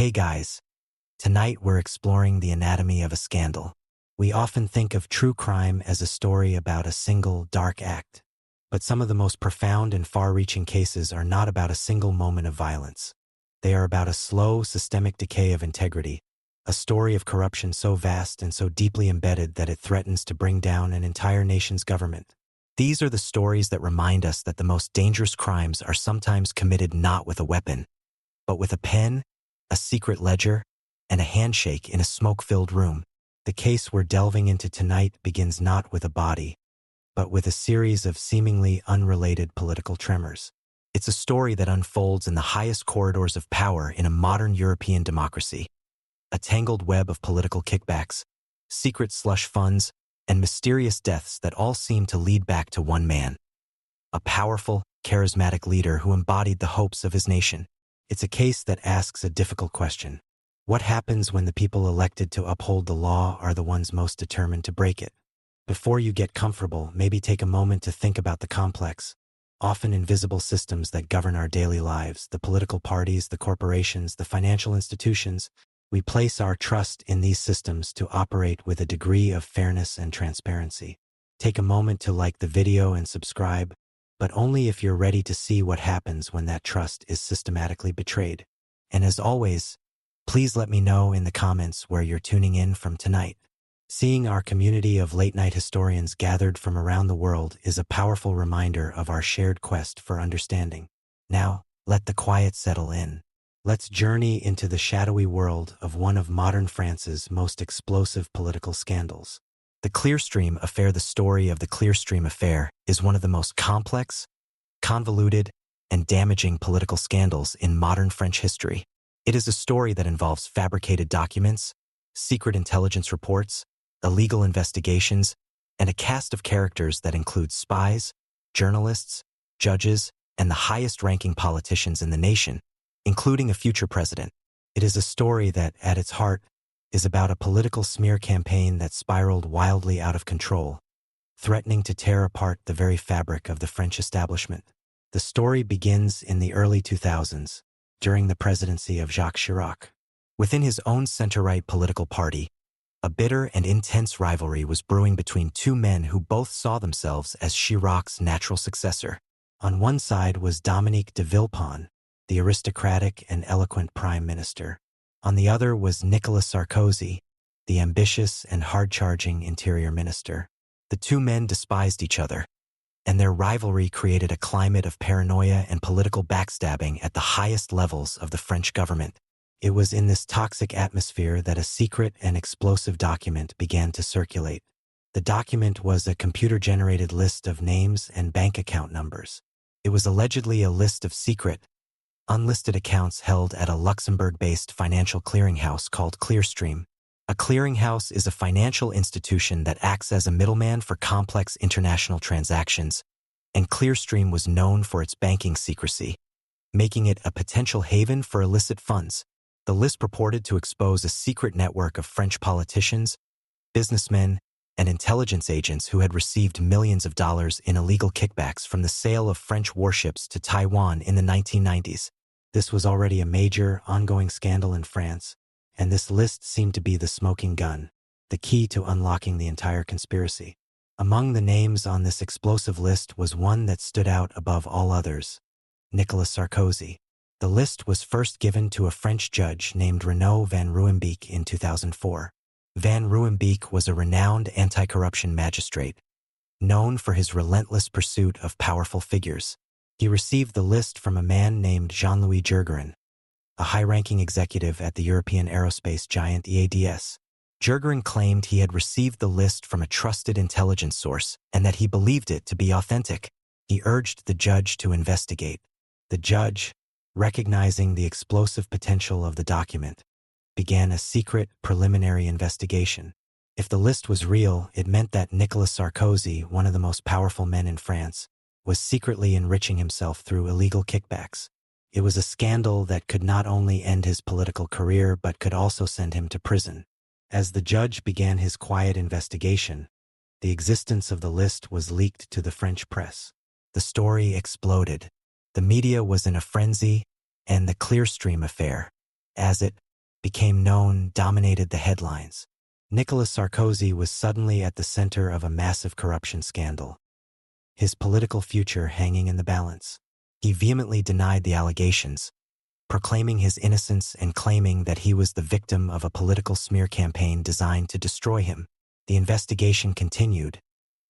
Hey guys, tonight we're exploring the anatomy of a scandal. We often think of true crime as a story about a single dark act, but some of the most profound and far-reaching cases are not about a single moment of violence. They are about a slow, systemic decay of integrity, a story of corruption so vast and so deeply embedded that it threatens to bring down an entire nation's government. These are the stories that remind us that the most dangerous crimes are sometimes committed not with a weapon, but with a pen, a secret ledger, and a handshake in a smoke-filled room. The case we're delving into tonight begins not with a body, but with a series of seemingly unrelated political tremors. It's a story that unfolds in the highest corridors of power in a modern European democracy. A tangled web of political kickbacks, secret slush funds, and mysterious deaths that all seem to lead back to one man. A powerful, charismatic leader who embodied the hopes of his nation. It's a case that asks a difficult question. What happens when the people elected to uphold the law are the ones most determined to break it? Before you get comfortable, maybe take a moment to think about the complex, often invisible systems that govern our daily lives, the political parties, the corporations, the financial institutions. We place our trust in these systems to operate with a degree of fairness and transparency. Take a moment to like the video and subscribe, but only if you're ready to see what happens when that trust is systematically betrayed. And as always, please let me know in the comments where you're tuning in from tonight. Seeing our community of late-night historians gathered from around the world is a powerful reminder of our shared quest for understanding. Now, let the quiet settle in. Let's journey into the shadowy world of one of modern France's most explosive political scandals. The Clearstream Affair. The story of the Clearstream Affair is one of the most complex, convoluted, and damaging political scandals in modern French history. It is a story that involves fabricated documents, secret intelligence reports, illegal investigations, and a cast of characters that includes spies, journalists, judges, and the highest-ranking politicians in the nation, including a future president. It is a story that, at its heart, is about a political smear campaign that spiraled wildly out of control, threatening to tear apart the very fabric of the French establishment. The story begins in the early 2000s, during the presidency of Jacques Chirac. Within his own center-right political party, a bitter and intense rivalry was brewing between two men who both saw themselves as Chirac's natural successor. On one side was Dominique de Villepin, the aristocratic and eloquent prime minister. On the other was Nicolas Sarkozy, the ambitious and hard-charging interior minister. The two men despised each other, and their rivalry created a climate of paranoia and political backstabbing at the highest levels of the French government. It was in this toxic atmosphere that a secret and explosive document began to circulate. The document was a computer-generated list of names and bank account numbers. It was allegedly a list of secret, unlisted accounts held at a Luxembourg-based financial clearinghouse called Clearstream. A clearinghouse is a financial institution that acts as a middleman for complex international transactions, and Clearstream was known for its banking secrecy, making it a potential haven for illicit funds. The list purported to expose a secret network of French politicians, businessmen, and intelligence agents who had received millions of dollars in illegal kickbacks from the sale of French warships to Taiwan in the 1990s. This was already a major, ongoing scandal in France, and this list seemed to be the smoking gun, the key to unlocking the entire conspiracy. Among the names on this explosive list was one that stood out above all others: Nicolas Sarkozy. The list was first given to a French judge named Renaud van Ruymbeek in 2004. Van Ruymbeek was a renowned anti-corruption magistrate, known for his relentless pursuit of powerful figures. He received the list from a man named Jean-Louis Gergerin, a high-ranking executive at the European aerospace giant EADS. Gergerin claimed he had received the list from a trusted intelligence source and that he believed it to be authentic. He urged the judge to investigate. The judge, recognizing the explosive potential of the document, began a secret preliminary investigation. If the list was real, it meant that Nicolas Sarkozy, one of the most powerful men in France, was secretly enriching himself through illegal kickbacks. It was a scandal that could not only end his political career but could also send him to prison. As the judge began his quiet investigation, the existence of the list was leaked to the French press. The story exploded. The media was in a frenzy, and the Clearstream Affair, as it became known, dominated the headlines. Nicolas Sarkozy was suddenly at the center of a massive corruption scandal, his political future hanging in the balance. He vehemently denied the allegations, proclaiming his innocence and claiming that he was the victim of a political smear campaign designed to destroy him. The investigation continued,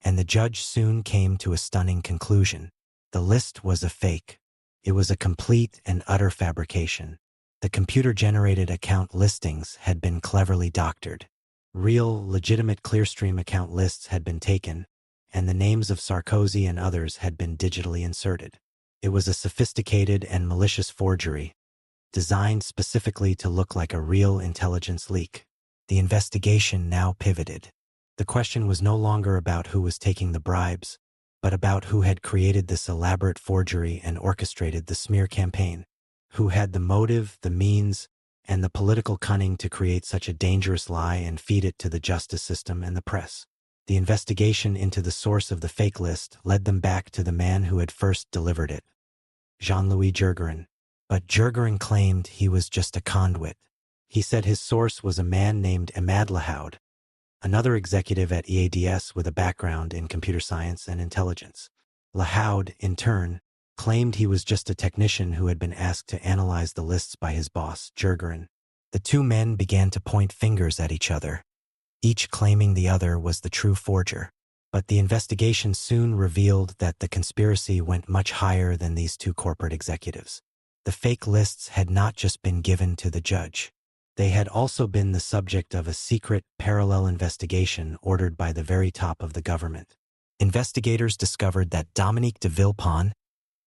and the judge soon came to a stunning conclusion. The list was a fake. It was a complete and utter fabrication. The computer-generated account listings had been cleverly doctored. Real, legitimate Clearstream account lists had been taken, and the names of Sarkozy and others had been digitally inserted. It was a sophisticated and malicious forgery, designed specifically to look like a real intelligence leak. The investigation now pivoted. The question was no longer about who was taking the bribes, but about who had created this elaborate forgery and orchestrated the smear campaign. Who had the motive, the means, and the political cunning to create such a dangerous lie and feed it to the justice system and the press. The investigation into the source of the fake list led them back to the man who had first delivered it, Jean-Louis Gergerin. But Gergerin claimed he was just a conduit. He said his source was a man named Ahmad Lahoud, another executive at EADS with a background in computer science and intelligence. Lahoud, in turn, claimed he was just a technician who had been asked to analyze the lists by his boss, Gergerin. The two men began to point fingers at each other, each claiming the other was the true forger. But the investigation soon revealed that the conspiracy went much higher than these two corporate executives. The fake lists had not just been given to the judge. They had also been the subject of a secret, parallel investigation ordered by the very top of the government. Investigators discovered that Dominique de Villepin,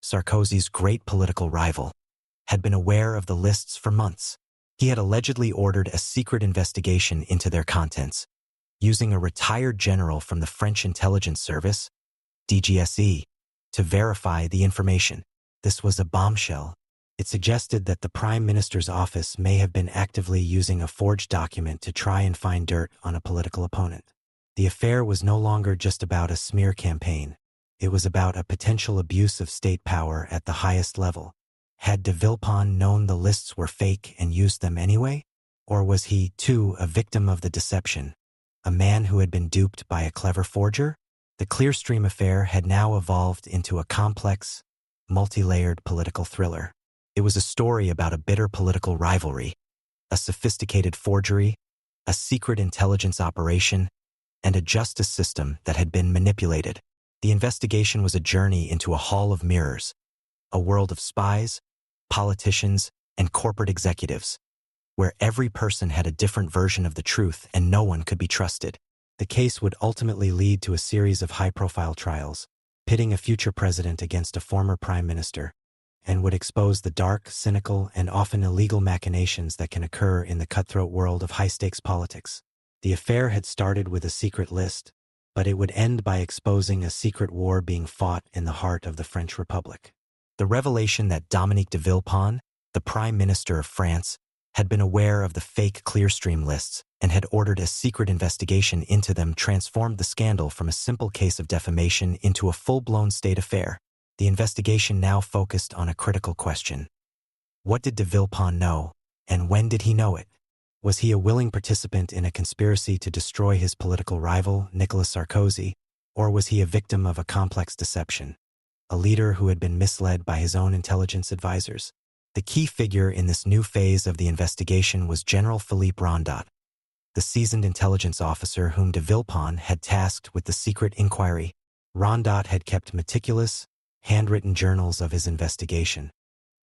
Sarkozy's great political rival, had been aware of the lists for months. He had allegedly ordered a secret investigation into their contents, using a retired general from the French intelligence service, DGSE, to verify the information. This was a bombshell. It suggested that the Prime Minister's office may have been actively using a forged document to try and find dirt on a political opponent. The affair was no longer just about a smear campaign. It was about a potential abuse of state power at the highest level. Had de Villepin known the lists were fake and used them anyway? Or was he, too, a victim of the deception? A man who had been duped by a clever forger? The Clearstream Affair had now evolved into a complex, multi-layered political thriller. It was a story about a bitter political rivalry, a sophisticated forgery, a secret intelligence operation, and a justice system that had been manipulated. The investigation was a journey into a hall of mirrors, a world of spies, politicians, and corporate executives, where every person had a different version of the truth and no one could be trusted. The case would ultimately lead to a series of high-profile trials, pitting a future president against a former prime minister, and would expose the dark, cynical, and often illegal machinations that can occur in the cutthroat world of high-stakes politics. The affair had started with a secret list, but it would end by exposing a secret war being fought in the heart of the French Republic. The revelation that Dominique de Villepin, the Prime Minister of France, had been aware of the fake Clearstream lists and had ordered a secret investigation into them transformed the scandal from a simple case of defamation into a full-blown state affair. The investigation now focused on a critical question. What did de Villepin know, and when did he know it? Was he a willing participant in a conspiracy to destroy his political rival, Nicolas Sarkozy, or was he a victim of a complex deception, a leader who had been misled by his own intelligence advisors? The key figure in this new phase of the investigation was General Philippe Rondat, the seasoned intelligence officer whom de Villepin had tasked with the secret inquiry. Rondat had kept meticulous, handwritten journals of his investigation,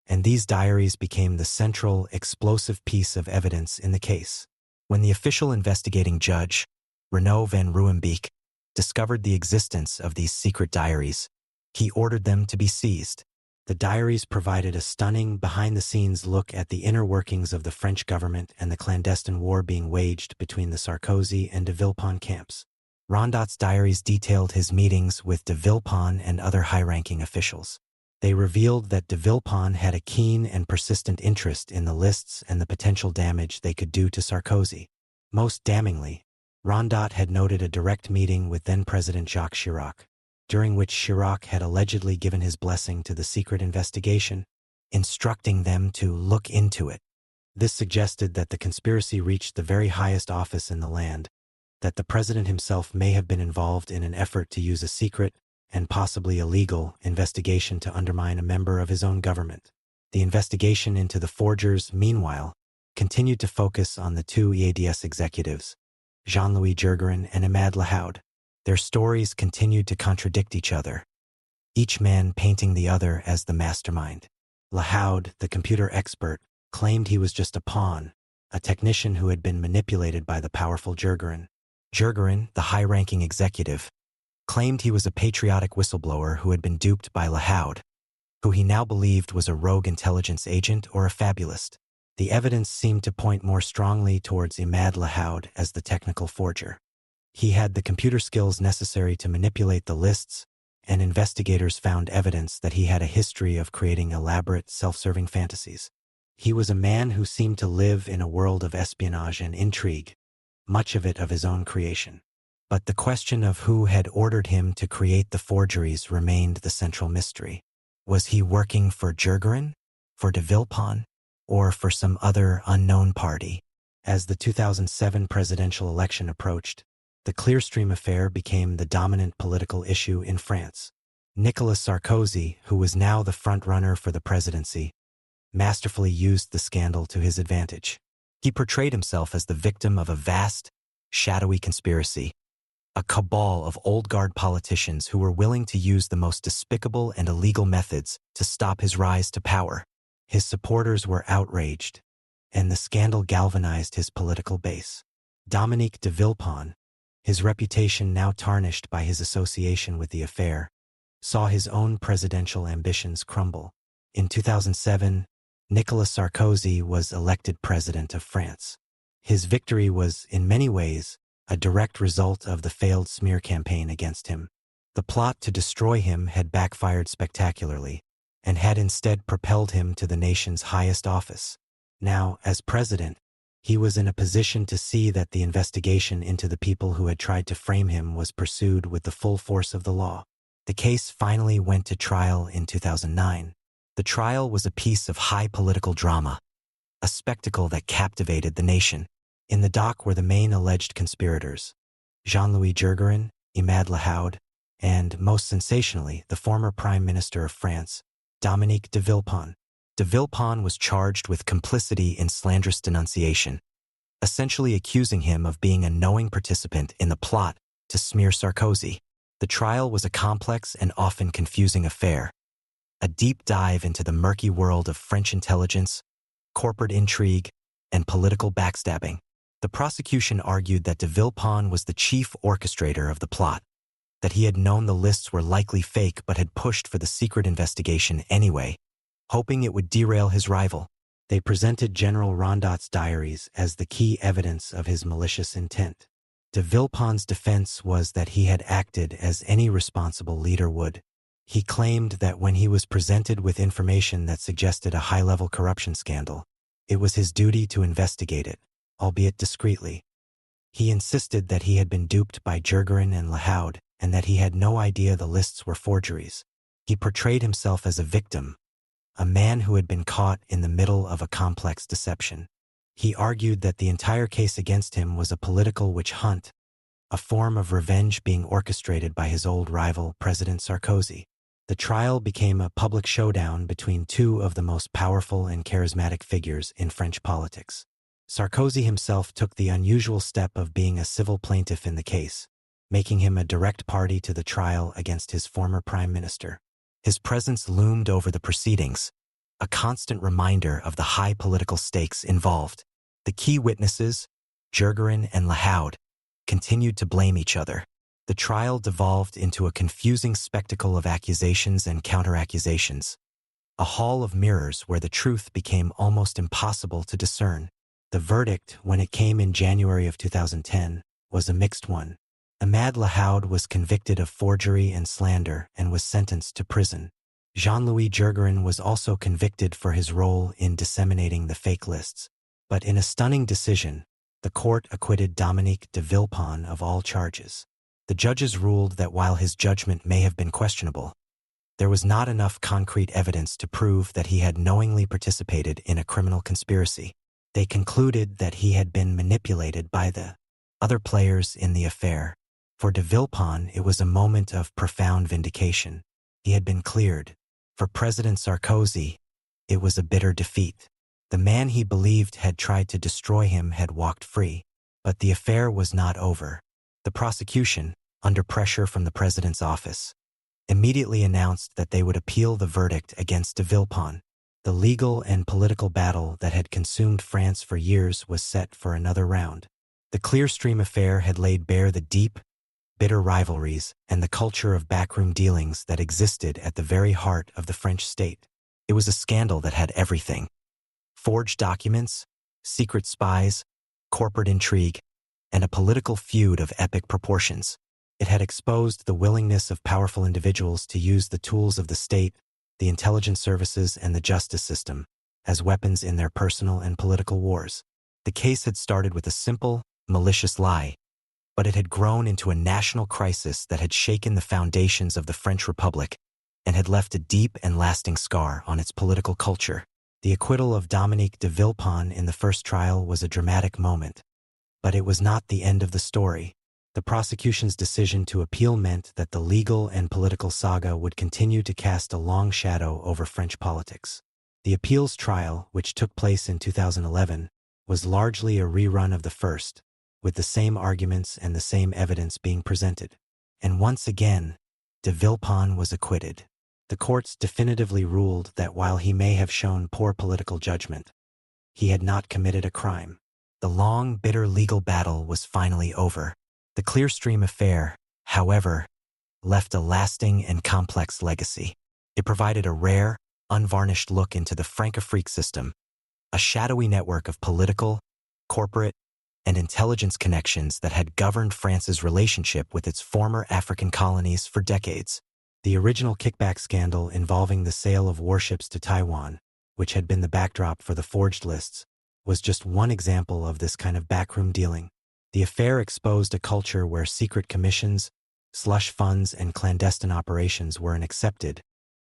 and these diaries became the central, explosive piece of evidence in the case. When the official investigating judge, Renaud van Ruymbeek, discovered the existence of these secret diaries, he ordered them to be seized. The diaries provided a stunning, behind-the-scenes look at the inner workings of the French government and the clandestine war being waged between the Sarkozy and de Villepin camps. Rondat's diaries detailed his meetings with de Villepin and other high-ranking officials. They revealed that de Villepin had a keen and persistent interest in the lists and the potential damage they could do to Sarkozy. Most damningly, Rondat had noted a direct meeting with then-President Jacques Chirac, during which Chirac had allegedly given his blessing to the secret investigation, instructing them to look into it. This suggested that the conspiracy reached the very highest office in the land, that the president himself may have been involved in an effort to use a secret and possibly illegal investigation to undermine a member of his own government. The investigation into the forgers, meanwhile, continued to focus on the two EADS executives, Jean-Louis Gergerin and Imad Lahoud. Their stories continued to contradict each other, each man painting the other as the mastermind. Lahoud, the computer expert, claimed he was just a pawn, a technician who had been manipulated by the powerful Gergerin. Gergerin, the high-ranking executive, claimed he was a patriotic whistleblower who had been duped by Lahoud, who he now believed was a rogue intelligence agent or a fabulist. The evidence seemed to point more strongly towards Imad Lahoud as the technical forger. He had the computer skills necessary to manipulate the lists, and investigators found evidence that he had a history of creating elaborate, self-serving fantasies. He was a man who seemed to live in a world of espionage and intrigue, much of it of his own creation. But the question of who had ordered him to create the forgeries remained the central mystery. Was he working for Gergerin, for de Villepin, or for some other unknown party? As the 2007 presidential election approached, the Clearstream Affair became the dominant political issue in France. Nicolas Sarkozy, who was now the front-runner for the presidency, masterfully used the scandal to his advantage. He portrayed himself as the victim of a vast, shadowy conspiracy, a cabal of old-guard politicians who were willing to use the most despicable and illegal methods to stop his rise to power. His supporters were outraged, and the scandal galvanized his political base. Dominique de Villepin, his reputation now tarnished by his association with the affair, saw his own presidential ambitions crumble. In 2007, Nicolas Sarkozy was elected president of France. His victory was, in many ways, a direct result of the failed smear campaign against him. The plot to destroy him had backfired spectacularly, and had instead propelled him to the nation's highest office. Now, as president, he was in a position to see that the investigation into the people who had tried to frame him was pursued with the full force of the law. The case finally went to trial in 2009. The trial was a piece of high political drama, a spectacle that captivated the nation. In the dock were the main alleged conspirators, Jean-Louis Gergerin, Imad Lahoud, and, most sensationally, the former Prime Minister of France, Dominique de Villepin. De Villepin was charged with complicity in slanderous denunciation, essentially accusing him of being a knowing participant in the plot to smear Sarkozy. The trial was a complex and often confusing affair, a deep dive into the murky world of French intelligence, corporate intrigue, and political backstabbing. The prosecution argued that de Villepin was the chief orchestrator of the plot, that he had known the lists were likely fake but had pushed for the secret investigation anyway, hoping it would derail his rival. They presented General Rondat's diaries as the key evidence of his malicious intent. De Villepin's defense was that he had acted as any responsible leader would. He claimed that when he was presented with information that suggested a high-level corruption scandal, it was his duty to investigate it, albeit discreetly. He insisted that he had been duped by Gergerin and Lahoud, and that he had no idea the lists were forgeries. He portrayed himself as a victim, a man who had been caught in the middle of a complex deception. He argued that the entire case against him was a political witch hunt, a form of revenge being orchestrated by his old rival, President Sarkozy. The trial became a public showdown between two of the most powerful and charismatic figures in French politics. Sarkozy himself took the unusual step of being a civil plaintiff in the case, making him a direct party to the trial against his former prime minister. His presence loomed over the proceedings, a constant reminder of the high political stakes involved. The key witnesses, Gergerin and Lahoud, continued to blame each other. The trial devolved into a confusing spectacle of accusations and counter-accusations, a hall of mirrors where the truth became almost impossible to discern. The verdict, when it came in January of 2010, was a mixed one. Imad Lahoud was convicted of forgery and slander and was sentenced to prison. Jean-Louis Gergerin was also convicted for his role in disseminating the fake lists. But in a stunning decision, the court acquitted Dominique de Villepin of all charges. The judges ruled that while his judgment may have been questionable, there was not enough concrete evidence to prove that he had knowingly participated in a criminal conspiracy. They concluded that he had been manipulated by the other players in the affair. For de Villepin, it was a moment of profound vindication. He had been cleared. For President Sarkozy, it was a bitter defeat. The man he believed had tried to destroy him had walked free. But the affair was not over. The prosecution, under pressure from the president's office, immediately announced that they would appeal the verdict against de Villepin. The legal and political battle that had consumed France for years was set for another round. The Clearstream Affair had laid bare the deep, bitter rivalries and the culture of backroom dealings that existed at the very heart of the French state. It was a scandal that had everything: forged documents, secret spies, corporate intrigue, and a political feud of epic proportions. It had exposed the willingness of powerful individuals to use the tools of the state, the intelligence services, and the justice system as weapons in their personal and political wars. The case had started with a simple, malicious lie, but it had grown into a national crisis that had shaken the foundations of the French Republic and had left a deep and lasting scar on its political culture. The acquittal of Dominique de Villepin in the first trial was a dramatic moment, but it was not the end of the story. The prosecution's decision to appeal meant that the legal and political saga would continue to cast a long shadow over French politics. The appeals trial, which took place in 2011, was largely a rerun of the first, with the same arguments and the same evidence being presented. And once again, de Villepin was acquitted. The courts definitively ruled that while he may have shown poor political judgment, he had not committed a crime. The long, bitter legal battle was finally over. The Clearstream Affair, however, left a lasting and complex legacy. It provided a rare, unvarnished look into the Francafrique system, a shadowy network of political, corporate, and intelligence connections that had governed France's relationship with its former African colonies for decades. The original kickback scandal involving the sale of warships to Taiwan, which had been the backdrop for the forged lists, was just one example of this kind of backroom dealing. The affair exposed a culture where secret commissions, slush funds, and clandestine operations were an accepted,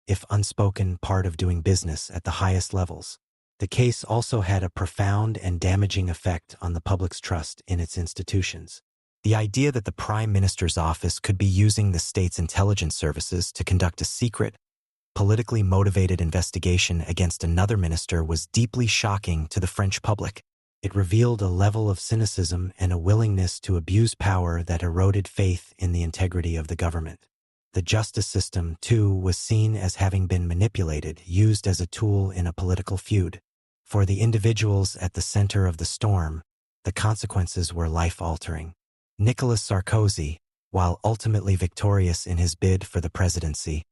if unspoken, part of doing business at the highest levels. The case also had a profound and damaging effect on the public's trust in its institutions. The idea that the Prime Minister's office could be using the state's intelligence services to conduct a secret, politically motivated investigation against another minister was deeply shocking to the French public. It revealed a level of cynicism and a willingness to abuse power that eroded faith in the integrity of the government. The justice system, too, was seen as having been manipulated, used as a tool in a political feud. For the individuals at the center of the storm, the consequences were life-altering. Nicolas Sarkozy, while ultimately victorious in his bid for the presidency,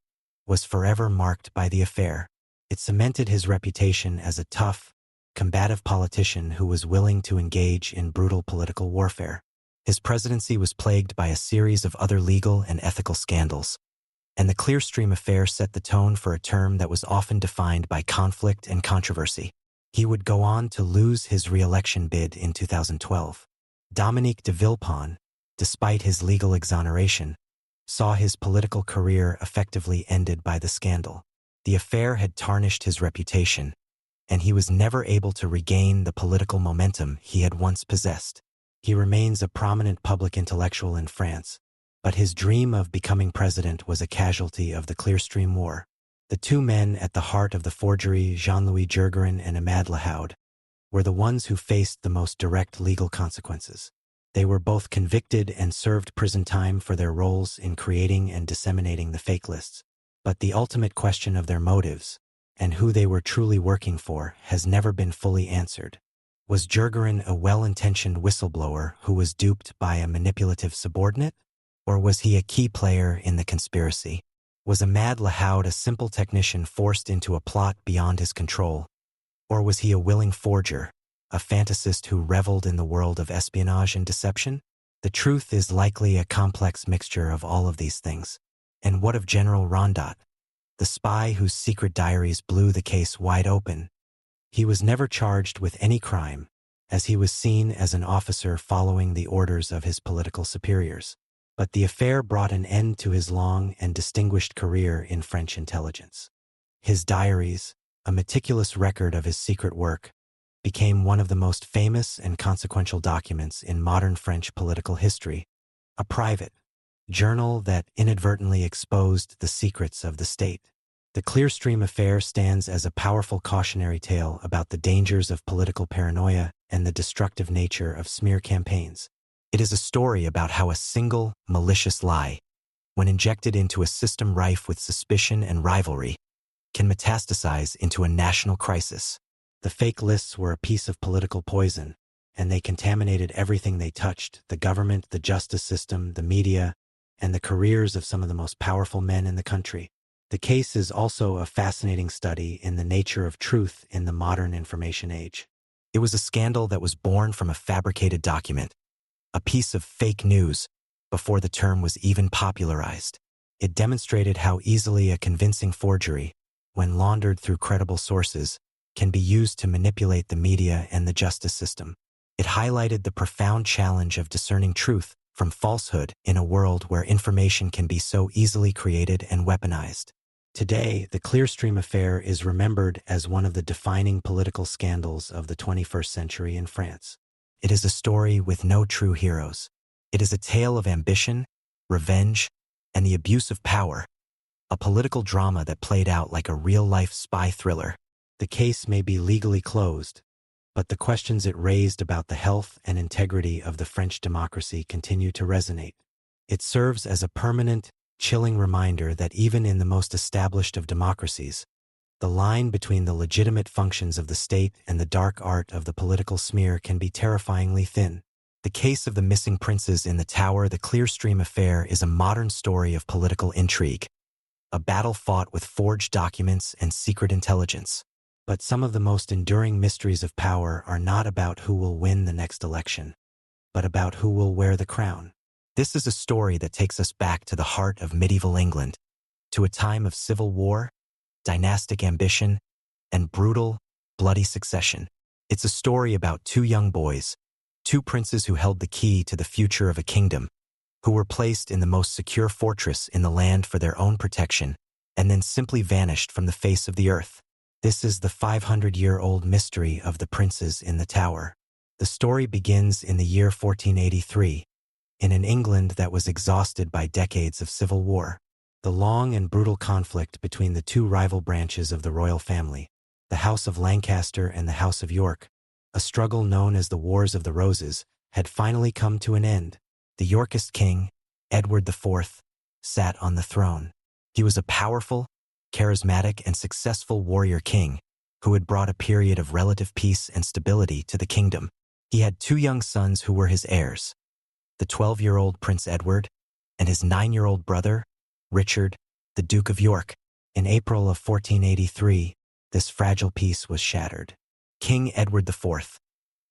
was forever marked by the affair. It cemented his reputation as a tough, combative politician who was willing to engage in brutal political warfare. His presidency was plagued by a series of other legal and ethical scandals, and the Clearstream Affair set the tone for a term that was often defined by conflict and controversy. He would go on to lose his re-election bid in 2012. Dominique de Villepin, despite his legal exoneration, saw his political career effectively ended by the scandal. The affair had tarnished his reputation, and he was never able to regain the political momentum he had once possessed. He remains a prominent public intellectual in France, but his dream of becoming president was a casualty of the Clearstream War. The two men at the heart of the forgery, Jean-Louis Gergerin and Ahmad Lahoud, were the ones who faced the most direct legal consequences. They were both convicted and served prison time for their roles in creating and disseminating the fake lists. But the ultimate question of their motives and who they were truly working for has never been fully answered. Was Gergerin a well-intentioned whistleblower who was duped by a manipulative subordinate? Or was he a key player in the conspiracy? Was Ahmad Lahoud a simple technician forced into a plot beyond his control? Or was he a willing forger, a fantasist who reveled in the world of espionage and deception? The truth is likely a complex mixture of all of these things. And what of General Rondat, the spy whose secret diaries blew the case wide open? He was never charged with any crime, as he was seen as an officer following the orders of his political superiors. But the affair brought an end to his long and distinguished career in French intelligence. His diaries, a meticulous record of his secret work, became one of the most famous and consequential documents in modern French political history, a private journal that inadvertently exposed the secrets of the state. The Clearstream Affair stands as a powerful cautionary tale about the dangers of political paranoia and the destructive nature of smear campaigns. It is a story about how a single, malicious lie, when injected into a system rife with suspicion and rivalry, can metastasize into a national crisis. The fake lists were a piece of political poison, and they contaminated everything they touched: the government, the justice system, the media, and the careers of some of the most powerful men in the country. The case is also a fascinating study in the nature of truth in the modern information age. It was a scandal that was born from a fabricated document, a piece of fake news, before the term was even popularized. It demonstrated how easily a convincing forgery, when laundered through credible sources, can be used to manipulate the media and the justice system. It highlighted the profound challenge of discerning truth from falsehood in a world where information can be so easily created and weaponized. Today, the Clearstream Affair is remembered as one of the defining political scandals of the 21st century in France. It is a story with no true heroes. It is a tale of ambition, revenge, and the abuse of power, a political drama that played out like a real-life spy thriller. The case may be legally closed, but the questions it raised about the health and integrity of the French democracy continue to resonate. It serves as a permanent, chilling reminder that even in the most established of democracies, the line between the legitimate functions of the state and the dark art of the political smear can be terrifyingly thin. The case of the missing princes in the Tower, the Clearstream Affair, is a modern story of political intrigue, a battle fought with forged documents and secret intelligence. But some of the most enduring mysteries of power are not about who will win the next election, but about who will wear the crown. This is a story that takes us back to the heart of medieval England, to a time of civil war, dynastic ambition, and brutal, bloody succession. It's a story about two young boys, two princes who held the key to the future of a kingdom, who were placed in the most secure fortress in the land for their own protection, and then simply vanished from the face of the earth. This is the 500-year-old mystery of the princes in the Tower. The story begins in the year 1483, in an England that was exhausted by decades of civil war. The long and brutal conflict between the two rival branches of the royal family, the House of Lancaster and the House of York, a struggle known as the Wars of the Roses, had finally come to an end. The Yorkist king, Edward IV, sat on the throne. He was a powerful, charismatic, and successful warrior king who had brought a period of relative peace and stability to the kingdom. He had two young sons who were his heirs, the 12-year-old Prince Edward and his 9-year-old brother, Richard, the Duke of York. In April of 1483, this fragile peace was shattered. King Edward IV,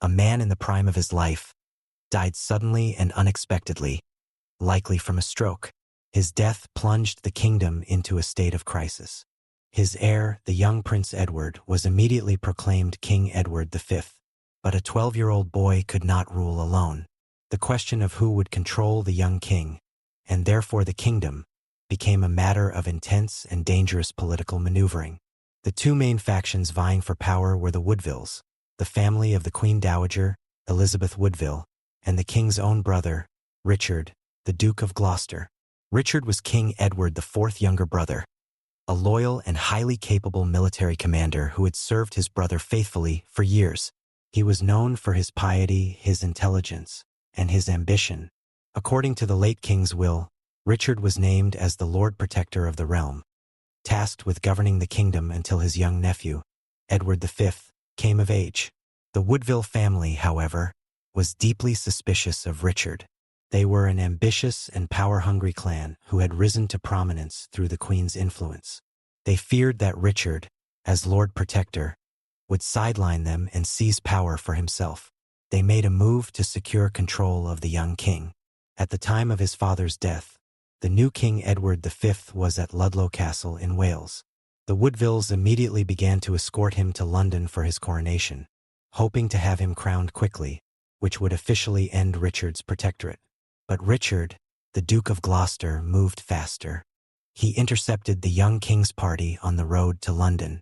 a man in the prime of his life, died suddenly and unexpectedly, likely from a stroke. His death plunged the kingdom into a state of crisis. His heir, the young Prince Edward, was immediately proclaimed King Edward V, but a 12-year-old boy could not rule alone. The question of who would control the young king, and therefore the kingdom, became a matter of intense and dangerous political maneuvering. The two main factions vying for power were the Woodvilles, the family of the Queen Dowager, Elizabeth Woodville, and the king's own brother, Richard, the Duke of Gloucester. Richard was King Edward IV's younger brother, a loyal and highly capable military commander who had served his brother faithfully for years. He was known for his piety, his intelligence, and his ambition. According to the late king's will, Richard was named as the Lord Protector of the realm, tasked with governing the kingdom until his young nephew, Edward V, came of age. The Woodville family, however, was deeply suspicious of Richard. They were an ambitious and power-hungry clan who had risen to prominence through the Queen's influence. They feared that Richard, as Lord Protector, would sideline them and seize power for himself. They made a move to secure control of the young king. At the time of his father's death, the new King Edward V was at Ludlow Castle in Wales. The Woodvilles immediately began to escort him to London for his coronation, hoping to have him crowned quickly, which would officially end Richard's protectorate. But Richard, the Duke of Gloucester, moved faster. He intercepted the young king's party on the road to London.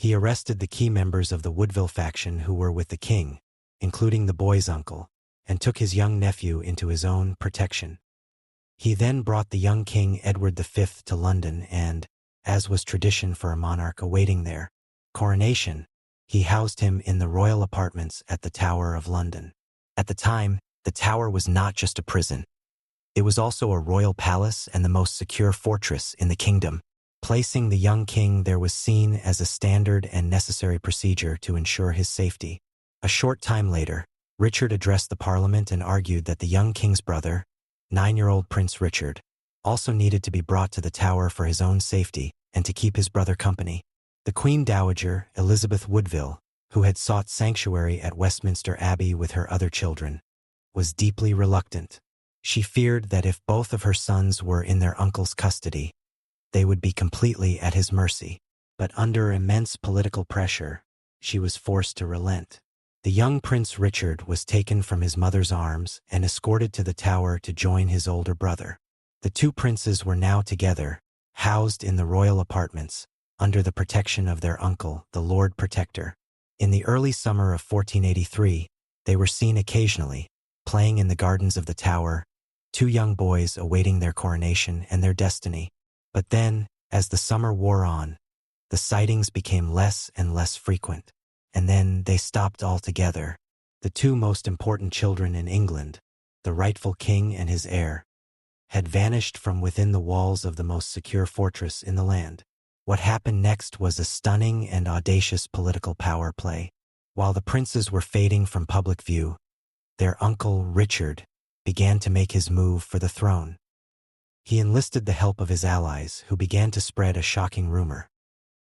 He arrested the key members of the Woodville faction who were with the king, including the boy's uncle, and took his young nephew into his own protection. He then brought the young King Edward V to London and, as was tradition for a monarch awaiting their coronation, he housed him in the royal apartments at the Tower of London. At the time, the Tower was not just a prison. It was also a royal palace and the most secure fortress in the kingdom. Placing the young king there was seen as a standard and necessary procedure to ensure his safety. A short time later, Richard addressed the Parliament and argued that the young king's brother, 9-year-old Prince Richard, also needed to be brought to the Tower for his own safety and to keep his brother company. The Queen Dowager, Elizabeth Woodville, who had sought sanctuary at Westminster Abbey with her other children, was deeply reluctant. She feared that if both of her sons were in their uncle's custody, they would be completely at his mercy. But under immense political pressure, she was forced to relent. The young Prince Richard was taken from his mother's arms and escorted to the Tower to join his older brother. The two princes were now together, housed in the royal apartments, under the protection of their uncle, the Lord Protector. In the early summer of 1483, they were seen occasionally, playing in the gardens of the Tower, two young boys awaiting their coronation and their destiny. But then, as the summer wore on, the sightings became less and less frequent, and then they stopped altogether. The two most important children in England, the rightful king and his heir, had vanished from within the walls of the most secure fortress in the land. What happened next was a stunning and audacious political power play. While the princes were fading from public view, their uncle, Richard, began to make his move for the throne. He enlisted the help of his allies, who began to spread a shocking rumor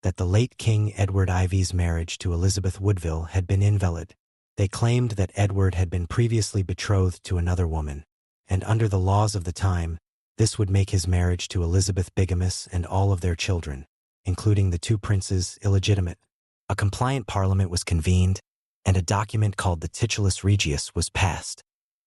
that the late King Edward IV's marriage to Elizabeth Woodville had been invalid. They claimed that Edward had been previously betrothed to another woman, and under the laws of the time, this would make his marriage to Elizabeth bigamous and all of their children, including the two princes, illegitimate. A compliant parliament was convened, and a document called the Titulus Regius was passed,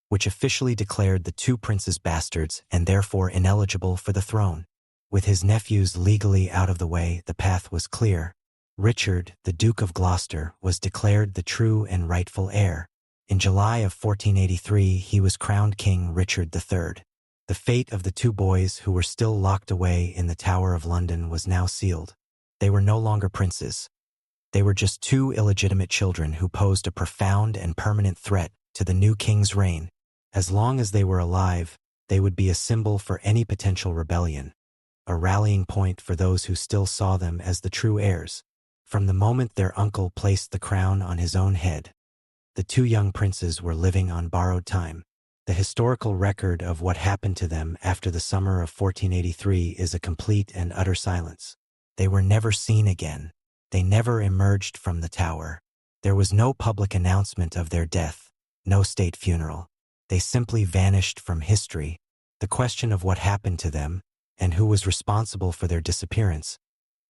which officially declared the two princes bastards and therefore ineligible for the throne. With his nephews legally out of the way, the path was clear. Richard, the Duke of Gloucester, was declared the true and rightful heir. In July of 1483, he was crowned King Richard III. The fate of the two boys who were still locked away in the Tower of London was now sealed. They were no longer princes. They were just two illegitimate children who posed a profound and permanent threat to the new king's reign. As long as they were alive, they would be a symbol for any potential rebellion, a rallying point for those who still saw them as the true heirs. From the moment their uncle placed the crown on his own head, the two young princes were living on borrowed time. The historical record of what happened to them after the summer of 1483 is a complete and utter silence. They were never seen again. They never emerged from the Tower. There was no public announcement of their death, no state funeral. They simply vanished from history. The question of what happened to them, and who was responsible for their disappearance,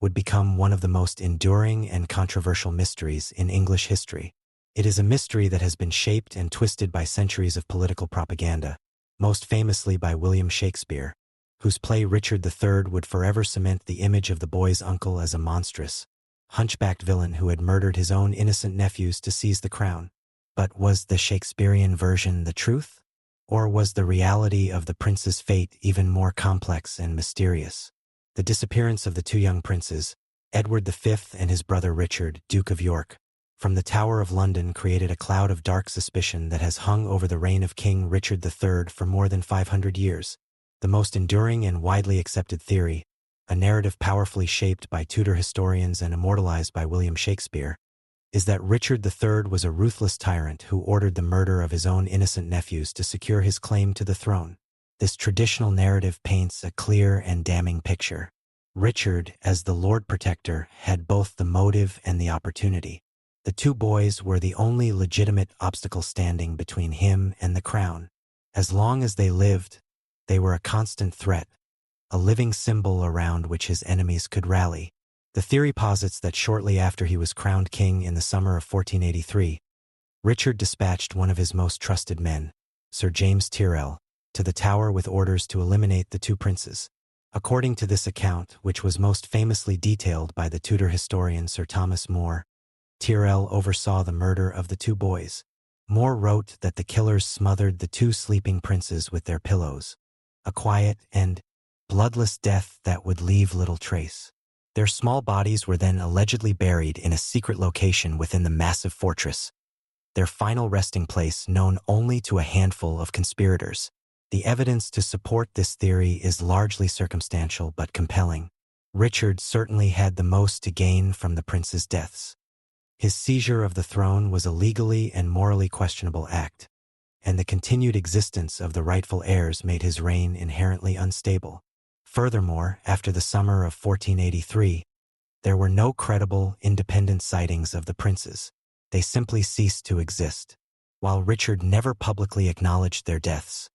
would become one of the most enduring and controversial mysteries in English history. It is a mystery that has been shaped and twisted by centuries of political propaganda, most famously by William Shakespeare, whose play Richard III would forever cement the image of the boy's uncle as a monstrous, hunchbacked villain who had murdered his own innocent nephews to seize the crown. But was the Shakespearean version the truth? Or was the reality of the prince's fate even more complex and mysterious? The disappearance of the two young princes, Edward V and his brother Richard, Duke of York, from the Tower of London created a cloud of dark suspicion that has hung over the reign of King Richard III for more than 500 years. The most enduring and widely accepted theory, a narrative powerfully shaped by Tudor historians and immortalized by William Shakespeare, is that Richard III was a ruthless tyrant who ordered the murder of his own innocent nephews to secure his claim to the throne. This traditional narrative paints a clear and damning picture. Richard, as the Lord Protector, had both the motive and the opportunity. The two boys were the only legitimate obstacle standing between him and the crown. As long as they lived, they were a constant threat, a living symbol around which his enemies could rally. The theory posits that shortly after he was crowned king in the summer of 1483, Richard dispatched one of his most trusted men, Sir James Tyrrell, to the Tower with orders to eliminate the two princes. According to this account, which was most famously detailed by the Tudor historian Sir Thomas More, Tyrrell oversaw the murder of the two boys. More wrote that the killers smothered the two sleeping princes with their pillows, a quiet and bloodless death that would leave little trace. Their small bodies were then allegedly buried in a secret location within the massive fortress, their final resting place known only to a handful of conspirators. The evidence to support this theory is largely circumstantial but compelling. Richard certainly had the most to gain from the princes' deaths. His seizure of the throne was a legally and morally questionable act, and the continued existence of the rightful heirs made his reign inherently unstable. Furthermore, after the summer of 1483, there were no credible, independent sightings of the princes. They simply ceased to exist. While Richard never publicly acknowledged their deaths,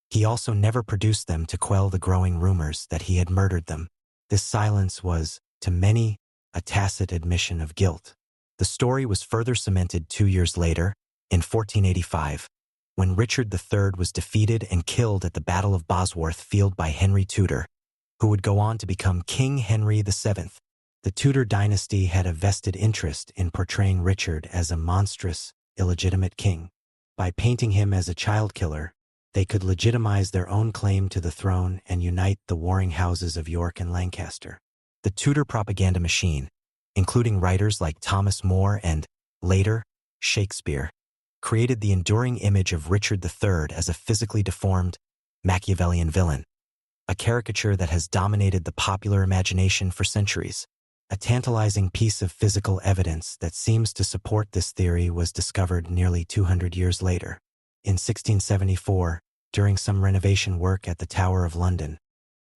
he also never produced them to quell the growing rumors that he had murdered them. This silence was, to many, a tacit admission of guilt. The story was further cemented 2 years later, in 1485, when Richard III was defeated and killed at the Battle of Bosworth Field by Henry Tudor, who would go on to become King Henry VII. The Tudor dynasty had a vested interest in portraying Richard as a monstrous, illegitimate king. By painting him as a child killer, they could legitimize their own claim to the throne and unite the warring houses of York and Lancaster. The Tudor propaganda machine, including writers like Thomas More and, later, Shakespeare, created the enduring image of Richard III as a physically deformed, Machiavellian villain, a caricature that has dominated the popular imagination for centuries. A tantalizing piece of physical evidence that seems to support this theory was discovered nearly 200 years later. In 1674, during some renovation work at the Tower of London,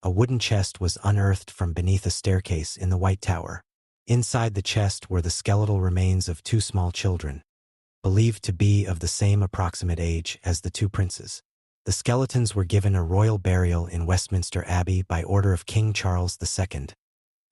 a wooden chest was unearthed from beneath a staircase in the White Tower. Inside the chest were the skeletal remains of two small children, believed to be of the same approximate age as the two princes. The skeletons were given a royal burial in Westminster Abbey by order of King Charles II,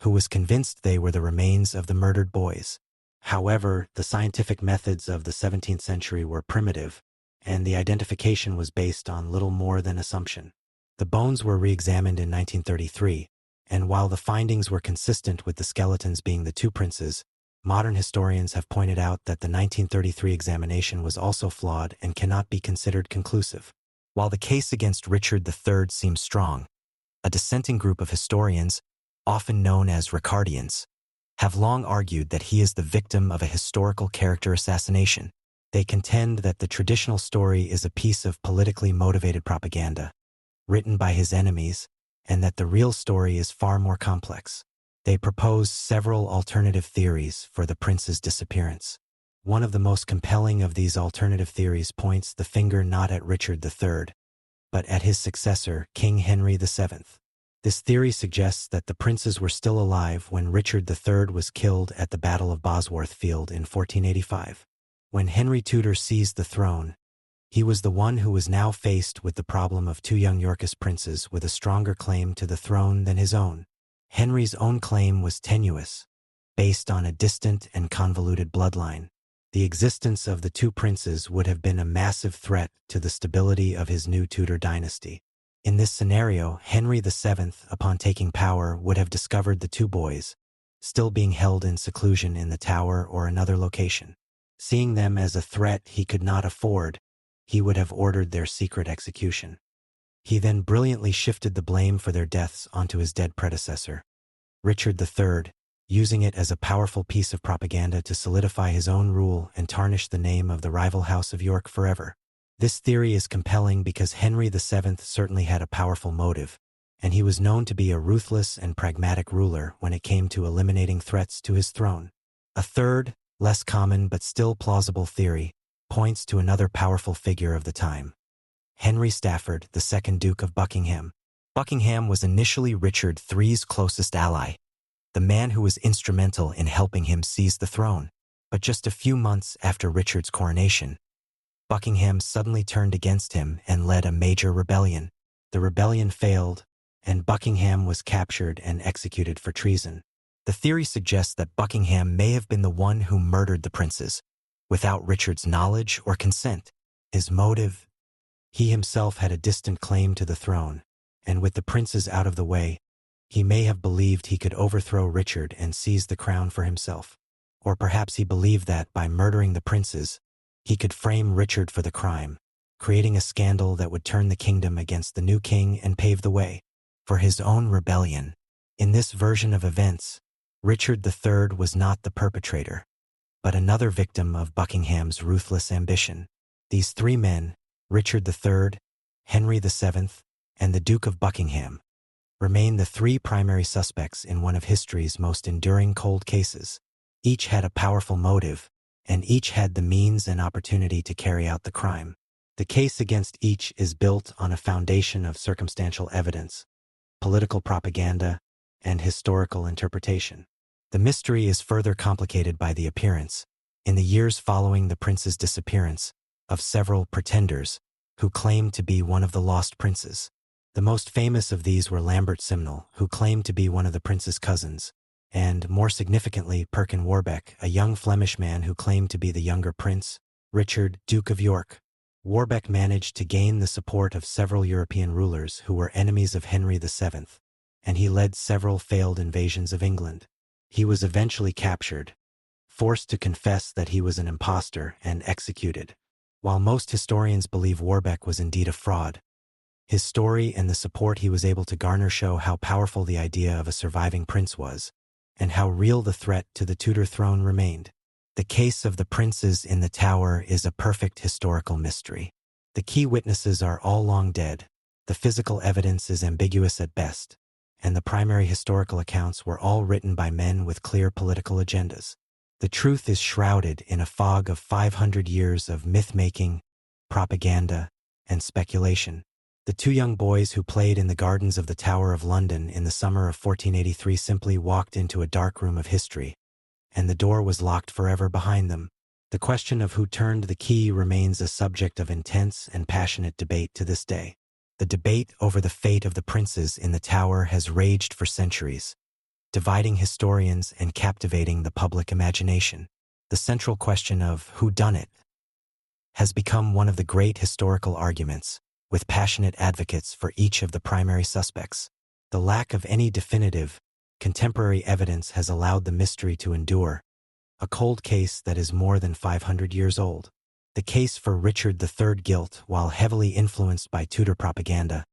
who was convinced they were the remains of the murdered boys. However, the scientific methods of the 17th century were primitive, and the identification was based on little more than assumption. The bones were re-examined in 1933, and while the findings were consistent with the skeletons being the two princes, modern historians have pointed out that the 1933 examination was also flawed and cannot be considered conclusive. While the case against Richard III seems strong, a dissenting group of historians, often known as Ricardians, have long argued that he is the victim of a historical character assassination. They contend that the traditional story is a piece of politically motivated propaganda, written by his enemies, and that the real story is far more complex. They propose several alternative theories for the prince's disappearance. One of the most compelling of these alternative theories points the finger not at Richard III, but at his successor, King Henry VII. This theory suggests that the princes were still alive when Richard III was killed at the Battle of Bosworth Field in 1485. When Henry Tudor seized the throne, he was the one who was now faced with the problem of two young Yorkist princes with a stronger claim to the throne than his own. Henry's own claim was tenuous, based on a distant and convoluted bloodline. The existence of the two princes would have been a massive threat to the stability of his new Tudor dynasty. In this scenario, Henry VII, upon taking power, would have discovered the two boys, still being held in seclusion in the Tower or another location. Seeing them as a threat he could not afford, he would have ordered their secret execution. He then brilliantly shifted the blame for their deaths onto his dead predecessor, Richard III, using it as a powerful piece of propaganda to solidify his own rule and tarnish the name of the rival House of York forever. This theory is compelling because Henry VII certainly had a powerful motive, and he was known to be a ruthless and pragmatic ruler when it came to eliminating threats to his throne. A third, less common but still plausible theory, points to another powerful figure of the time, Henry Stafford, the second Duke of Buckingham. Buckingham was initially Richard III's closest ally, the man who was instrumental in helping him seize the throne. But just a few months after Richard's coronation, Buckingham suddenly turned against him and led a major rebellion. The rebellion failed, and Buckingham was captured and executed for treason. The theory suggests that Buckingham may have been the one who murdered the princes, without Richard's knowledge or consent. His motive? He himself had a distant claim to the throne, and with the princes out of the way, He may have believed he could overthrow Richard and seize the crown for himself. Or perhaps he believed that, by murdering the princes, he could frame Richard for the crime, creating a scandal that would turn the kingdom against the new king and pave the way for his own rebellion. In this version of events, Richard III was not the perpetrator, but another victim of Buckingham's ruthless ambition. These three men, Richard III, Henry VII, and the Duke of Buckingham, remain the three primary suspects in one of history's most enduring cold cases. Each had a powerful motive, and each had the means and opportunity to carry out the crime. The case against each is built on a foundation of circumstantial evidence, political propaganda, and historical interpretation. The mystery is further complicated by the appearance, in the years following the prince's disappearance, of several pretenders who claimed to be one of the lost princes. The most famous of these were Lambert Simnel, who claimed to be one of the prince's cousins, and, more significantly, Perkin Warbeck, a young Flemish man who claimed to be the younger prince, Richard, Duke of York. Warbeck managed to gain the support of several European rulers who were enemies of Henry VII, and he led several failed invasions of England. He was eventually captured, forced to confess that he was an impostor, and executed. While most historians believe Warbeck was indeed a fraud, his story and the support he was able to garner show how powerful the idea of a surviving prince was, and how real the threat to the Tudor throne remained. The case of the princes in the Tower is a perfect historical mystery. The key witnesses are all long dead, the physical evidence is ambiguous at best, and the primary historical accounts were all written by men with clear political agendas. The truth is shrouded in a fog of 500 years of myth-making, propaganda, and speculation. The two young boys who played in the gardens of the Tower of London in the summer of 1483 simply walked into a dark room of history, and the door was locked forever behind them. The question of who turned the key remains a subject of intense and passionate debate to this day. The debate over the fate of the princes in the Tower has raged for centuries, dividing historians and captivating the public imagination. The central question of who done it has become one of the great historical arguments, with passionate advocates for each of the primary suspects. The lack of any definitive, contemporary evidence has allowed the mystery to endure, a cold case that is more than 500 years old. The case for Richard III's guilt, while heavily influenced by Tudor propaganda,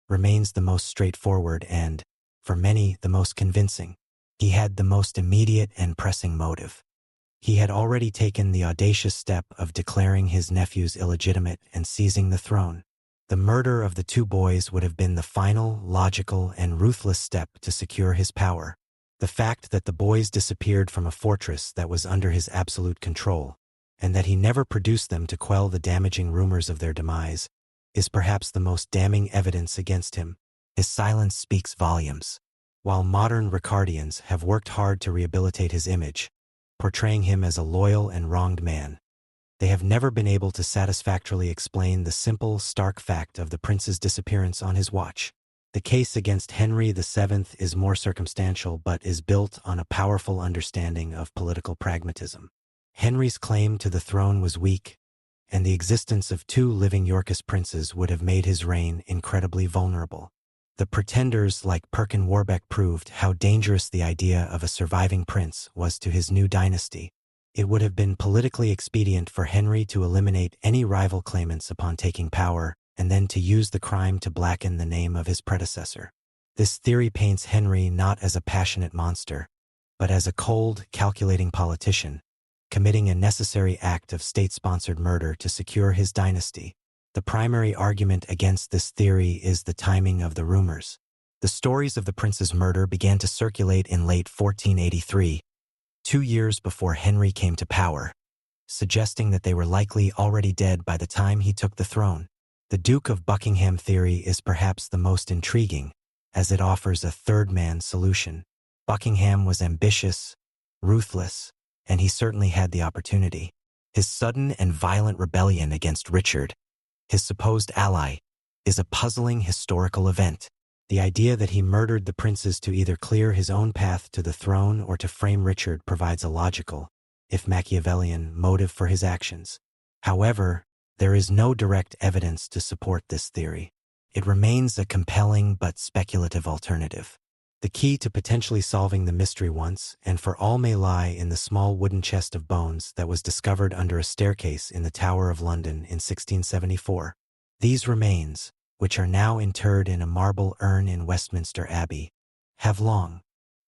remains the most straightforward and, for many, the most convincing. He had the most immediate and pressing motive. He had already taken the audacious step of declaring his nephews illegitimate and seizing the throne. The murder of the two boys would have been the final, logical, and ruthless step to secure his power. The fact that the boys disappeared from a fortress that was under his absolute control, and that he never produced them to quell the damaging rumors of their demise, is perhaps the most damning evidence against him. His silence speaks volumes. While modern Ricardians have worked hard to rehabilitate his image, portraying him as a loyal and wronged man, they have never been able to satisfactorily explain the simple, stark fact of the prince's disappearance on his watch. The case against Henry VII is more circumstantial but is built on a powerful understanding of political pragmatism. Henry's claim to the throne was weak, and the existence of two living Yorkist princes would have made his reign incredibly vulnerable. The pretenders like Perkin Warbeck proved how dangerous the idea of a surviving prince was to his new dynasty. It would have been politically expedient for Henry to eliminate any rival claimants upon taking power, and then to use the crime to blacken the name of his predecessor. This theory paints Henry not as a passionate monster, but as a cold, calculating politician, committing a necessary act of state-sponsored murder to secure his dynasty. The primary argument against this theory is the timing of the rumors. The stories of the prince's murder began to circulate in late 1483, 2 years before Henry came to power, suggesting that they were likely already dead by the time he took the throne. The Duke of Buckingham theory is perhaps the most intriguing, as it offers a third-man solution. Buckingham was ambitious, ruthless, and he certainly had the opportunity. His sudden and violent rebellion against Richard, his supposed ally, is a puzzling historical event. The idea that he murdered the princes to either clear his own path to the throne or to frame Richard provides a logical, if Machiavellian, motive for his actions. However, there is no direct evidence to support this theory. It remains a compelling but speculative alternative. The key to potentially solving the mystery once and for all may lie in the small wooden chest of bones that was discovered under a staircase in the Tower of London in 1674. These remains, which are now interred in a marble urn in Westminster Abbey, have long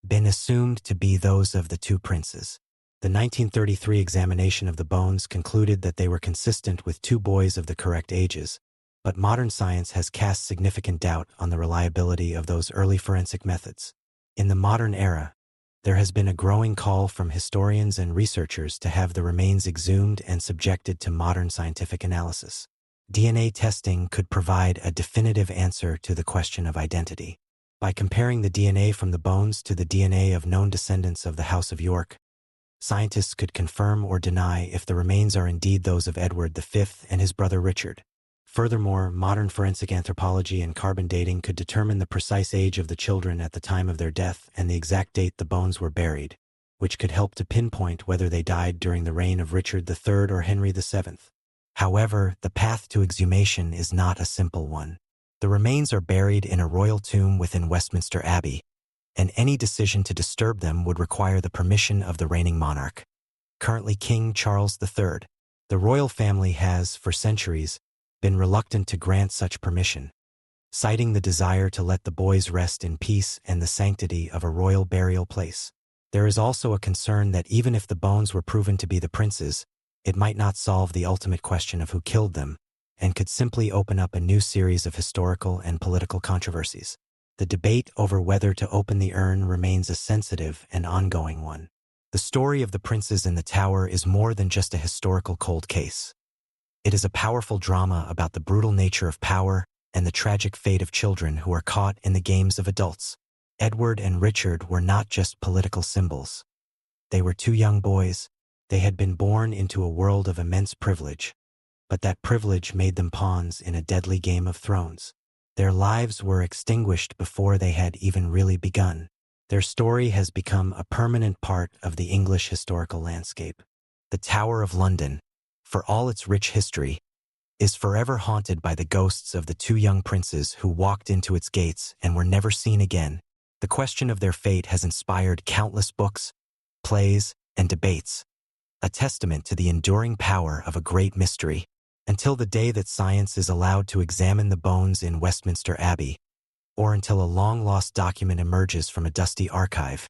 been assumed to be those of the two princes. The 1933 examination of the bones concluded that they were consistent with two boys of the correct ages, but modern science has cast significant doubt on the reliability of those early forensic methods. In the modern era, there has been a growing call from historians and researchers to have the remains exhumed and subjected to modern scientific analysis. DNA testing could provide a definitive answer to the question of identity. By comparing the DNA from the bones to the DNA of known descendants of the House of York, scientists could confirm or deny if the remains are indeed those of Edward V and his brother Richard. Furthermore, modern forensic anthropology and carbon dating could determine the precise age of the children at the time of their death and the exact date the bones were buried, which could help to pinpoint whether they died during the reign of Richard III or Henry VII. However, the path to exhumation is not a simple one. The remains are buried in a royal tomb within Westminster Abbey, and any decision to disturb them would require the permission of the reigning monarch, currently King Charles III. The royal family has, for centuries, been reluctant to grant such permission, citing the desire to let the boys rest in peace and the sanctity of a royal burial place. There is also a concern that even if the bones were proven to be the princes, it might not solve the ultimate question of who killed them, and could simply open up a new series of historical and political controversies. The debate over whether to open the urn remains a sensitive and ongoing one. The story of the princes in the tower is more than just a historical cold case. It is a powerful drama about the brutal nature of power and the tragic fate of children who are caught in the games of adults. Edward and Richard were not just political symbols. They were two young boys. They had been born into a world of immense privilege, but that privilege made them pawns in a deadly game of thrones. Their lives were extinguished before they had even really begun. Their story has become a permanent part of the English historical landscape. The Tower of London, for all its rich history, is forever haunted by the ghosts of the two young princes who walked into its gates and were never seen again. The question of their fate has inspired countless books, plays, and debates, a testament to the enduring power of a great mystery. Until the day that science is allowed to examine the bones in Westminster Abbey, or until a long-lost document emerges from a dusty archive,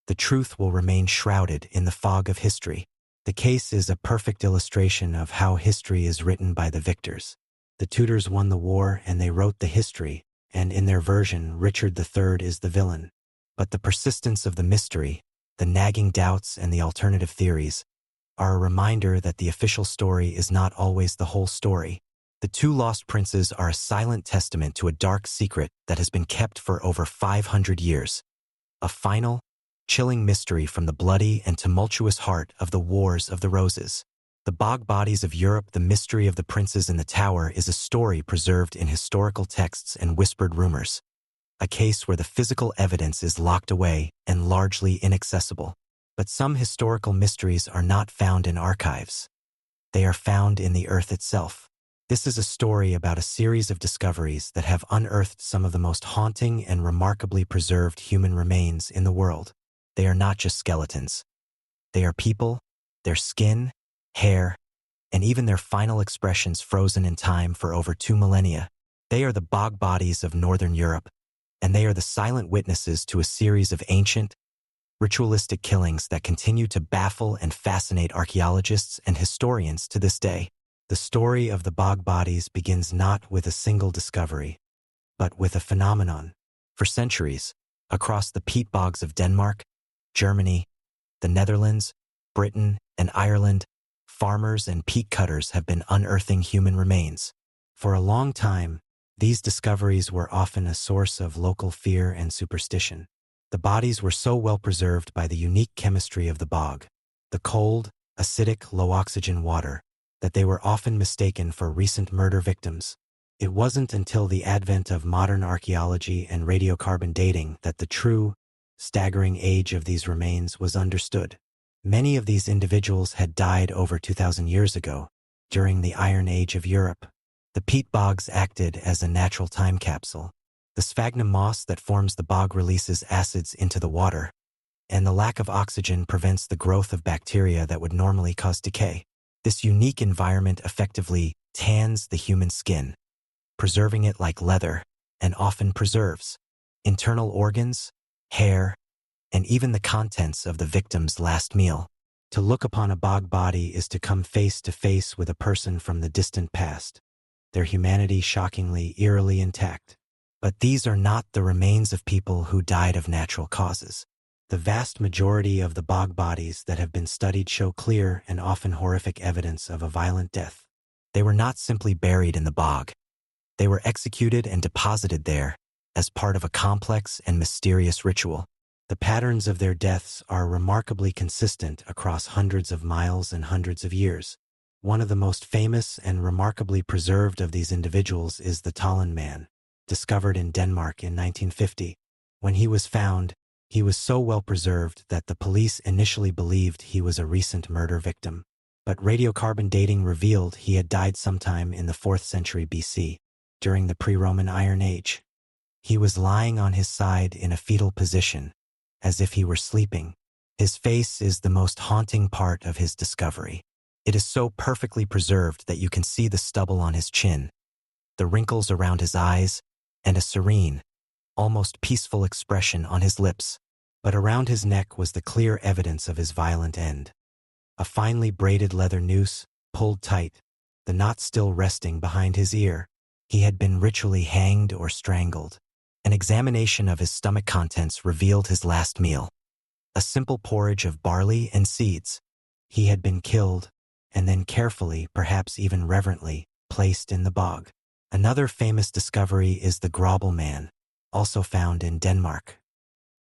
the truth will remain shrouded in the fog of history. The case is a perfect illustration of how history is written by the victors. The Tudors won the war and they wrote the history, and in their version, Richard III is the villain. But the persistence of the mystery, the nagging doubts and the alternative theories, are a reminder that the official story is not always the whole story. The two lost princes are a silent testament to a dark secret that has been kept for over 500 years. A final, chilling mystery from the bloody and tumultuous heart of the Wars of the Roses. The Bog Bodies of Europe, the mystery of the princes in the tower, is a story preserved in historical texts and whispered rumors. A case where the physical evidence is locked away and largely inaccessible. But some historical mysteries are not found in archives. They are found in the earth itself. This is a story about a series of discoveries that have unearthed some of the most haunting and remarkably preserved human remains in the world. They are not just skeletons. They are people, their skin, hair, and even their final expressions frozen in time for over 2 millennia. They are the bog bodies of Northern Europe, and they are the silent witnesses to a series of ancient, ritualistic killings that continue to baffle and fascinate archaeologists and historians to this day. The story of the bog bodies begins not with a single discovery, but with a phenomenon. For centuries, across the peat bogs of Denmark, Germany, the Netherlands, Britain, and Ireland, farmers and peat cutters have been unearthing human remains. For a long time, these discoveries were often a source of local fear and superstition. The bodies were so well preserved by the unique chemistry of the bog, the cold, acidic, low-oxygen water, that they were often mistaken for recent murder victims. It wasn't until the advent of modern archaeology and radiocarbon dating that the true, staggering age of these remains was understood. Many of these individuals had died over 2,000 years ago, during the Iron Age of Europe. The peat bogs acted as a natural time capsule, The sphagnum moss that forms the bog releases acids into the water, and the lack of oxygen prevents the growth of bacteria that would normally cause decay. This unique environment effectively tans the human skin, preserving it like leather, and often preserves internal organs, hair, and even the contents of the victim's last meal. To look upon a bog body is to come face to face with a person from the distant past, their humanity shockingly, eerily intact. But these are not the remains of people who died of natural causes. The vast majority of the bog bodies that have been studied show clear and often horrific evidence of a violent death. They were not simply buried in the bog. They were executed and deposited there as part of a complex and mysterious ritual. The patterns of their deaths are remarkably consistent across hundreds of miles and hundreds of years. One of the most famous and remarkably preserved of these individuals is the Tolland man, discovered in Denmark in 1950. When he was found, he was so well preserved that the police initially believed he was a recent murder victim. But radiocarbon dating revealed he had died sometime in the 4th century BC, during the pre-Roman Iron Age. He was lying on his side in a fetal position, as if he were sleeping. His face is the most haunting part of his discovery. It is so perfectly preserved that you can see the stubble on his chin, the wrinkles around his eyes, and a serene, almost peaceful expression on his lips. But around his neck was the clear evidence of his violent end. A finely braided leather noose, pulled tight, the knot still resting behind his ear. He had been ritually hanged or strangled. An examination of his stomach contents revealed his last meal, a simple porridge of barley and seeds. He had been killed, and then carefully, perhaps even reverently, placed in the bog. Another famous discovery is the Grobel man, also found in Denmark.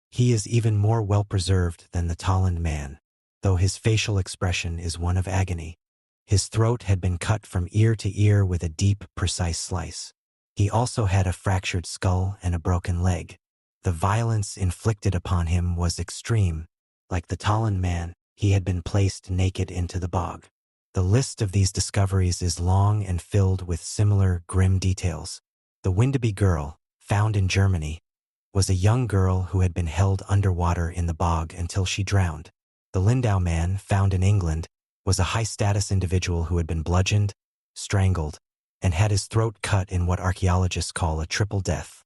He is even more well-preserved than the Tolland man, though his facial expression is one of agony. His throat had been cut from ear to ear with a deep, precise slice. He also had a fractured skull and a broken leg. The violence inflicted upon him was extreme. Like the Tolland man, he had been placed naked into the bog. The list of these discoveries is long and filled with similar grim details. The Windeby girl, found in Germany, was a young girl who had been held underwater in the bog until she drowned. The Lindau man, found in England, was a high-status individual who had been bludgeoned, strangled, and had his throat cut in what archaeologists call a triple death,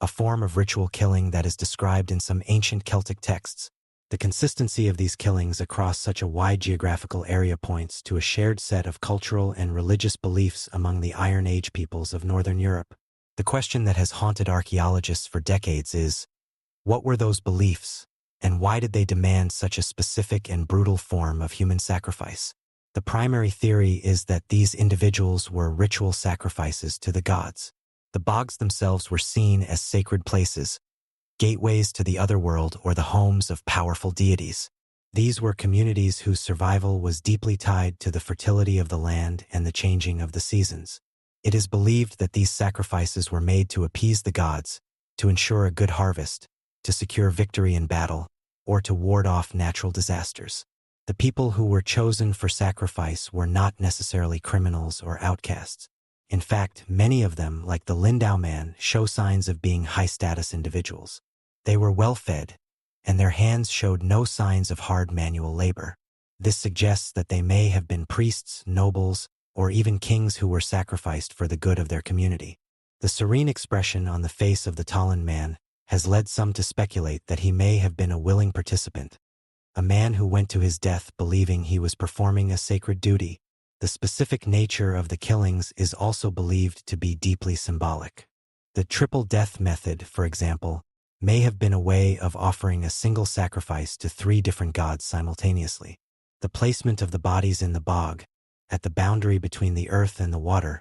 a form of ritual killing that is described in some ancient Celtic texts. The consistency of these killings across such a wide geographical area points to a shared set of cultural and religious beliefs among the Iron Age peoples of Northern Europe. The question that has haunted archaeologists for decades is, what were those beliefs, and why did they demand such a specific and brutal form of human sacrifice? The primary theory is that these individuals were ritual sacrifices to the gods. The bogs themselves were seen as sacred places, gateways to the otherworld or the homes of powerful deities. These were communities whose survival was deeply tied to the fertility of the land and the changing of the seasons. It is believed that these sacrifices were made to appease the gods, to ensure a good harvest, to secure victory in battle, or to ward off natural disasters. The people who were chosen for sacrifice were not necessarily criminals or outcasts. In fact, many of them, like the Lindau man, show signs of being high-status individuals. They were well-fed, and their hands showed no signs of hard manual labor. This suggests that they may have been priests, nobles, or even kings who were sacrificed for the good of their community. The serene expression on the face of the Tolland man has led some to speculate that he may have been a willing participant, a man who went to his death believing he was performing a sacred duty. The specific nature of the killings is also believed to be deeply symbolic. The triple death method, for example, may have been a way of offering a single sacrifice to 3 different gods simultaneously. The placement of the bodies in the bog, at the boundary between the earth and the water,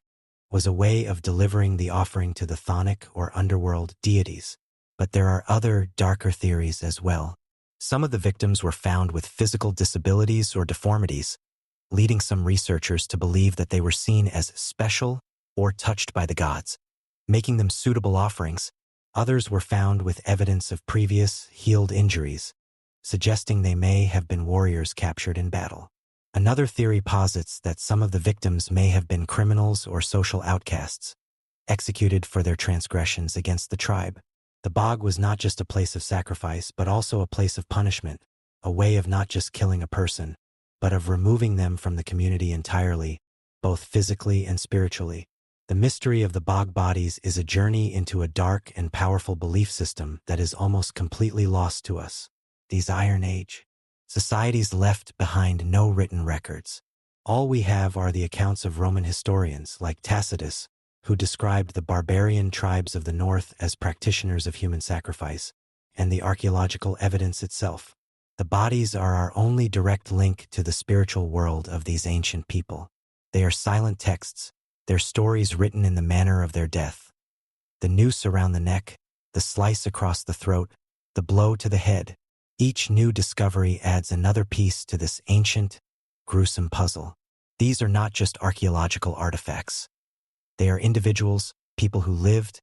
was a way of delivering the offering to the chthonic or underworld deities. But there are other, darker theories as well. Some of the victims were found with physical disabilities or deformities, leading some researchers to believe that they were seen as special or touched by the gods, making them suitable offerings. Others were found with evidence of previous healed injuries, suggesting they may have been warriors captured in battle. Another theory posits that some of the victims may have been criminals or social outcasts, executed for their transgressions against the tribe. The bog was not just a place of sacrifice, but also a place of punishment, a way of not just killing a person, but of removing them from the community entirely, both physically and spiritually. The mystery of the bog bodies is a journey into a dark and powerful belief system that is almost completely lost to us. These Iron Age societies left behind no written records. All we have are the accounts of Roman historians like Tacitus, who described the barbarian tribes of the north as practitioners of human sacrifice, and the archaeological evidence itself. The bodies are our only direct link to the spiritual world of these ancient people. They are silent texts, their stories written in the manner of their death. The noose around the neck, the slice across the throat, the blow to the head. Each new discovery adds another piece to this ancient, gruesome puzzle. These are not just archaeological artifacts. They are individuals, people who lived,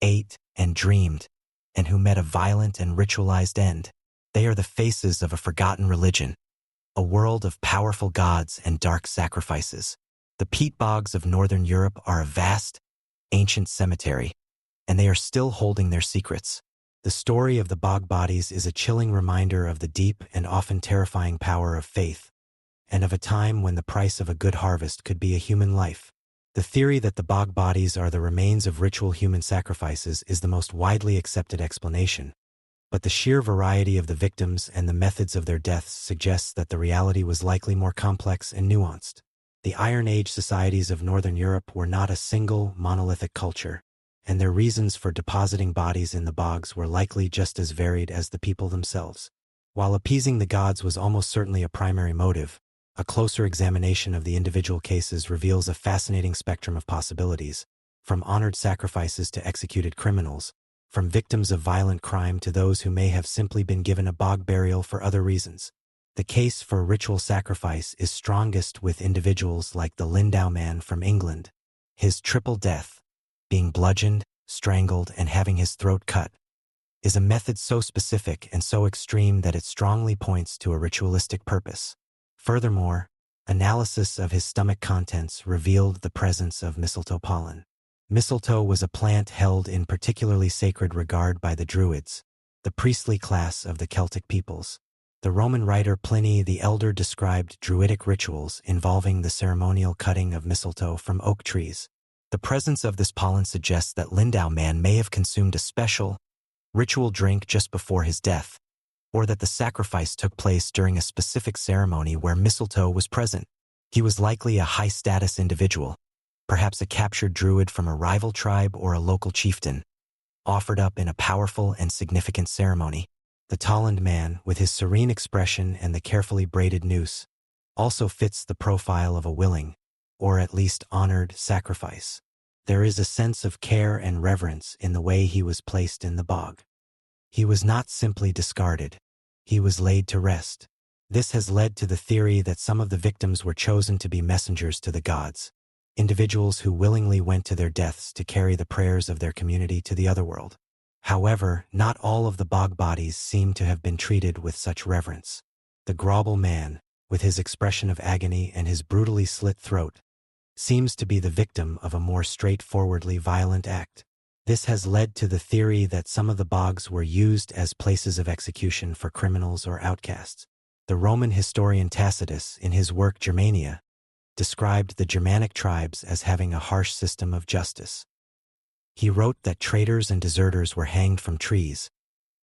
ate, and dreamed, and who met a violent and ritualized end. They are the faces of a forgotten religion, a world of powerful gods and dark sacrifices. The peat bogs of northern Europe are a vast, ancient cemetery, and they are still holding their secrets. The story of the bog bodies is a chilling reminder of the deep and often terrifying power of faith, and of a time when the price of a good harvest could be a human life. The theory that the bog bodies are the remains of ritual human sacrifices is the most widely accepted explanation, but the sheer variety of the victims and the methods of their deaths suggests that the reality was likely more complex and nuanced. The Iron Age societies of Northern Europe were not a single, monolithic culture, and their reasons for depositing bodies in the bogs were likely just as varied as the people themselves. While appeasing the gods was almost certainly a primary motive, a closer examination of the individual cases reveals a fascinating spectrum of possibilities, from honored sacrifices to executed criminals, from victims of violent crime to those who may have simply been given a bog burial for other reasons. The case for ritual sacrifice is strongest with individuals like the Lindau man from England. His triple death, being bludgeoned, strangled, and having his throat cut, is a method so specific and so extreme that it strongly points to a ritualistic purpose. Furthermore, analysis of his stomach contents revealed the presence of mistletoe pollen. Mistletoe was a plant held in particularly sacred regard by the Druids, the priestly class of the Celtic peoples. The Roman writer Pliny the Elder described Druidic rituals involving the ceremonial cutting of mistletoe from oak trees. The presence of this pollen suggests that Lindau man may have consumed a special, ritual drink just before his death, or that the sacrifice took place during a specific ceremony where mistletoe was present. He was likely a high-status individual, perhaps a captured druid from a rival tribe or a local chieftain, offered up in a powerful and significant ceremony. The Tolland man, with his serene expression and the carefully braided noose, also fits the profile of a willing, or at least honored, sacrifice. There is a sense of care and reverence in the way he was placed in the bog. He was not simply discarded. He was laid to rest. This has led to the theory that some of the victims were chosen to be messengers to the gods, individuals who willingly went to their deaths to carry the prayers of their community to the otherworld. However, not all of the bog bodies seem to have been treated with such reverence. The Grauble man, with his expression of agony and his brutally slit throat, seems to be the victim of a more straightforwardly violent act. This has led to the theory that some of the bogs were used as places of execution for criminals or outcasts. The Roman historian Tacitus, in his work Germania, described the Germanic tribes as having a harsh system of justice. He wrote that traitors and deserters were hanged from trees,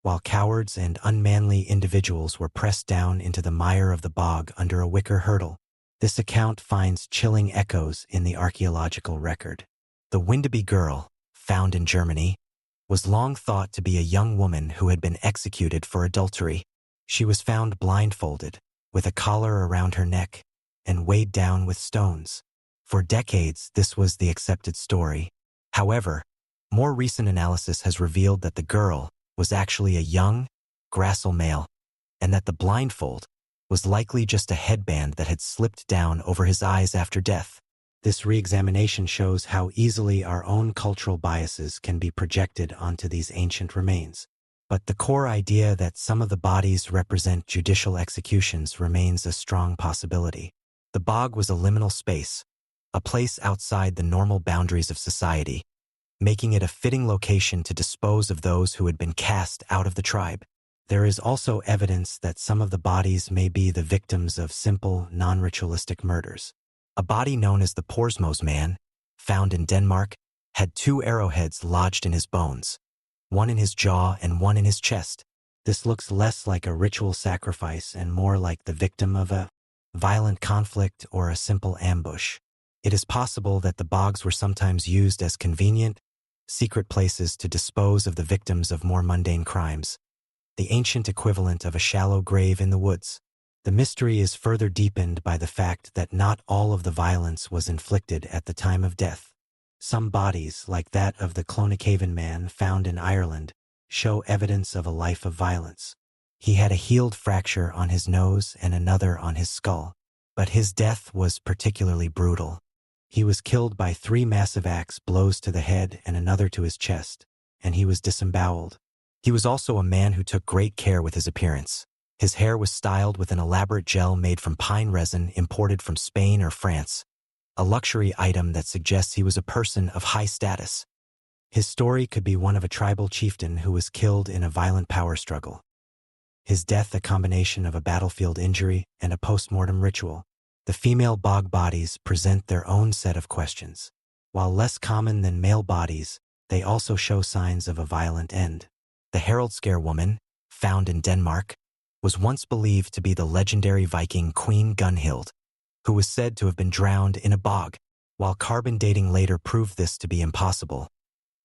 while cowards and unmanly individuals were pressed down into the mire of the bog under a wicker hurdle. This account finds chilling echoes in the archaeological record. The Windeby girl, found in Germany, was long thought to be a young woman who had been executed for adultery. She was found blindfolded, with a collar around her neck, and weighed down with stones. For decades, this was the accepted story. However, more recent analysis has revealed that the girl was actually a young, gracile male, and that the blindfold was likely just a headband that had slipped down over his eyes after death. This re-examination shows how easily our own cultural biases can be projected onto these ancient remains. But the core idea that some of the bodies represent judicial executions remains a strong possibility. The bog was a liminal space, a place outside the normal boundaries of society, making it a fitting location to dispose of those who had been cast out of the tribe. There is also evidence that some of the bodies may be the victims of simple, non-ritualistic murders. A body known as the Porsmos man, found in Denmark, had 2 arrowheads lodged in his bones, one in his jaw and one in his chest. This looks less like a ritual sacrifice and more like the victim of a violent conflict or a simple ambush. It is possible that the bogs were sometimes used as convenient, secret places to dispose of the victims of more mundane crimes, the ancient equivalent of a shallow grave in the woods. The mystery is further deepened by the fact that not all of the violence was inflicted at the time of death. Some bodies, like that of the Clonachaven man found in Ireland, show evidence of a life of violence. He had a healed fracture on his nose and another on his skull, but his death was particularly brutal. He was killed by 3 massive axe blows to the head and another to his chest, and he was disemboweled. He was also a man who took great care with his appearance. His hair was styled with an elaborate gel made from pine resin imported from Spain or France, a luxury item that suggests he was a person of high status. His story could be one of a tribal chieftain who was killed in a violent power struggle. His death a combination of a battlefield injury and a post-mortem ritual. The female bog bodies present their own set of questions. While less common than male bodies, they also show signs of a violent end. The Haraldskær woman, found in Denmark, was once believed to be the legendary Viking Queen Gunhild, who was said to have been drowned in a bog. While carbon dating later proved this to be impossible,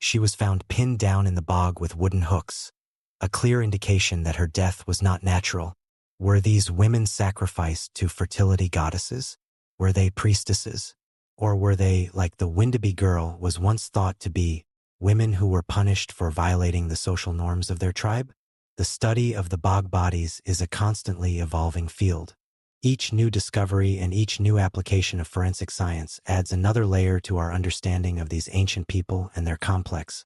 she was found pinned down in the bog with wooden hooks, a clear indication that her death was not natural. Were these women sacrificed to fertility goddesses? Were they priestesses? Or were they, like the Windaby girl was once thought to be, women who were punished for violating the social norms of their tribe? The study of the bog bodies is a constantly evolving field. Each new discovery and each new application of forensic science adds another layer to our understanding of these ancient people and their complex,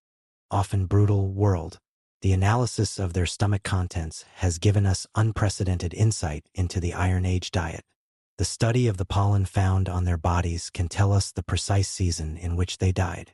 often brutal world. The analysis of their stomach contents has given us unprecedented insight into the Iron Age diet. The study of the pollen found on their bodies can tell us the precise season in which they died,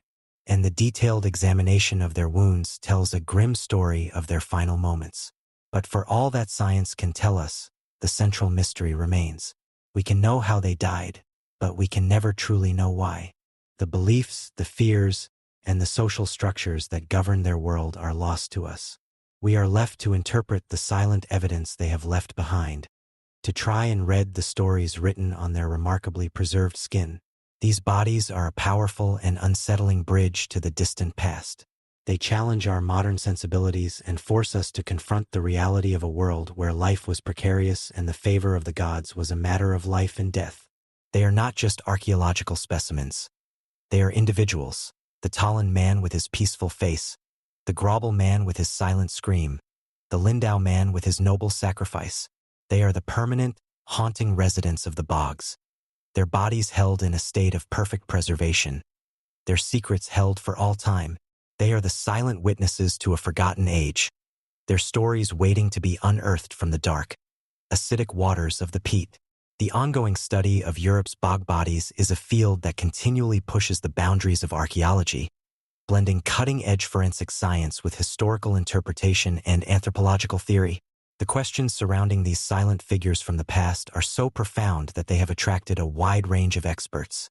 and the detailed examination of their wounds tells a grim story of their final moments. But for all that science can tell us, the central mystery remains. We can know how they died, but we can never truly know why. The beliefs, the fears, and the social structures that govern their world are lost to us. We are left to interpret the silent evidence they have left behind, to try and read the stories written on their remarkably preserved skin. These bodies are a powerful and unsettling bridge to the distant past. They challenge our modern sensibilities and force us to confront the reality of a world where life was precarious and the favor of the gods was a matter of life and death. They are not just archaeological specimens. They are individuals. The Talon man with his peaceful face, the Grobel man with his silent scream, the Lindau man with his noble sacrifice. They are the permanent, haunting residents of the bogs. Their bodies held in a state of perfect preservation. Their secrets held for all time. They are the silent witnesses to a forgotten age. Their stories waiting to be unearthed from the dark, acidic waters of the peat. The ongoing study of Europe's bog bodies is a field that continually pushes the boundaries of archaeology, blending cutting-edge forensic science with historical interpretation and anthropological theory. The questions surrounding these silent figures from the past are so profound that they have attracted a wide range of experts,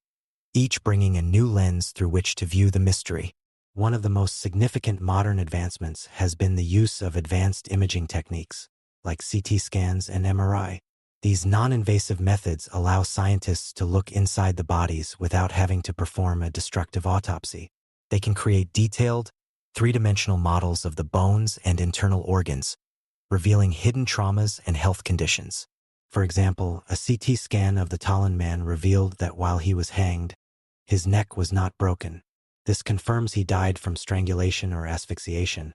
each bringing a new lens through which to view the mystery. One of the most significant modern advancements has been the use of advanced imaging techniques, like CT scans and MRI. These non-invasive methods allow scientists to look inside the bodies without having to perform a destructive autopsy. They can create detailed, three-dimensional models of the bones and internal organs, revealing hidden traumas and health conditions. For example, a CT scan of the Talon man revealed that while he was hanged, his neck was not broken. This confirms he died from strangulation or asphyxiation,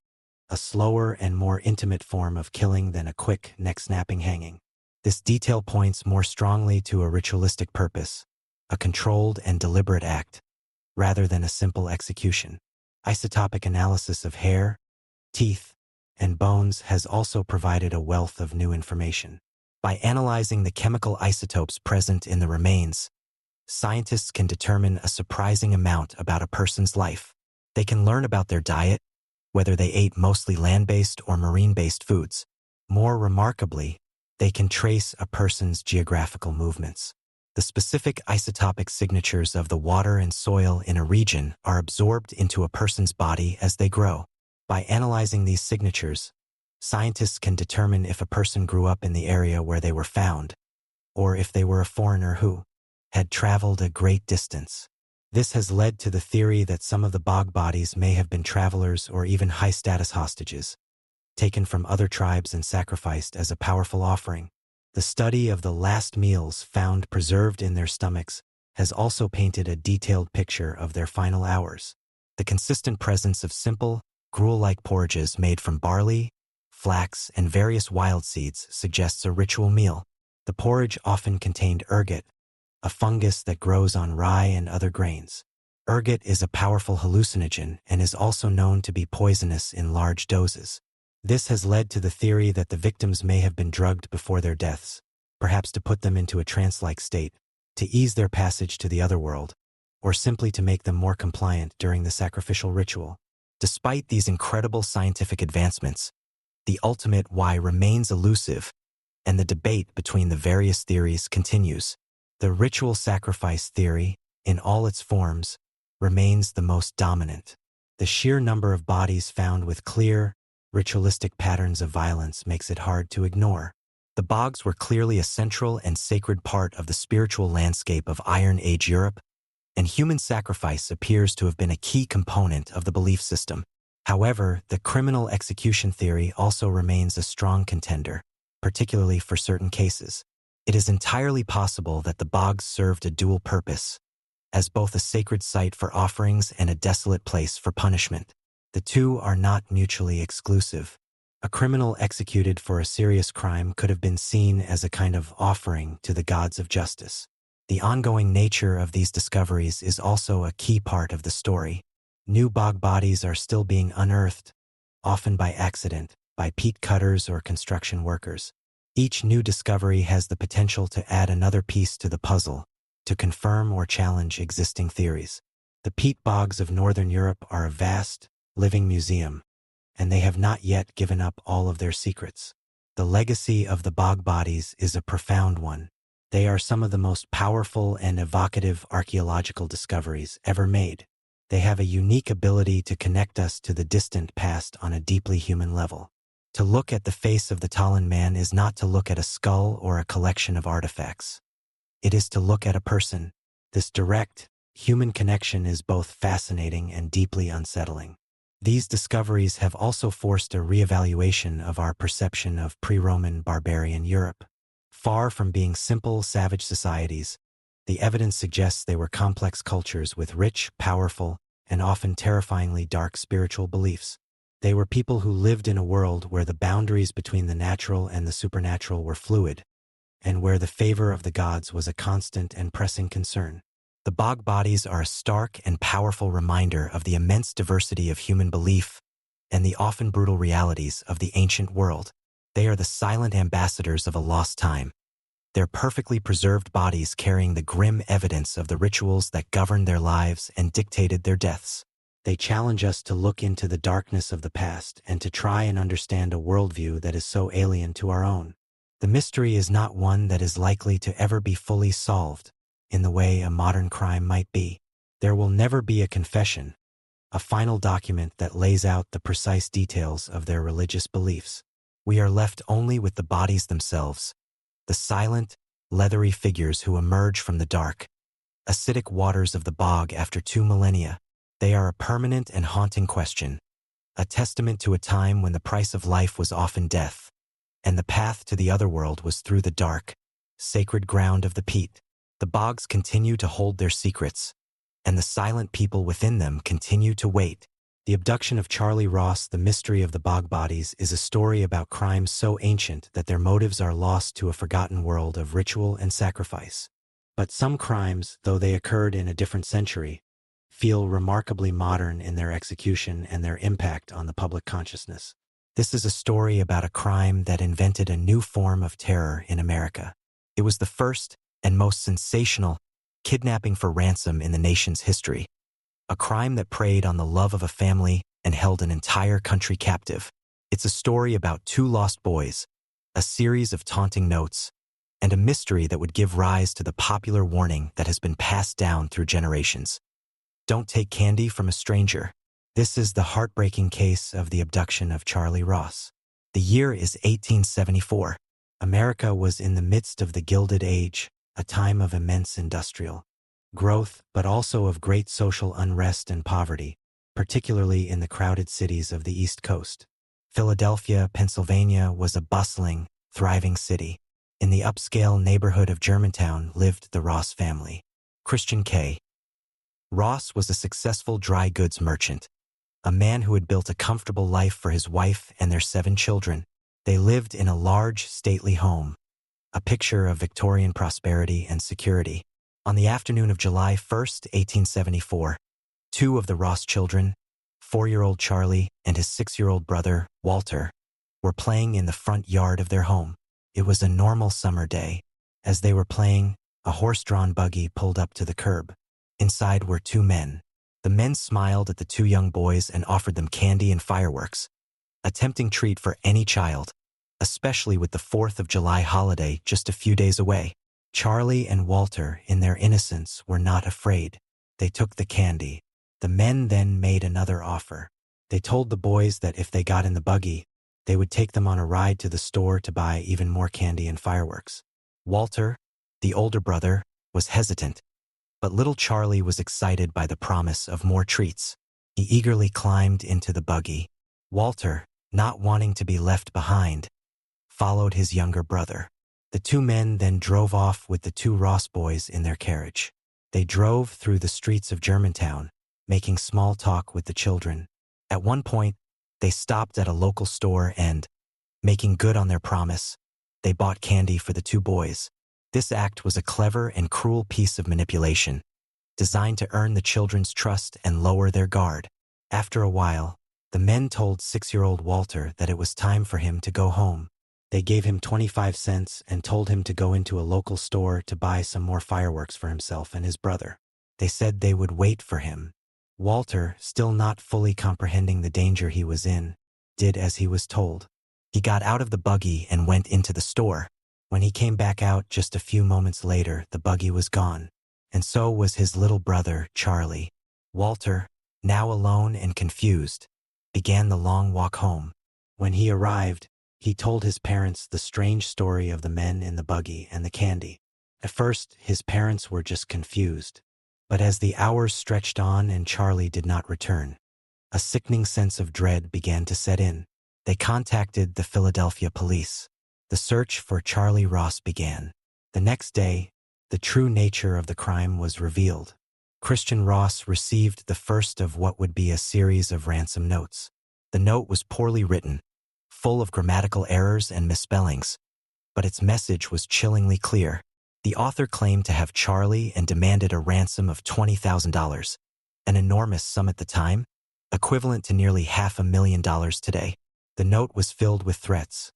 a slower and more intimate form of killing than a quick, neck-snapping hanging. This detail points more strongly to a ritualistic purpose, a controlled and deliberate act, rather than a simple execution. Isotopic analysis of hair, teeth, and bones has also provided a wealth of new information. By analyzing the chemical isotopes present in the remains, scientists can determine a surprising amount about a person's life. They can learn about their diet, whether they ate mostly land-based or marine-based foods. More remarkably, they can trace a person's geographical movements. The specific isotopic signatures of the water and soil in a region are absorbed into a person's body as they grow. By analyzing these signatures, scientists can determine if a person grew up in the area where they were found, or if they were a foreigner who had traveled a great distance. This has led to the theory that some of the bog bodies may have been travelers or even high-status hostages, taken from other tribes and sacrificed as a powerful offering. The study of the last meals found preserved in their stomachs has also painted a detailed picture of their final hours. The consistent presence of simple, gruel-like porridges made from barley, flax, and various wild seeds suggests a ritual meal. The porridge often contained ergot, a fungus that grows on rye and other grains. Ergot is a powerful hallucinogen and is also known to be poisonous in large doses. This has led to the theory that the victims may have been drugged before their deaths, perhaps to put them into a trance-like state, to ease their passage to the other world, or simply to make them more compliant during the sacrificial ritual. Despite these incredible scientific advancements, the ultimate why remains elusive, and the debate between the various theories continues. The ritual sacrifice theory, in all its forms, remains the most dominant. The sheer number of bodies found with clear, ritualistic patterns of violence makes it hard to ignore. The bogs were clearly a central and sacred part of the spiritual landscape of Iron Age Europe, and human sacrifice appears to have been a key component of the belief system. However, the criminal execution theory also remains a strong contender, particularly for certain cases. It is entirely possible that the bogs served a dual purpose, as both a sacred site for offerings and a desolate place for punishment. The two are not mutually exclusive. A criminal executed for a serious crime could have been seen as a kind of offering to the gods of justice. The ongoing nature of these discoveries is also a key part of the story. New bog bodies are still being unearthed, often by accident, by peat cutters or construction workers. Each new discovery has the potential to add another piece to the puzzle, to confirm or challenge existing theories. The peat bogs of Northern Europe are a vast, living museum, and they have not yet given up all of their secrets. The legacy of the bog bodies is a profound one. They are some of the most powerful and evocative archaeological discoveries ever made. They have a unique ability to connect us to the distant past on a deeply human level. To look at the face of the Talon man is not to look at a skull or a collection of artifacts. It is to look at a person. This direct, human connection is both fascinating and deeply unsettling. These discoveries have also forced a reevaluation of our perception of pre-Roman barbarian Europe. Far from being simple, savage societies, the evidence suggests they were complex cultures with rich, powerful, and often terrifyingly dark spiritual beliefs. They were people who lived in a world where the boundaries between the natural and the supernatural were fluid, and where the favor of the gods was a constant and pressing concern. The bog bodies are a stark and powerful reminder of the immense diversity of human belief and the often brutal realities of the ancient world. They are the silent ambassadors of a lost time, their perfectly preserved bodies carrying the grim evidence of the rituals that governed their lives and dictated their deaths. They challenge us to look into the darkness of the past and to try and understand a worldview that is so alien to our own. The mystery is not one that is likely to ever be fully solved, in the way a modern crime might be. There will never be a confession, a final document that lays out the precise details of their religious beliefs. We are left only with the bodies themselves, the silent, leathery figures who emerge from the dark, acidic waters of the bog after 2 millennia. They are a permanent and haunting question, a testament to a time when the price of life was often death, and the path to the other world was through the dark, sacred ground of the peat. The bogs continue to hold their secrets, and the silent people within them continue to wait. The abduction of Charley Ross, the mystery of the bog bodies, is a story about crimes so ancient that their motives are lost to a forgotten world of ritual and sacrifice. But some crimes, though they occurred in a different century, feel remarkably modern in their execution and their impact on the public consciousness. This is a story about a crime that invented a new form of terror in America. It was the first and most sensational kidnapping for ransom in the nation's history. a crime that preyed on the love of a family and held an entire country captive. It's a story about two lost boys, a series of taunting notes, and a mystery that would give rise to the popular warning that has been passed down through generations. Don't take candy from a stranger. This is the heartbreaking case of the abduction of Charley Ross. The year is 1874. America was in the midst of the Gilded Age, a time of immense industrial growth, but also of great social unrest and poverty, particularly in the crowded cities of the East Coast. Philadelphia, Pennsylvania was a bustling, thriving city. In the upscale neighborhood of Germantown lived the Ross family. Christian K. Ross was a successful dry goods merchant, a man who had built a comfortable life for his wife and their 7 children. They lived in a large, stately home, a picture of Victorian prosperity and security. On the afternoon of July 1st, 1874, 2 of the Ross children, 4-year-old Charley and his 6-year-old brother, Walter, were playing in the front yard of their home. It was a normal summer day. As they were playing, a horse-drawn buggy pulled up to the curb. Inside were 2 men. The men smiled at the 2 young boys and offered them candy and fireworks, a tempting treat for any child, especially with the 4th of July holiday just a few days away. Charley and Walter, in their innocence, were not afraid. They took the candy. The men then made another offer. They told the boys that if they got in the buggy, they would take them on a ride to the store to buy even more candy and fireworks. Walter, the older brother, was hesitant, but little Charley was excited by the promise of more treats. He eagerly climbed into the buggy. Walter, not wanting to be left behind, followed his younger brother. The 2 men then drove off with the 2 Ross boys in their carriage. They drove through the streets of Germantown, making small talk with the children. At one point, they stopped at a local store and, making good on their promise, they bought candy for the 2 boys. This act was a clever and cruel piece of manipulation, designed to earn the children's trust and lower their guard. After a while, the men told 6-year-old Walter that it was time for him to go home. They gave him 25 cents and told him to go into a local store to buy some more fireworks for himself and his brother. They said they would wait for him. Walter, still not fully comprehending the danger he was in, did as he was told. He got out of the buggy and went into the store. When he came back out just a few moments later, the buggy was gone, and so was his little brother, Charley. Walter, now alone and confused, began the long walk home. When he arrived, he told his parents the strange story of the men in the buggy and the candy. At first, his parents were just confused. But as the hours stretched on and Charley did not return, a sickening sense of dread began to set in. They contacted the Philadelphia police. The search for Charley Ross began. The next day, the true nature of the crime was revealed. Christian Ross received the first of what would be a series of ransom notes. The note was poorly written, full of grammatical errors and misspellings, but its message was chillingly clear. The author claimed to have Charley and demanded a ransom of $20,000, an enormous sum at the time, equivalent to nearly $500,000 today. The note was filled with threats,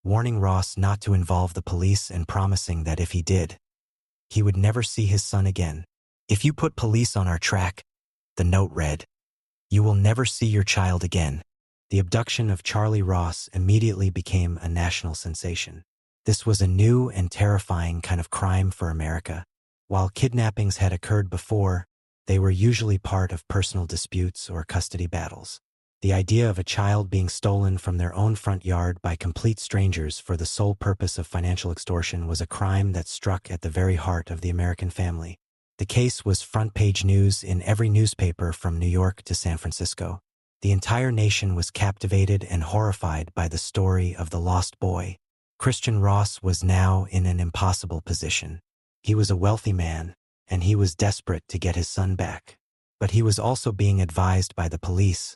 warning Ross not to involve the police and promising that if he did, he would never see his son again. "If you put police on our track," the note read, "you will never see your child again." The abduction of Charley Ross immediately became a national sensation. This was a new and terrifying kind of crime for America. While kidnappings had occurred before, they were usually part of personal disputes or custody battles. The idea of a child being stolen from their own front yard by complete strangers for the sole purpose of financial extortion was a crime that struck at the very heart of the American family. The case was front-page news in every newspaper from New York to San Francisco. The entire nation was captivated and horrified by the story of the lost boy. Christian Ross was now in an impossible position. He was a wealthy man, and he was desperate to get his son back. But he was also being advised by the police,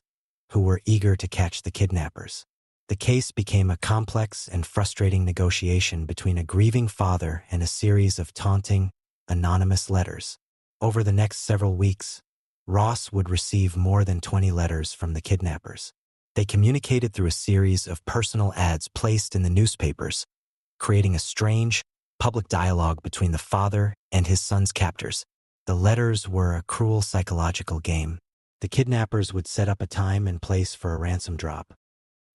who were eager to catch the kidnappers. The case became a complex and frustrating negotiation between a grieving father and a series of taunting, anonymous letters. Over the next several weeks, Ross would receive more than 20 letters from the kidnappers. They communicated through a series of personal ads placed in the newspapers, creating a strange, public dialogue between the father and his son's captors. The letters were a cruel psychological game. The kidnappers would set up a time and place for a ransom drop,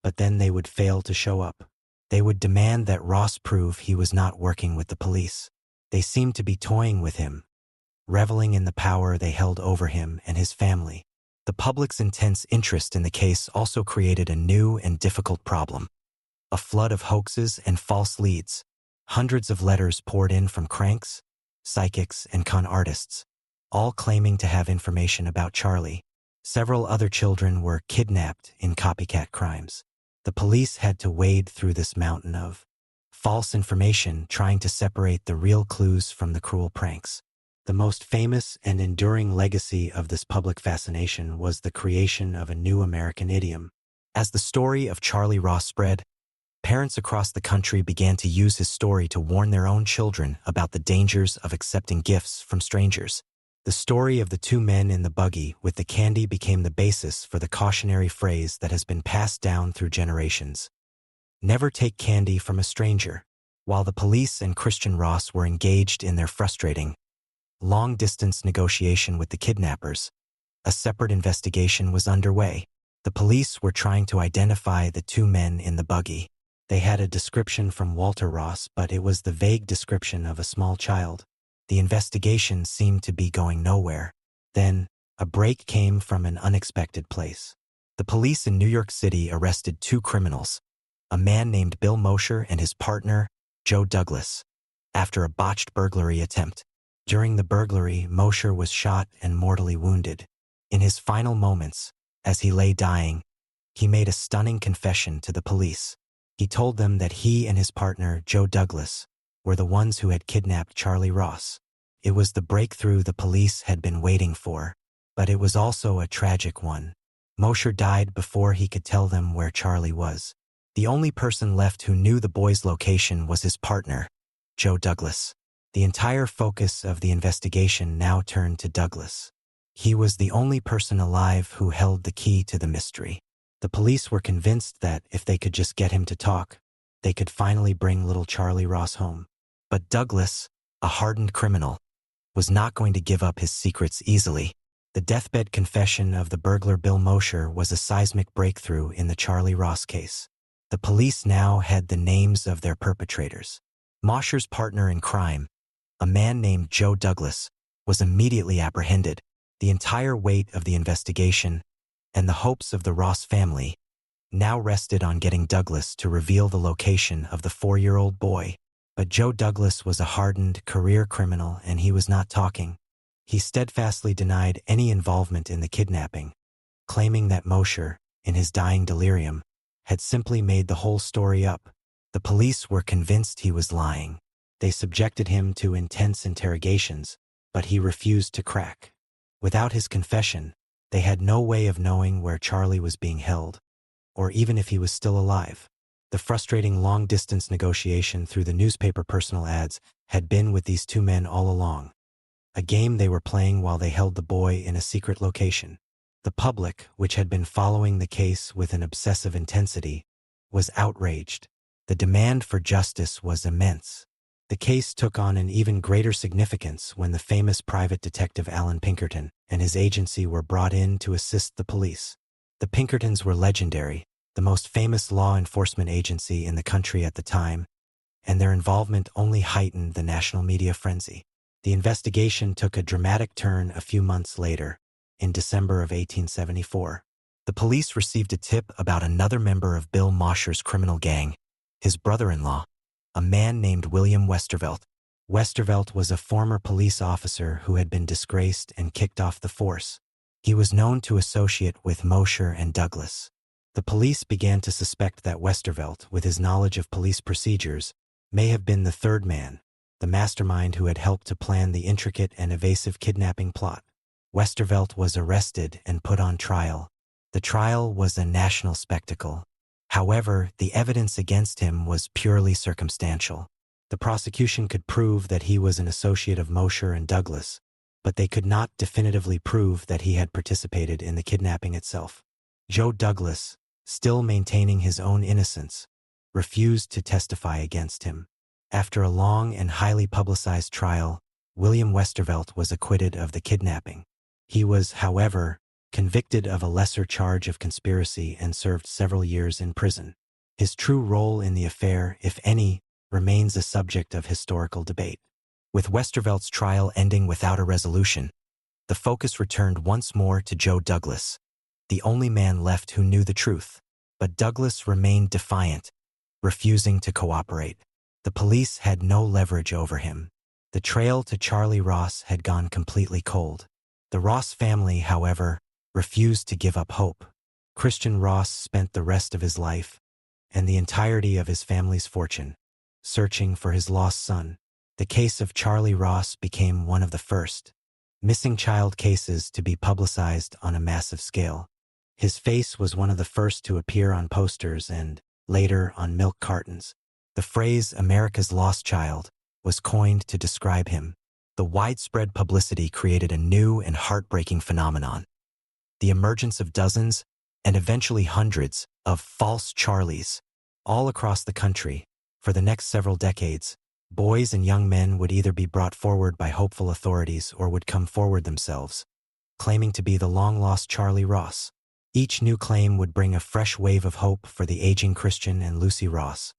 but then they would fail to show up. They would demand that Ross prove he was not working with the police. They seemed to be toying with him, reveling in the power they held over him and his family. The public's intense interest in the case also created a new and difficult problem: a flood of hoaxes and false leads. Hundreds of letters poured in from cranks, psychics, and con artists, all claiming to have information about Charley. Several other children were kidnapped in copycat crimes. The police had to wade through this mountain of false information, trying to separate the real clues from the cruel pranks. The most famous and enduring legacy of this public fascination was the creation of a new American idiom. As the story of Charley Ross spread, parents across the country began to use his story to warn their own children about the dangers of accepting gifts from strangers. The story of the two men in the buggy with the candy became the basis for the cautionary phrase that has been passed down through generations: never take candy from a stranger. While the police and Christian Ross were engaged in their frustrating, long-distance negotiation with the kidnappers, a separate investigation was underway. The police were trying to identify the two men in the buggy. They had a description from Walter Ross, but it was the vague description of a small child. The investigation seemed to be going nowhere. Then, a break came from an unexpected place. The police in New York City arrested two criminals, a man named Bill Mosher and his partner, Joe Douglas, after a botched burglary attempt. During the burglary, Mosher was shot and mortally wounded. In his final moments, as he lay dying, he made a stunning confession to the police. He told them that he and his partner, Joe Douglas, were the ones who had kidnapped Charley Ross. It was the breakthrough the police had been waiting for, but it was also a tragic one. Mosher died before he could tell them where Charley was. The only person left who knew the boy's location was his partner, Joe Douglas. The entire focus of the investigation now turned to Douglas. He was the only person alive who held the key to the mystery. The police were convinced that if they could just get him to talk, they could finally bring little Charley Ross home. But Douglas, a hardened criminal, was not going to give up his secrets easily. The deathbed confession of the burglar Bill Mosher was a seismic breakthrough in the Charley Ross case. The police now had the names of their perpetrators. Mosher's partner in crime, a man named Joe Douglas, was immediately apprehended. The entire weight of the investigation and the hopes of the Ross family now rested on getting Douglas to reveal the location of the 4-year-old boy. But Joe Douglas was a hardened career criminal, and he was not talking. He steadfastly denied any involvement in the kidnapping, claiming that Mosher, in his dying delirium, had simply made the whole story up. The police were convinced he was lying. They subjected him to intense interrogations, but he refused to crack. Without his confession, they had no way of knowing where Charley was being held, or even if he was still alive. The frustrating long-distance negotiation through the newspaper personal ads had been with these two men all along, a game they were playing while they held the boy in a secret location. The public, which had been following the case with an obsessive intensity, was outraged. The demand for justice was immense. The case took on an even greater significance when the famous private detective Alan Pinkerton and his agency were brought in to assist the police. The Pinkertons were legendary, the most famous law enforcement agency in the country at the time, and their involvement only heightened the national media frenzy. The investigation took a dramatic turn a few months later, in December of 1874. The police received a tip about another member of Bill Mosher's criminal gang, his brother-in-law, a man named William Westervelt. Westervelt was a former police officer who had been disgraced and kicked off the force. He was known to associate with Mosher and Douglas. The police began to suspect that Westervelt, with his knowledge of police procedures, may have been the third man, the mastermind who had helped to plan the intricate and evasive kidnapping plot. Westervelt was arrested and put on trial. The trial was a national spectacle. However, the evidence against him was purely circumstantial. The prosecution could prove that he was an associate of Mosher and Douglas, but they could not definitively prove that he had participated in the kidnapping itself. Joe Douglas, still maintaining his own innocence, refused to testify against him. After a long and highly publicized trial, William Westervelt was acquitted of the kidnapping. He was, however, convicted of a lesser charge of conspiracy and served several years in prison. His true role in the affair, if any, remains a subject of historical debate. With Westervelt's trial ending without a resolution, the focus returned once more to Joe Douglas, the only man left who knew the truth. But Douglas remained defiant, refusing to cooperate. The police had no leverage over him. The trail to Charley Ross had gone completely cold. The Ross family, however, refused to give up hope. Christian Ross spent the rest of his life, and the entirety of his family's fortune, searching for his lost son. The case of Charley Ross became one of the first missing child cases to be publicized on a massive scale. His face was one of the first to appear on posters and, later, on milk cartons. The phrase "America's Lost Child" was coined to describe him. The widespread publicity created a new and heartbreaking phenomenon: the emergence of dozens, and eventually hundreds, of false Charlies. All across the country, for the next several decades, boys and young men would either be brought forward by hopeful authorities or would come forward themselves, claiming to be the long-lost Charley Ross. Each new claim would bring a fresh wave of hope for the aging Christian and Lucy Ross,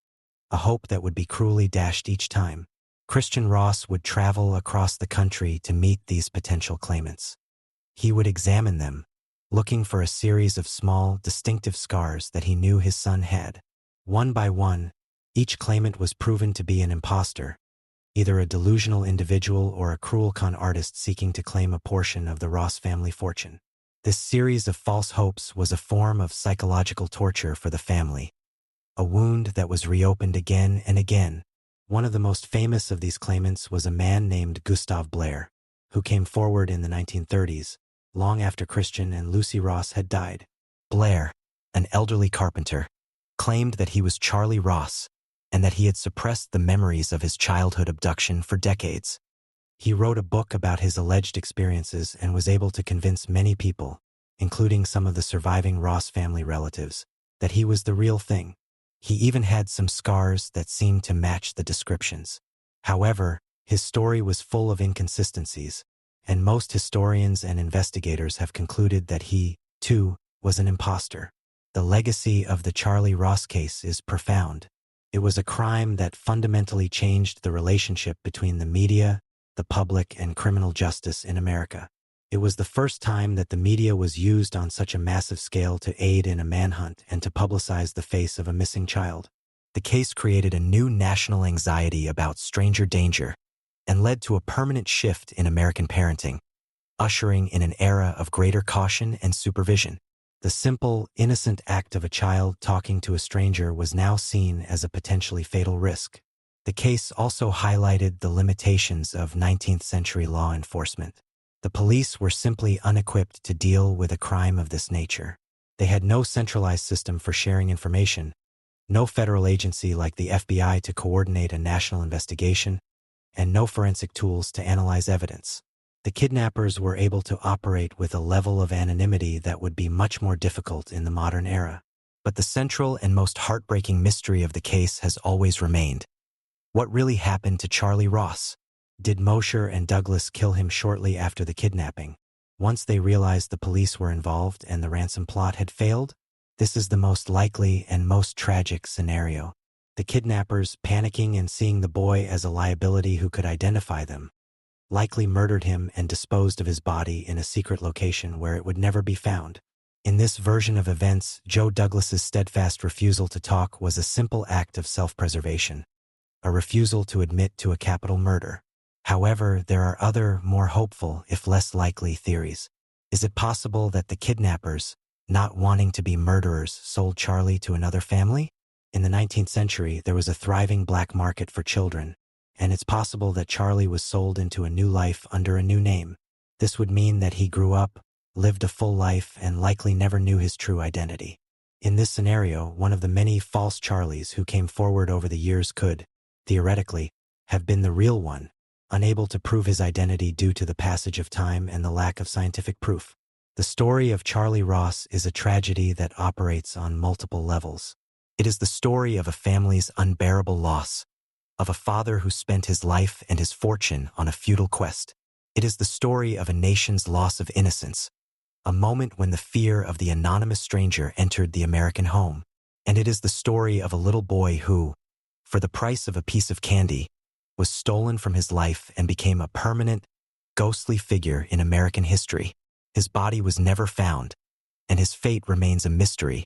a hope that would be cruelly dashed each time. Christian Ross would travel across the country to meet these potential claimants. He would examine them, looking for a series of small, distinctive scars that he knew his son had. One by one, each claimant was proven to be an imposter, either a delusional individual or a cruel con artist seeking to claim a portion of the Ross family fortune. This series of false hopes was a form of psychological torture for the family, a wound that was reopened again and again. One of the most famous of these claimants was a man named Gustav Blair, who came forward in the 1930s, long after Christian and Lucy Ross had died. Blair, an elderly carpenter, claimed that he was Charley Ross and that he had suppressed the memories of his childhood abduction for decades. He wrote a book about his alleged experiences and was able to convince many people, including some of the surviving Ross family relatives, that he was the real thing. He even had some scars that seemed to match the descriptions. However, his story was full of inconsistencies, and most historians and investigators have concluded that he, too, was an imposter. The legacy of the Charley Ross case is profound. It was a crime that fundamentally changed the relationship between the media, the public, and criminal justice in America. It was the first time that the media was used on such a massive scale to aid in a manhunt and to publicize the face of a missing child. The case created a new national anxiety about stranger danger and led to a permanent shift in American parenting, ushering in an era of greater caution and supervision. The simple, innocent act of a child talking to a stranger was now seen as a potentially fatal risk. The case also highlighted the limitations of 19th-century law enforcement. The police were simply unequipped to deal with a crime of this nature. They had no centralized system for sharing information, no federal agency like the FBI to coordinate a national investigation, and no forensic tools to analyze evidence. The kidnappers were able to operate with a level of anonymity that would be much more difficult in the modern era. But the central and most heartbreaking mystery of the case has always remained. What really happened to Charley Ross? Did Mosher and Douglas kill him shortly after the kidnapping, once they realized the police were involved and the ransom plot had failed? This is the most likely and most tragic scenario. The kidnappers, panicking and seeing the boy as a liability who could identify them, likely murdered him and disposed of his body in a secret location where it would never be found. In this version of events, Joe Douglas's steadfast refusal to talk was a simple act of self-preservation, a refusal to admit to a capital murder. However, there are other, more hopeful, if less likely, theories. Is it possible that the kidnappers, not wanting to be murderers, sold Charley to another family? In the 19th century, there was a thriving black market for children, and it's possible that Charley was sold into a new life under a new name. This would mean that he grew up, lived a full life, and likely never knew his true identity. In this scenario, one of the many false Charleys who came forward over the years could, theoretically, have been the real one, unable to prove his identity due to the passage of time and the lack of scientific proof. The story of Charley Ross is a tragedy that operates on multiple levels. It is the story of a family's unbearable loss, of a father who spent his life and his fortune on a futile quest. It is the story of a nation's loss of innocence, a moment when the fear of the anonymous stranger entered the American home. And it is the story of a little boy who, for the price of a piece of candy, was stolen from his life and became a permanent, ghostly figure in American history. His body was never found, and his fate remains a mystery,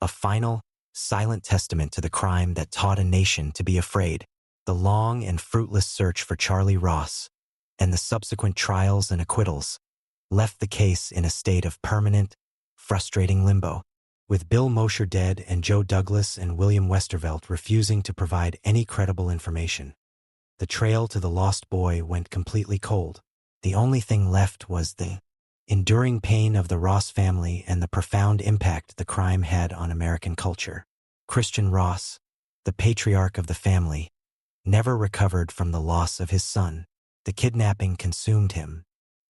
a final, silent testament to the crime that taught a nation to be afraid. The long and fruitless search for Charley Ross and the subsequent trials and acquittals left the case in a state of permanent, frustrating limbo, with Bill Mosher dead and Joe Douglas and William Westervelt refusing to provide any credible information. The trail to the lost boy went completely cold. The only thing left was the enduring pain of the Ross family and the profound impact the crime had on American culture. Christian Ross, the patriarch of the family, never recovered from the loss of his son. The kidnapping consumed him.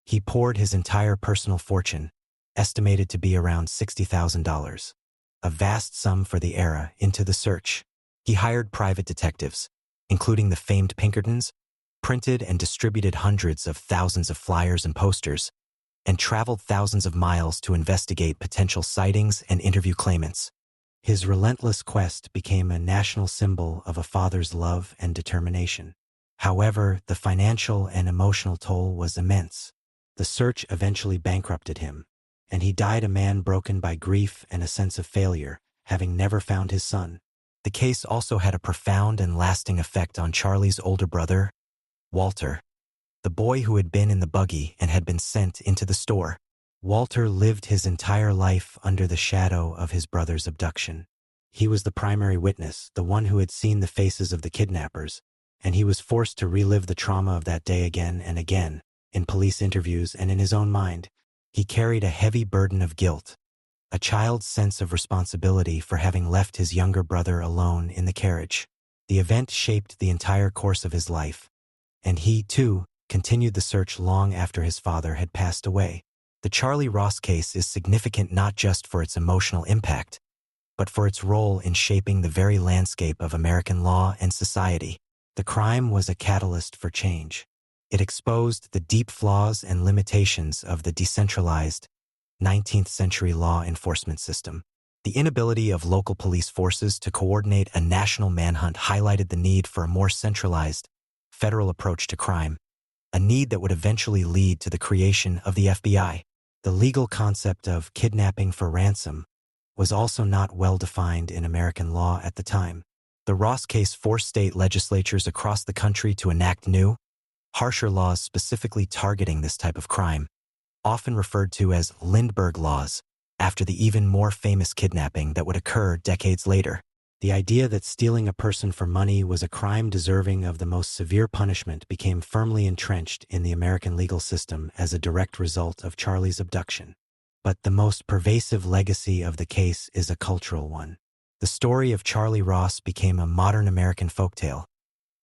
He poured his entire personal fortune, estimated to be around $60,000, a vast sum for the era, into the search. He hired private detectives, including the famed Pinkertons, printed and distributed hundreds of thousands of flyers and posters, and traveled thousands of miles to investigate potential sightings and interview claimants. His relentless quest became a national symbol of a father's love and determination. However, the financial and emotional toll was immense. The search eventually bankrupted him, and he died a man broken by grief and a sense of failure, having never found his son. The case also had a profound and lasting effect on Charley's older brother, Walter, the boy who had been in the buggy and had been sent into the store. Walter lived his entire life under the shadow of his brother's abduction. He was the primary witness, the one who had seen the faces of the kidnappers, and he was forced to relive the trauma of that day again and again, in police interviews and in his own mind. He carried a heavy burden of guilt, a child's sense of responsibility for having left his younger brother alone in the carriage. The event shaped the entire course of his life, and he, too, continued the search long after his father had passed away. The Charley Ross case is significant not just for its emotional impact, but for its role in shaping the very landscape of American law and society. The crime was a catalyst for change. It exposed the deep flaws and limitations of the decentralized 19th-century law enforcement system. The inability of local police forces to coordinate a national manhunt highlighted the need for a more centralized, federal approach to crime, a need that would eventually lead to the creation of the FBI. The legal concept of kidnapping for ransom was also not well defined in American law at the time. The Ross case forced state legislatures across the country to enact new, harsher laws specifically targeting this type of crime, often referred to as Lindbergh laws, after the even more famous kidnapping that would occur decades later. The idea that stealing a person for money was a crime deserving of the most severe punishment became firmly entrenched in the American legal system as a direct result of Charley's abduction. But the most pervasive legacy of the case is a cultural one. The story of Charley Ross became a modern American folktale,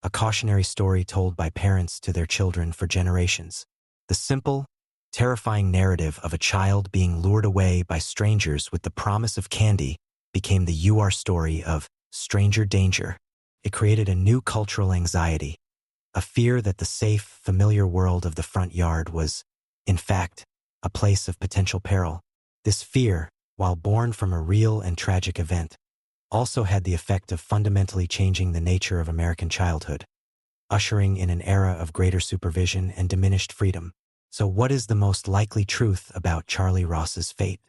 a cautionary story told by parents to their children for generations. The simple, terrifying narrative of a child being lured away by strangers with the promise of candy became the "You Are" story of stranger danger. It created a new cultural anxiety, a fear that the safe, familiar world of the front yard was, in fact, a place of potential peril. This fear, while born from a real and tragic event, also had the effect of fundamentally changing the nature of American childhood, ushering in an era of greater supervision and diminished freedom. So what is the most likely truth about Charley Ross's fate?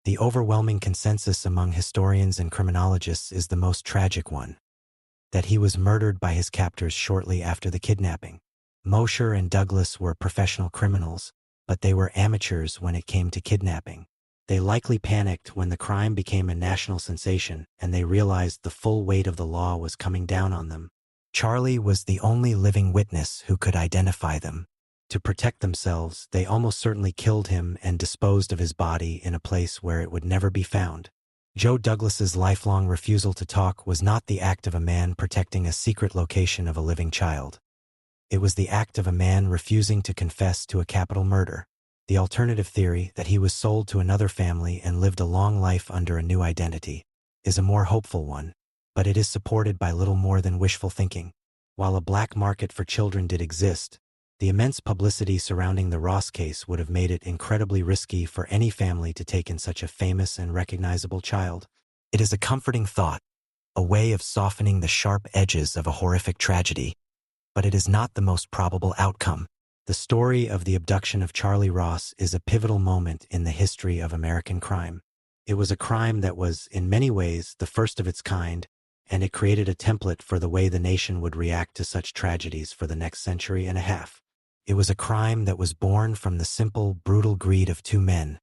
The overwhelming consensus among historians and criminologists is the most tragic one, that he was murdered by his captors shortly after the kidnapping. Mosher and Douglas were professional criminals, but they were amateurs when it came to kidnapping. They likely panicked when the crime became a national sensation and they realized the full weight of the law was coming down on them. Charley was the only living witness who could identify them. To protect themselves, they almost certainly killed him and disposed of his body in a place where it would never be found. Joe Douglas's lifelong refusal to talk was not the act of a man protecting a secret location of a living child. It was the act of a man refusing to confess to a capital murder. The alternative theory, that he was sold to another family and lived a long life under a new identity, is a more hopeful one, but it is supported by little more than wishful thinking. While a black market for children did exist, The immense publicity surrounding the Ross case would have made it incredibly risky for any family to take in such a famous and recognizable child. It is a comforting thought, a way of softening the sharp edges of a horrific tragedy, but it is not the most probable outcome. The story of the abduction of Charley Ross is a pivotal moment in the history of American crime. It was a crime that was, in many ways, the first of its kind, and it created a template for the way the nation would react to such tragedies for the next century and a half. It was a crime that was born from the simple, brutal greed of two men,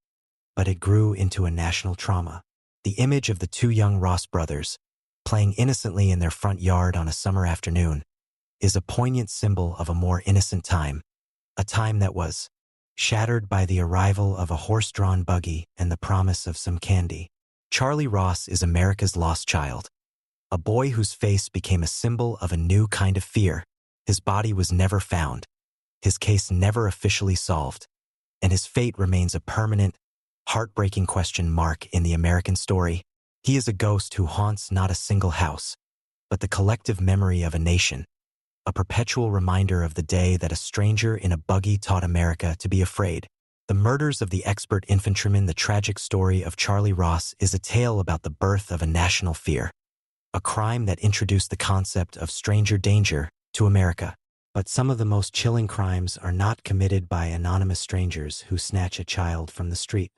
but it grew into a national trauma. The image of the two young Ross brothers, playing innocently in their front yard on a summer afternoon, is a poignant symbol of a more innocent time, a time that was shattered by the arrival of a horse-drawn buggy and the promise of some candy. Charley Ross is America's lost child, a boy whose face became a symbol of a new kind of fear. His body was never found, his case never officially solved, and his fate remains a permanent, heartbreaking question mark in the American story. He is a ghost who haunts not a single house, but the collective memory of a nation, a perpetual reminder of the day that a stranger in a buggy taught America to be afraid. The Murders of the Expert Infantryman, the tragic story of Charley Ross, is a tale about the birth of a national fear, a crime that introduced the concept of stranger danger to America. But some of the most chilling crimes are not committed by anonymous strangers who snatch a child from the street.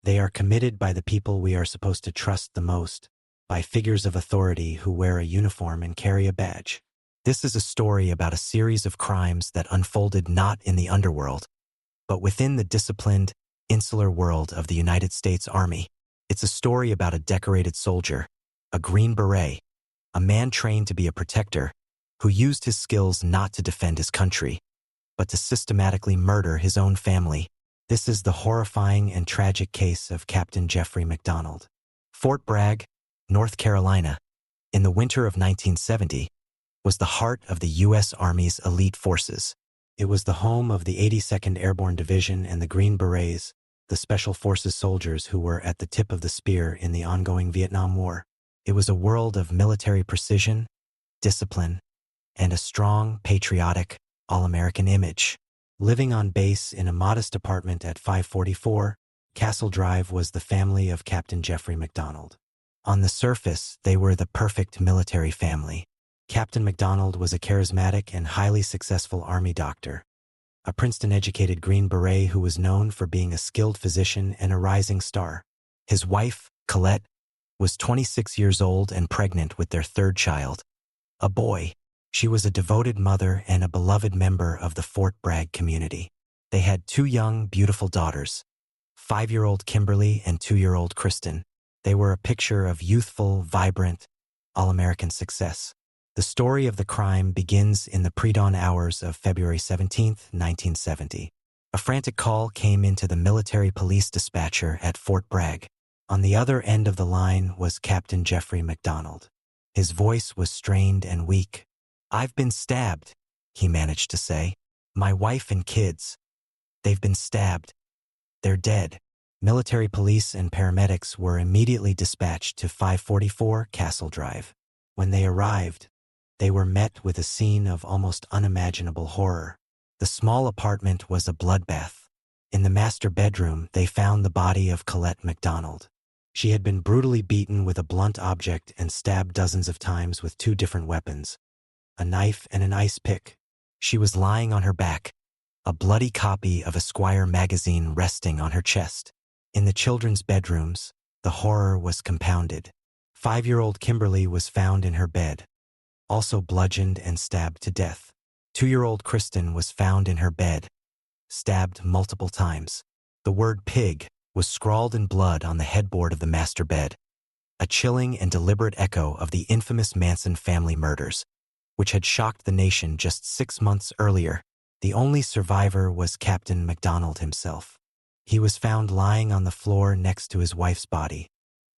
They are committed by the people we are supposed to trust the most, by figures of authority who wear a uniform and carry a badge. This is a story about a series of crimes that unfolded not in the underworld, but within the disciplined, insular world of the United States Army. It's a story about a decorated soldier, a Green Beret, a man trained to be a protector, who used his skills not to defend his country, but to systematically murder his own family. This is the horrifying and tragic case of Captain Jeffrey McDonald. Fort Bragg, North Carolina, in the winter of 1970, was the heart of the U.S. Army's elite forces. It was the home of the 82nd Airborne Division and the Green Berets, the Special Forces soldiers who were at the tip of the spear in the ongoing Vietnam War. It was a world of military precision, discipline, and a strong, patriotic, all-American image. Living on base in a modest apartment at 544 Castle Drive was the family of Captain Jeffrey McDonald. On the surface, they were the perfect military family. Captain McDonald was a charismatic and highly successful Army doctor, a Princeton-educated Green Beret who was known for being a skilled physician and a rising star. His wife, Colette, was 26 years old and pregnant with their third child, a boy. She was a devoted mother and a beloved member of the Fort Bragg community. They had two young, beautiful daughters, 5-year-old Kimberly and 2-year-old Kristen. They were a picture of youthful, vibrant, all-American success. The story of the crime begins in the pre-dawn hours of February 17, 1970. A frantic call came into the military police dispatcher at Fort Bragg. On the other end of the line was Captain Jeffrey McDonald. His voice was strained and weak. "I've been stabbed," he managed to say. "My wife and kids. They've been stabbed. They're dead." Military police and paramedics were immediately dispatched to 544 Castle Drive. When they arrived, they were met with a scene of almost unimaginable horror. The small apartment was a bloodbath. In the master bedroom, they found the body of Colette McDonald. She had been brutally beaten with a blunt object and stabbed dozens of times with 2 different weapons, a knife and an ice pick. She was lying on her back, a bloody copy of Esquire magazine resting on her chest. In the children's bedrooms, the horror was compounded. 5-year-old Kimberly was found in her bed, also bludgeoned and stabbed to death. 2-year-old Kristen was found in her bed, stabbed multiple times. The word pig was scrawled in blood on the headboard of the master bed, a chilling and deliberate echo of the infamous Manson family murders, which had shocked the nation just 6 months earlier. The only survivor was Captain McDonald himself. He was found lying on the floor next to his wife's body,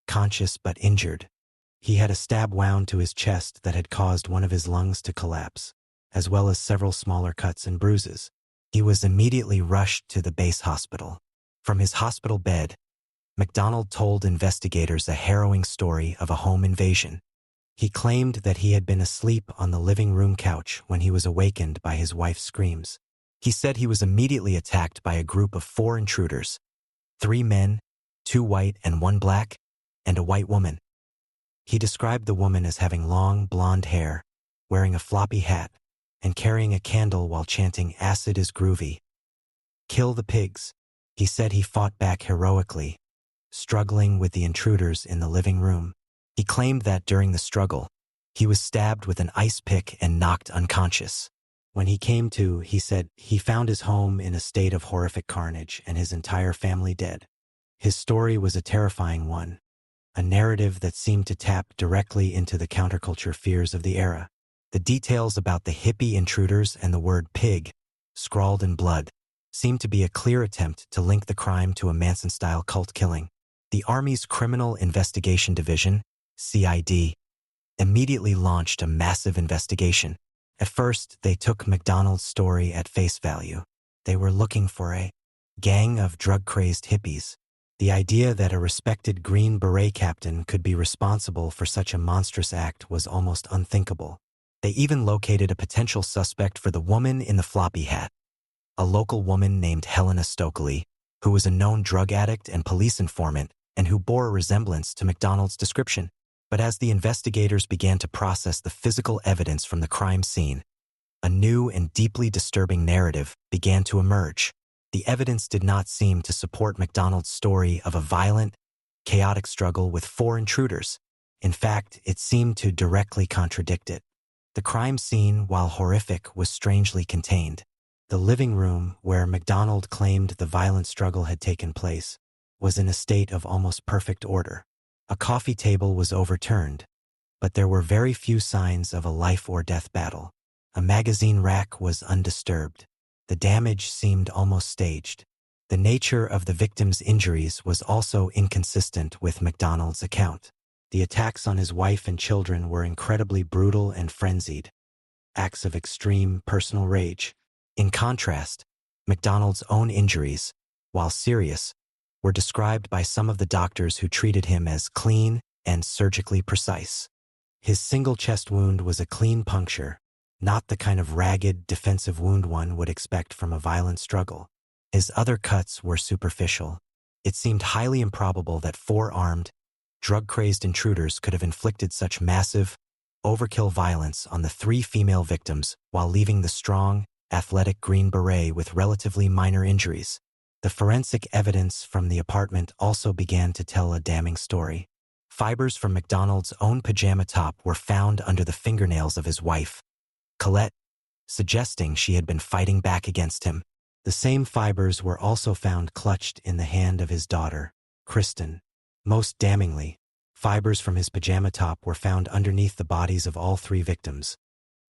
conscious but injured. He had a stab wound to his chest that had caused one of his lungs to collapse, as well as several smaller cuts and bruises. He was immediately rushed to the base hospital. From his hospital bed, McDonald told investigators a harrowing story of a home invasion. He claimed that he had been asleep on the living room couch when he was awakened by his wife's screams. He said he was immediately attacked by a group of 4 intruders, 3 men, 2 white and 1 black, and a white woman. He described the woman as having long, blonde hair, wearing a floppy hat, and carrying a candle while chanting "Acid is groovy. Kill the pigs." He said he fought back heroically, struggling with the intruders in the living room. He claimed that during the struggle, he was stabbed with an ice pick and knocked unconscious. When he came to, he said he found his home in a state of horrific carnage and his entire family dead. His story was a terrifying one, a narrative that seemed to tap directly into the counterculture fears of the era. The details about the hippie intruders and the word pig, scrawled in blood, seemed to be a clear attempt to link the crime to a Manson-style cult killing. The Army's Criminal Investigation Division, CID, immediately launched a massive investigation. At first, they took McDonald's story at face value. They were looking for a gang of drug-crazed hippies. The idea that a respected Green Beret captain could be responsible for such a monstrous act was almost unthinkable. They even located a potential suspect for the woman in the floppy hat, a local woman named Helena Stokely, who was a known drug addict and police informant and who bore a resemblance to McDonald's description. But as the investigators began to process the physical evidence from the crime scene, a new and deeply disturbing narrative began to emerge. The evidence did not seem to support McDonald's story of a violent, chaotic struggle with 4 intruders. In fact, it seemed to directly contradict it. The crime scene, while horrific, was strangely contained. The living room, where McDonald claimed the violent struggle had taken place, was in a state of almost perfect order. A coffee table was overturned, but there were very few signs of a life-or-death battle. A magazine rack was undisturbed. The damage seemed almost staged. The nature of the victim's injuries was also inconsistent with McDonald's account. The attacks on his wife and children were incredibly brutal and frenzied, acts of extreme personal rage. In contrast, McDonald's own injuries, while serious, were described by some of the doctors who treated him as clean and surgically precise. His single chest wound was a clean puncture, not the kind of ragged, defensive wound one would expect from a violent struggle. His other cuts were superficial. It seemed highly improbable that 4 armed, drug-crazed intruders could have inflicted such massive, overkill violence on the 3 female victims while leaving the strong, athletic Green Beret with relatively minor injuries. The forensic evidence from the apartment also began to tell a damning story. Fibers from McDonald's own pajama top were found under the fingernails of his wife, Colette, suggesting she had been fighting back against him. The same fibers were also found clutched in the hand of his daughter, Kristen. Most damningly, fibers from his pajama top were found underneath the bodies of all 3 victims.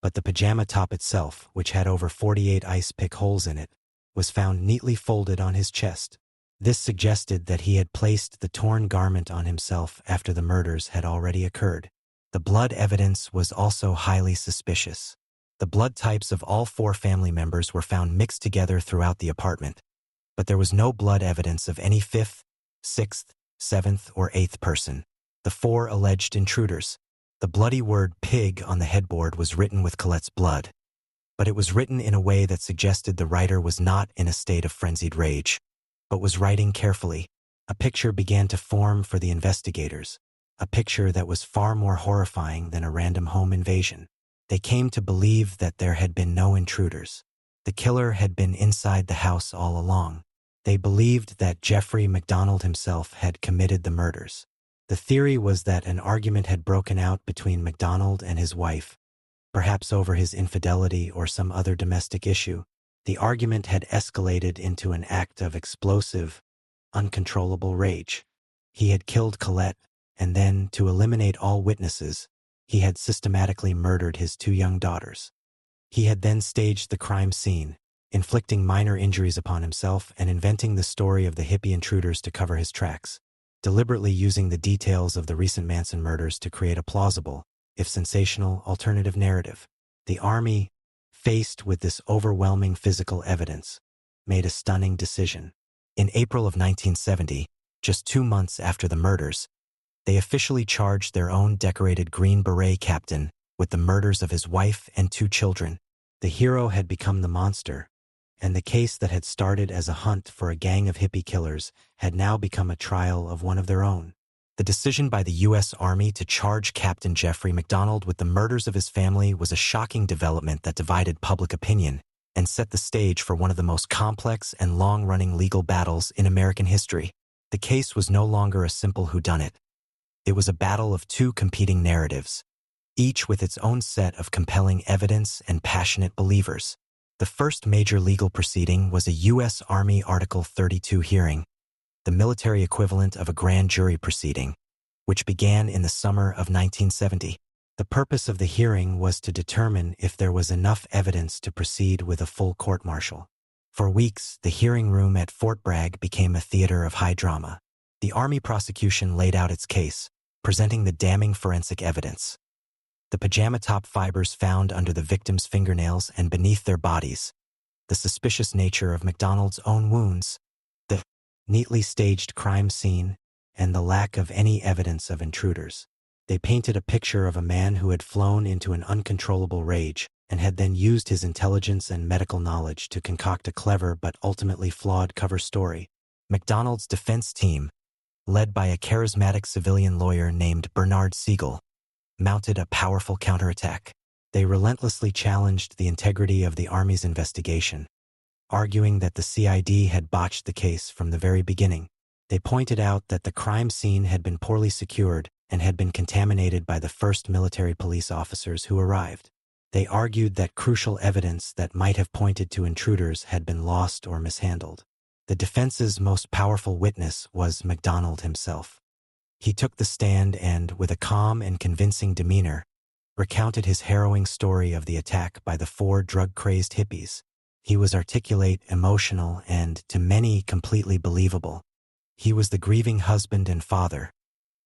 But the pajama top itself, which had over 48 ice pick holes in it, was found neatly folded on his chest. This suggested that he had placed the torn garment on himself after the murders had already occurred. The blood evidence was also highly suspicious. The blood types of all 4 family members were found mixed together throughout the apartment, but there was no blood evidence of any 5th, 6th, 7th, or 8th person. The 4 alleged intruders. The bloody word pig on the headboard was written with Colette's blood, but it was written in a way that suggested the writer was not in a state of frenzied rage, but was writing carefully. A picture began to form for the investigators, a picture that was far more horrifying than a random home invasion. They came to believe that there had been no intruders. The killer had been inside the house all along. They believed that Jeffrey McDonald himself had committed the murders. The theory was that an argument had broken out between McDonald and his wife, perhaps over his infidelity or some other domestic issue. The argument had escalated into an act of explosive, uncontrollable rage. He had killed Colette, and then, to eliminate all witnesses, he had systematically murdered his 2 young daughters. He had then staged the crime scene, inflicting minor injuries upon himself and inventing the story of the hippie intruders to cover his tracks, deliberately using the details of the recent Manson murders to create a plausible, if sensational, alternative narrative. The Army, faced with this overwhelming physical evidence, made a stunning decision. In April of 1970, just 2 months after the murders, they officially charged their own decorated Green Beret captain with the murders of his wife and 2 children. The hero had become the monster, and the case that had started as a hunt for a gang of hippie killers had now become a trial of one of their own. The decision by the U.S. Army to charge Captain Jeffrey McDonald with the murders of his family was a shocking development that divided public opinion and set the stage for one of the most complex and long-running legal battles in American history. The case was no longer a simple whodunit. It was a battle of two competing narratives, each with its own set of compelling evidence and passionate believers. The first major legal proceeding was a U.S. Army Article 32 hearing, the military equivalent of a grand jury proceeding, which began in the summer of 1970. The purpose of the hearing was to determine if there was enough evidence to proceed with a full court-martial. For weeks, the hearing room at Fort Bragg became a theater of high drama. The Army prosecution laid out its case, presenting the damning forensic evidence. The pajama top fibers found under the victim's fingernails and beneath their bodies, the suspicious nature of McDonald's own wounds, the neatly staged crime scene, and the lack of any evidence of intruders. They painted a picture of a man who had flown into an uncontrollable rage and had then used his intelligence and medical knowledge to concoct a clever but ultimately flawed cover story. McDonald's defense team, led by a charismatic civilian lawyer named Bernard Siegel, mounted a powerful counterattack. They relentlessly challenged the integrity of the Army's investigation, arguing that the CID had botched the case from the very beginning. They pointed out that the crime scene had been poorly secured and had been contaminated by the first military police officers who arrived. They argued that crucial evidence that might have pointed to intruders had been lost or mishandled. The defense's most powerful witness was McDonald himself. He took the stand and, with a calm and convincing demeanor, recounted his harrowing story of the attack by the four drug-crazed hippies. He was articulate, emotional, and, to many, completely believable. He was the grieving husband and father,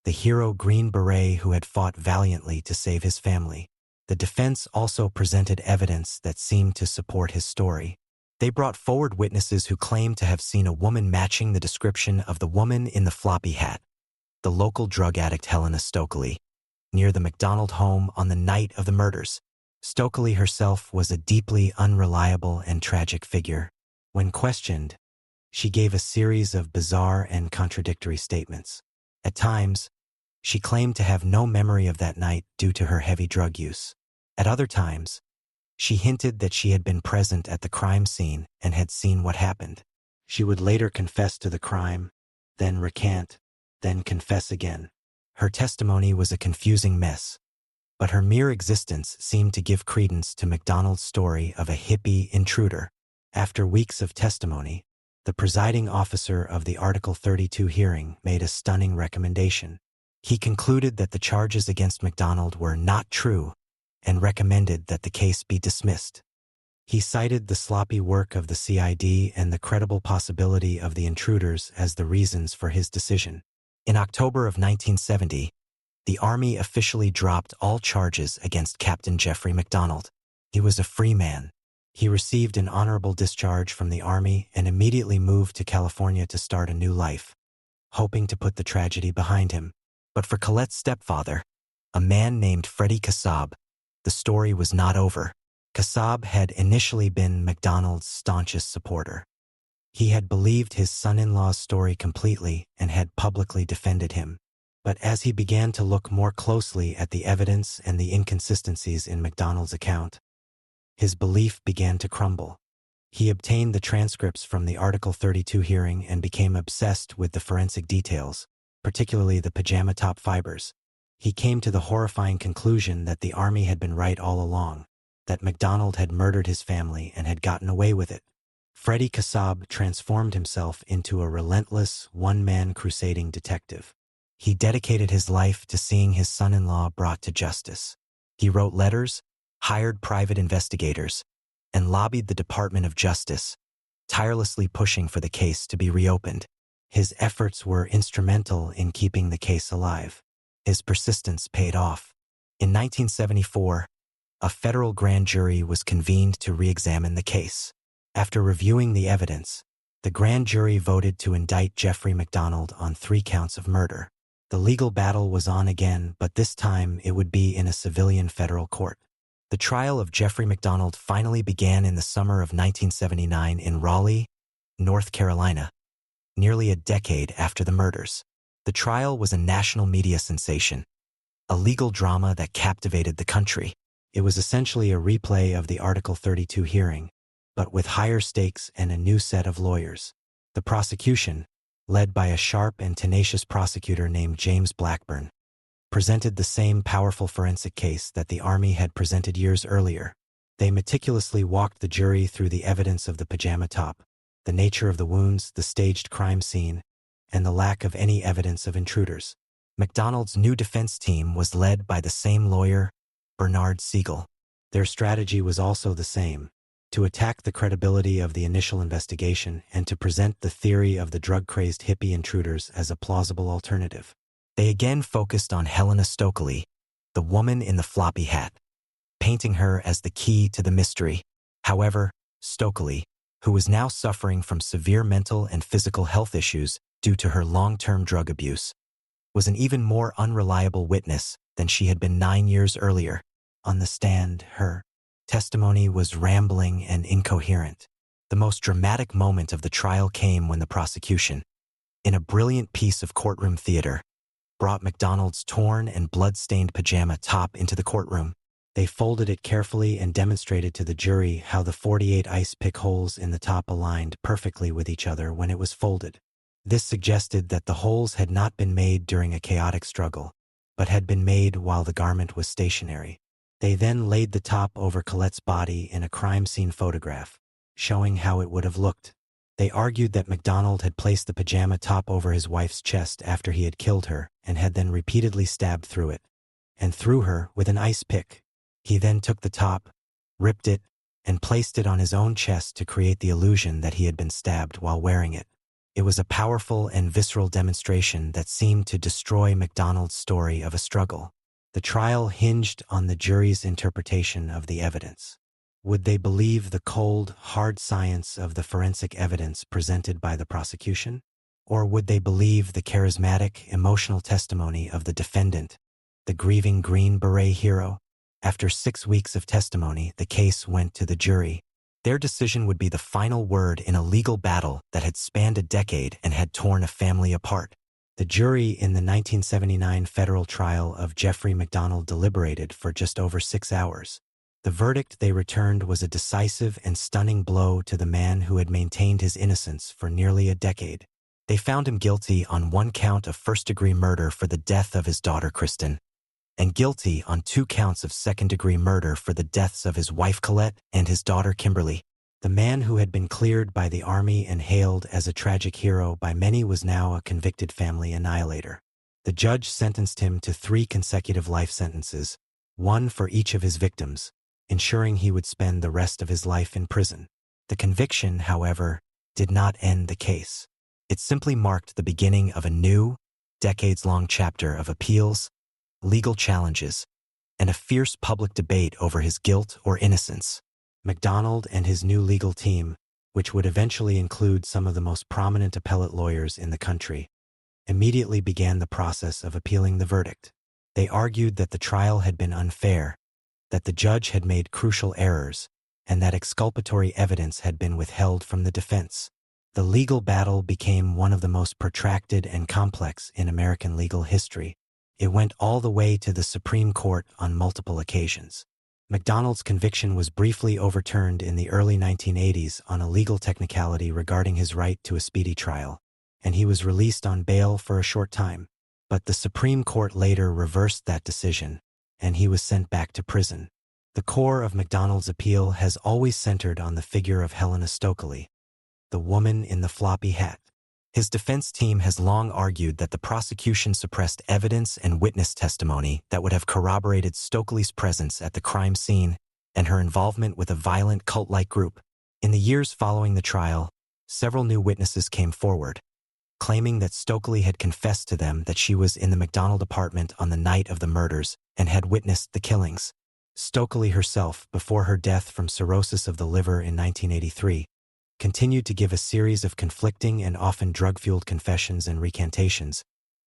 the hero Green Beret who had fought valiantly to save his family. The defense also presented evidence that seemed to support his story. They brought forward witnesses who claimed to have seen a woman matching the description of the woman in the floppy hat, the local drug addict Helena Stokely, near the McDonald home on the night of the murders. Stokely herself was a deeply unreliable and tragic figure. When questioned, she gave a series of bizarre and contradictory statements. At times, she claimed to have no memory of that night due to her heavy drug use. At other times, she hinted that she had been present at the crime scene and had seen what happened. She would later confess to the crime, then recant, then confess again. Her testimony was a confusing mess, but her mere existence seemed to give credence to McDonald's story of a hippie intruder. After weeks of testimony, the presiding officer of the Article 32 hearing made a stunning recommendation. He concluded that the charges against McDonald were not true and recommended that the case be dismissed. He cited the sloppy work of the CID and the credible possibility of the intruders as the reasons for his decision. In October of 1970, the Army officially dropped all charges against Captain Jeffrey McDonald. He was a free man. He received an honorable discharge from the Army and immediately moved to California to start a new life, hoping to put the tragedy behind him. But for Colette's stepfather, a man named Freddie Kassab, the story was not over. Kassab had initially been McDonald's staunchest supporter. He had believed his son-in-law's story completely and had publicly defended him. But as he began to look more closely at the evidence and the inconsistencies in McDonald's account, his belief began to crumble. He obtained the transcripts from the Article 32 hearing and became obsessed with the forensic details, particularly the pajama top fibers. He came to the horrifying conclusion that the Army had been right all along, that McDonald had murdered his family and had gotten away with it. Freddie Kassab transformed himself into a relentless, one-man crusading detective. He dedicated his life to seeing his son-in-law brought to justice. He wrote letters, hired private investigators, and lobbied the Department of Justice, tirelessly pushing for the case to be reopened. His efforts were instrumental in keeping the case alive. His persistence paid off. In 1974, a federal grand jury was convened to re-examine the case. After reviewing the evidence, the grand jury voted to indict Jeffrey McDonald on 3 counts of murder. The legal battle was on again, but this time it would be in a civilian federal court. The trial of Jeffrey MacDonald finally began in the summer of 1979 in Raleigh, North Carolina, nearly a decade after the murders. The trial was a national media sensation, a legal drama that captivated the country. It was essentially a replay of the Article 32 hearing, but with higher stakes and a new set of lawyers. The prosecution, led by a sharp and tenacious prosecutor named James Blackburn, presented the same powerful forensic case that the Army had presented years earlier. They meticulously walked the jury through the evidence of the pajama top, the nature of the wounds, the staged crime scene, and the lack of any evidence of intruders. MacDonald's new defense team was led by the same lawyer, Bernard Siegel. Their strategy was also the same: to attack the credibility of the initial investigation and to present the theory of the drug-crazed hippie intruders as a plausible alternative. They again focused on Helena Stokely, the woman in the floppy hat, painting her as the key to the mystery. However, Stokely, who was now suffering from severe mental and physical health issues due to her long-term drug abuse, was an even more unreliable witness than she had been 9 years earlier. On the stand, her testimony was rambling and incoherent. The most dramatic moment of the trial came when the prosecution, in a brilliant piece of courtroom theater, brought MacDonald's torn and blood-stained pajama top into the courtroom. They folded it carefully and demonstrated to the jury how the 48 ice pick holes in the top aligned perfectly with each other when it was folded. This suggested that the holes had not been made during a chaotic struggle, but had been made while the garment was stationary. They then laid the top over Colette's body in a crime scene photograph, showing how it would have looked. They argued that MacDonald had placed the pajama top over his wife's chest after he had killed her and had then repeatedly stabbed through it, and through her with an ice pick. He then took the top, ripped it, and placed it on his own chest to create the illusion that he had been stabbed while wearing it. It was a powerful and visceral demonstration that seemed to destroy MacDonald's story of a struggle. The trial hinged on the jury's interpretation of the evidence. Would they believe the cold, hard science of the forensic evidence presented by the prosecution? Or would they believe the charismatic, emotional testimony of the defendant, the grieving Green Beret hero? After 6 weeks of testimony, the case went to the jury. Their decision would be the final word in a legal battle that had spanned a decade and had torn a family apart. The jury in the 1979 federal trial of Jeffrey MacDonald deliberated for just over 6 hours. The verdict they returned was a decisive and stunning blow to the man who had maintained his innocence for nearly a decade. They found him guilty on 1 count of first-degree murder for the death of his daughter Kristen, and guilty on 2 counts of second-degree murder for the deaths of his wife Colette and his daughter Kimberly. The man who had been cleared by the Army and hailed as a tragic hero by many was now a convicted family annihilator. The judge sentenced him to 3 consecutive life sentences, 1 for each of his victims, ensuring he would spend the rest of his life in prison. The conviction, however, did not end the case. It simply marked the beginning of a new, decades-long chapter of appeals, legal challenges, and a fierce public debate over his guilt or innocence. MacDonald and his new legal team, which would eventually include some of the most prominent appellate lawyers in the country, immediately began the process of appealing the verdict. They argued that the trial had been unfair, that the judge had made crucial errors, and that exculpatory evidence had been withheld from the defense. The legal battle became one of the most protracted and complex in American legal history. It went all the way to the Supreme Court on multiple occasions. MacDonald's conviction was briefly overturned in the early 1980s on a legal technicality regarding his right to a speedy trial, and he was released on bail for a short time. But the Supreme Court later reversed that decision, and he was sent back to prison. The core of MacDonald's appeal has always centered on the figure of Helena Stokely, the woman in the floppy hat. His defense team has long argued that the prosecution suppressed evidence and witness testimony that would have corroborated Stokely's presence at the crime scene and her involvement with a violent cult-like group. In the years following the trial, several new witnesses came forward, claiming that Stokely had confessed to them that she was in the MacDonald apartment on the night of the murders and had witnessed the killings. Stokely herself, before her death from cirrhosis of the liver in 1983, continued to give a series of conflicting and often drug-fueled confessions and recantations,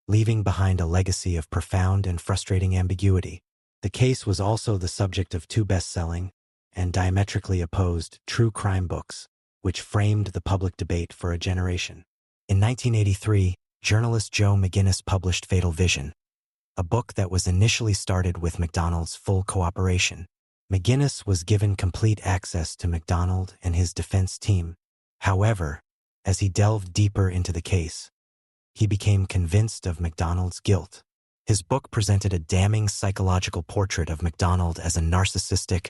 leaving behind a legacy of profound and frustrating ambiguity. The case was also the subject of two best-selling and diametrically opposed true crime books, which framed the public debate for a generation. In 1983, journalist Joe McGinnis published Fatal Vision, a book that was initially started with MacDonald's full cooperation. McGinnis was given complete access to MacDonald and his defense team. However, as he delved deeper into the case, he became convinced of MacDonald's guilt. His book presented a damning psychological portrait of MacDonald as a narcissistic,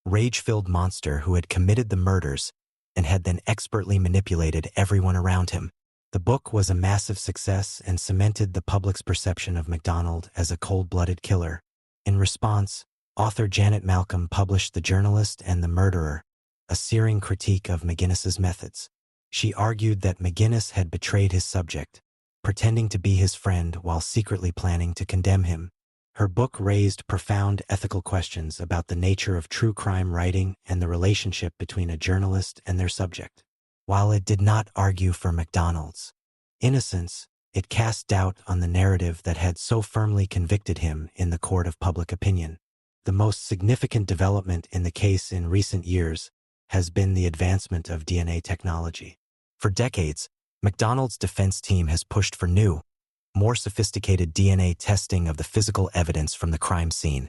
rage-filled monster who had committed the murders and had then expertly manipulated everyone around him. The book was a massive success and cemented the public's perception of MacDonald as a cold-blooded killer. In response, author Janet Malcolm published The Journalist and the Murderer, a searing critique of McGinnis's methods. She argued that McGinnis had betrayed his subject, pretending to be his friend while secretly planning to condemn him. Her book raised profound ethical questions about the nature of true crime writing and the relationship between a journalist and their subject. While it did not argue for MacDonald's innocence, it cast doubt on the narrative that had so firmly convicted him in the court of public opinion. The most significant development in the case in recent years has been the advancement of DNA technology. For decades, MacDonald's defense team has pushed for new, more sophisticated DNA testing of the physical evidence from the crime scene,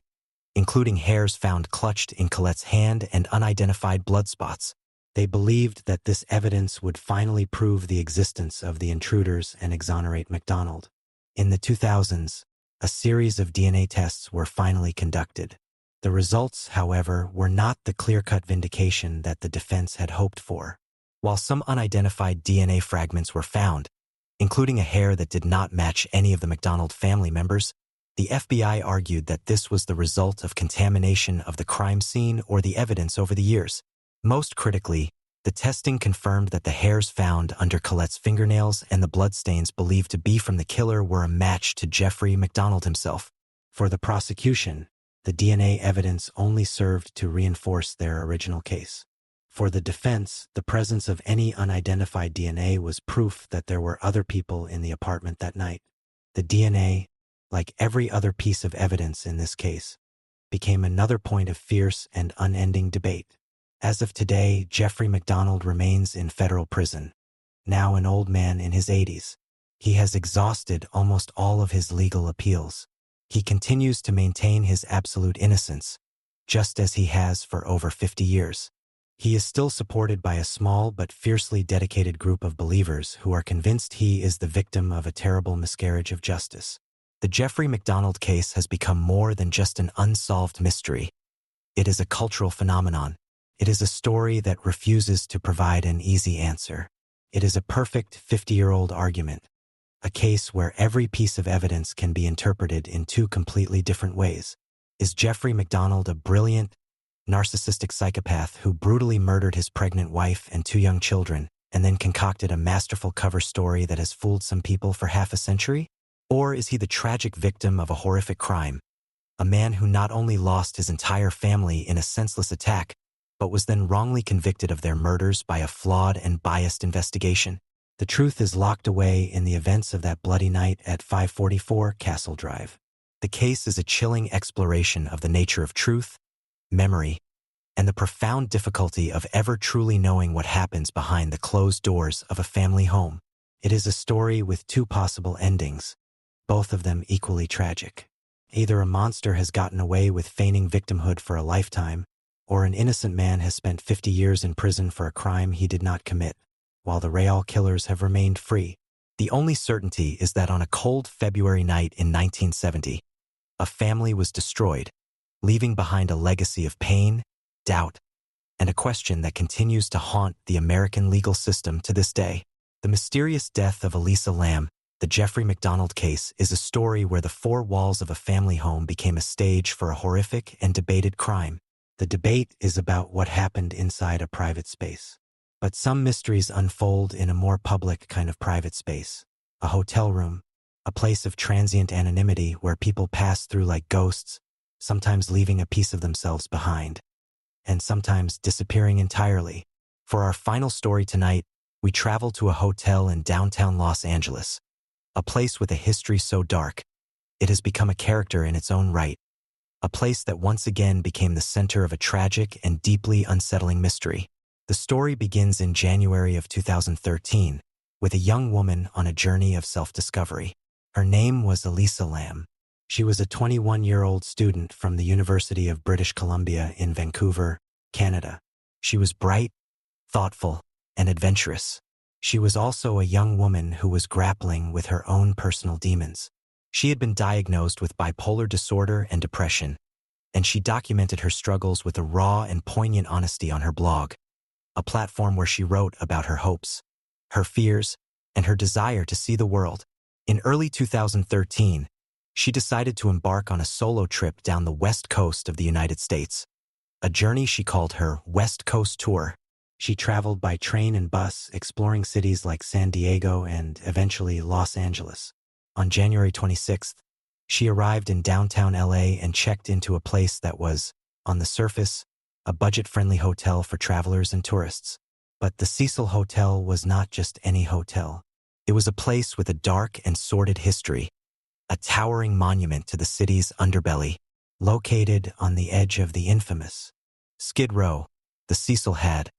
including hairs found clutched in Colette's hand and unidentified blood spots. They believed that this evidence would finally prove the existence of the intruders and exonerate MacDonald. In the 2000s, a series of DNA tests were finally conducted. The results, however, were not the clear-cut vindication that the defense had hoped for. While some unidentified DNA fragments were found, including a hair that did not match any of the MacDonald family members, the FBI argued that this was the result of contamination of the crime scene or the evidence over the years. Most critically, the testing confirmed that the hairs found under Colette's fingernails and the bloodstains believed to be from the killer were a match to Jeffrey MacDonald himself. For the prosecution, the DNA evidence only served to reinforce their original case. For the defense, the presence of any unidentified DNA was proof that there were other people in the apartment that night. The DNA, like every other piece of evidence in this case, became another point of fierce and unending debate. As of today, Jeffrey MacDonald remains in federal prison, now an old man in his 80s. He has exhausted almost all of his legal appeals. He continues to maintain his absolute innocence, just as he has for over 50 years. He is still supported by a small but fiercely dedicated group of believers who are convinced he is the victim of a terrible miscarriage of justice. The Jeffrey MacDonald case has become more than just an unsolved mystery. It is a cultural phenomenon. It is a story that refuses to provide an easy answer. It is a perfect 50-year-old argument, a case where every piece of evidence can be interpreted in two completely different ways. Is Jeffrey MacDonald a brilliant, narcissistic psychopath who brutally murdered his pregnant wife and two young children and then concocted a masterful cover story that has fooled some people for half a century? Or is he the tragic victim of a horrific crime, a man who not only lost his entire family in a senseless attack, but was then wrongly convicted of their murders by a flawed and biased investigation? The truth is locked away in the events of that bloody night at 544 Castle Drive. The case is a chilling exploration of the nature of truth, memory, and the profound difficulty of ever truly knowing what happens behind the closed doors of a family home. It is a story with two possible endings, both of them equally tragic. Either a monster has gotten away with feigning victimhood for a lifetime, or an innocent man has spent 50 years in prison for a crime he did not commit, while the real killers have remained free. The only certainty is that on a cold February night in 1970, a family was destroyed, leaving behind a legacy of pain, doubt, and a question that continues to haunt the American legal system to this day. The mysterious death of Elisa Lam, the Jeffrey MacDonald case, is a story where the four walls of a family home became a stage for a horrific and debated crime. The debate is about what happened inside a private space. But some mysteries unfold in a more public kind of private space. A hotel room, a place of transient anonymity where people pass through like ghosts, sometimes leaving a piece of themselves behind, and sometimes disappearing entirely. For our final story tonight, we travel to a hotel in downtown Los Angeles, a place with a history so dark, it has become a character in its own right. a place that once again became the center of a tragic and deeply unsettling mystery. The story begins in January of 2013, with a young woman on a journey of self-discovery. Her name was Elisa Lam. She was a 21-year-old student from the University of British Columbia in Vancouver, Canada. She was bright, thoughtful, and adventurous. She was also a young woman who was grappling with her own personal demons. She had been diagnosed with bipolar disorder and depression, and she documented her struggles with a raw and poignant honesty on her blog, a platform where she wrote about her hopes, her fears, and her desire to see the world. In early 2013, she decided to embark on a solo trip down the west coast of the United States, a journey she called her West Coast Tour. She traveled by train and bus, exploring cities like San Diego and eventually Los Angeles. On January 26th, she arrived in downtown LA and checked into a place that was, on the surface, a budget-friendly hotel for travelers and tourists. But the Cecil Hotel was not just any hotel. It was a place with a dark and sordid history, a towering monument to the city's underbelly. Located on the edge of the infamous Skid Row, the Cecil had,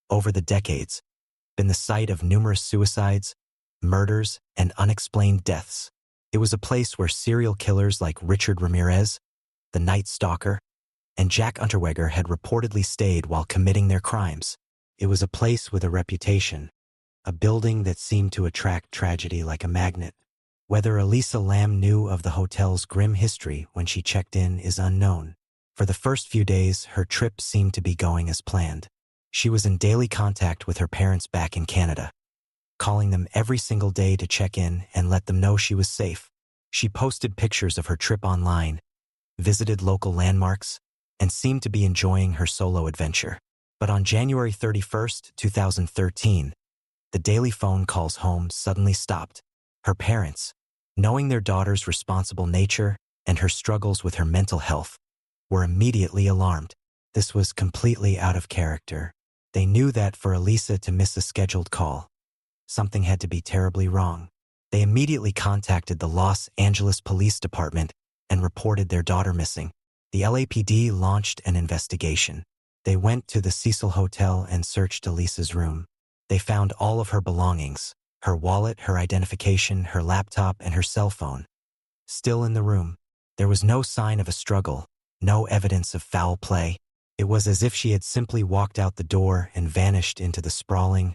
over the decades, been the site of numerous suicides, murders, and unexplained deaths. It was a place where serial killers like Richard Ramirez, the Night Stalker, and Jack Unterweger had reportedly stayed while committing their crimes. It was a place with a reputation, a building that seemed to attract tragedy like a magnet. Whether Elisa Lam knew of the hotel's grim history when she checked in is unknown. For the first few days, her trip seemed to be going as planned. She was in daily contact with her parents back in Canada, calling them every single day to check in and let them know she was safe. She posted pictures of her trip online, visited local landmarks, and seemed to be enjoying her solo adventure. But on January 31st, 2013, the daily phone calls home suddenly stopped. Her parents, knowing their daughter's responsible nature and her struggles with her mental health, were immediately alarmed. This was completely out of character. They knew that for Elisa to miss a scheduled call, something had to be terribly wrong. They immediately contacted the Los Angeles Police Department and reported their daughter missing. The LAPD launched an investigation. They went to the Cecil Hotel and searched Elisa's room. They found all of her belongings, her wallet, her identification, her laptop, and her cell phone, still in the room. There was no sign of a struggle, no evidence of foul play. It was as if she had simply walked out the door and vanished into the sprawling,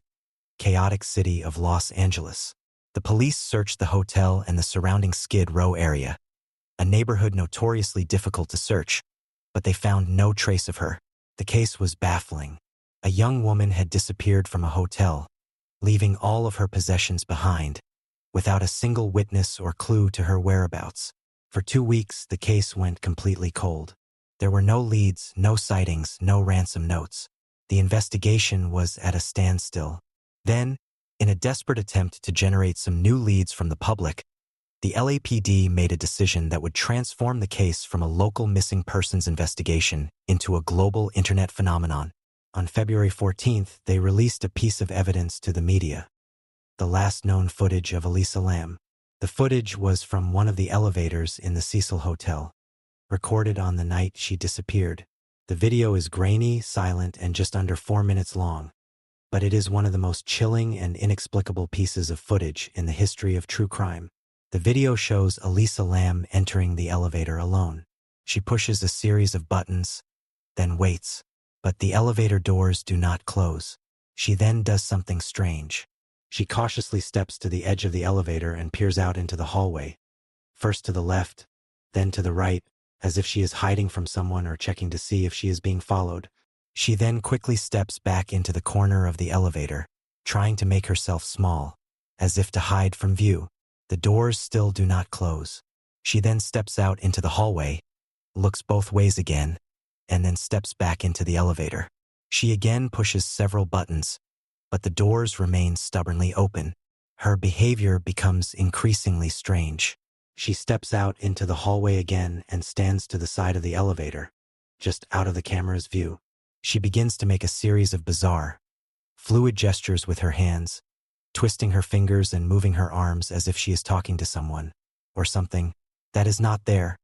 chaotic city of Los Angeles. The police searched the hotel and the surrounding Skid Row area, a neighborhood notoriously difficult to search, but they found no trace of her. The case was baffling. A young woman had disappeared from a hotel, leaving all of her possessions behind, without a single witness or clue to her whereabouts. For 2 weeks, the case went completely cold. There were no leads, no sightings, no ransom notes. The investigation was at a standstill. Then, in a desperate attempt to generate some new leads from the public, the LAPD made a decision that would transform the case from a local missing persons investigation into a global internet phenomenon. On February 14th, they released a piece of evidence to the media, the last known footage of Elisa Lam. The footage was from one of the elevators in the Cecil Hotel, recorded on the night she disappeared. The video is grainy, silent, and just under 4 minutes long, but it is one of the most chilling and inexplicable pieces of footage in the history of true crime. The video shows Elisa Lam entering the elevator alone. She pushes a series of buttons, then waits, but the elevator doors do not close. She then does something strange. She cautiously steps to the edge of the elevator and peers out into the hallway, first to the left, then to the right, as if she is hiding from someone or checking to see if she is being followed. She then quickly steps back into the corner of the elevator, trying to make herself small, as if to hide from view. The doors still do not close. She then steps out into the hallway, looks both ways again, and then steps back into the elevator. She again pushes several buttons, but the doors remain stubbornly open. Her behavior becomes increasingly strange. She steps out into the hallway again and stands to the side of the elevator, just out of the camera's view. She begins to make a series of bizarre, fluid gestures with her hands, twisting her fingers and moving her arms as if she is talking to someone, or something, that is not there.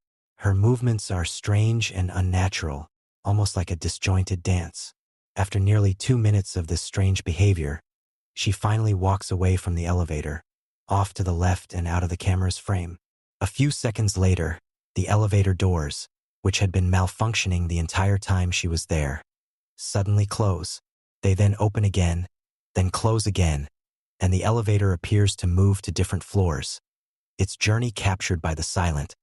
Her movements are strange and unnatural, almost like a disjointed dance. After nearly 2 minutes of this strange behavior, she finally walks away from the elevator, off to the left and out of the camera's frame. A few seconds later, the elevator doors, which had been malfunctioning the entire time she was there, suddenly close. They then open again, then close again, and the elevator appears to move to different floors, its journey captured by the silent,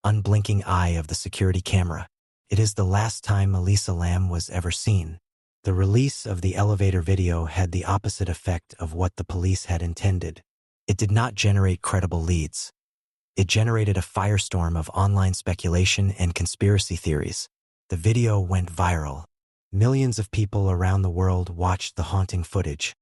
unblinking eye of the security camera. It is the last time Elisa Lam was ever seen. The release of the elevator video had the opposite effect of what the police had intended. It did not generate credible leads. It generated a firestorm of online speculation and conspiracy theories. The video went viral. Millions of people around the world watched the haunting footage,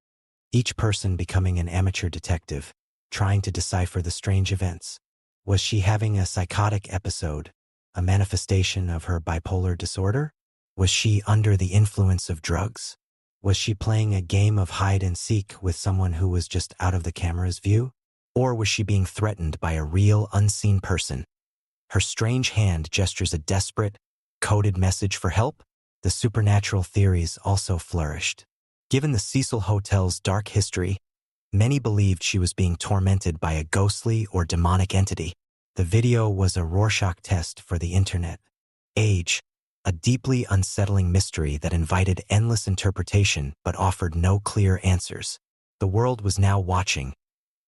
each person becoming an amateur detective, trying to decipher the strange events. Was she having a psychotic episode, a manifestation of her bipolar disorder? Was she under the influence of drugs? Was she playing a game of hide and seek with someone who was just out of the camera's view? Or was she being threatened by a real, unseen person? Her strange hand gestures a desperate, coded message for help. The supernatural theories also flourished. Given the Cecil Hotel's dark history, many believed she was being tormented by a ghostly or demonic entity. The video was a Rorschach test for the internet age, a deeply unsettling mystery that invited endless interpretation but offered no clear answers. The world was now watching,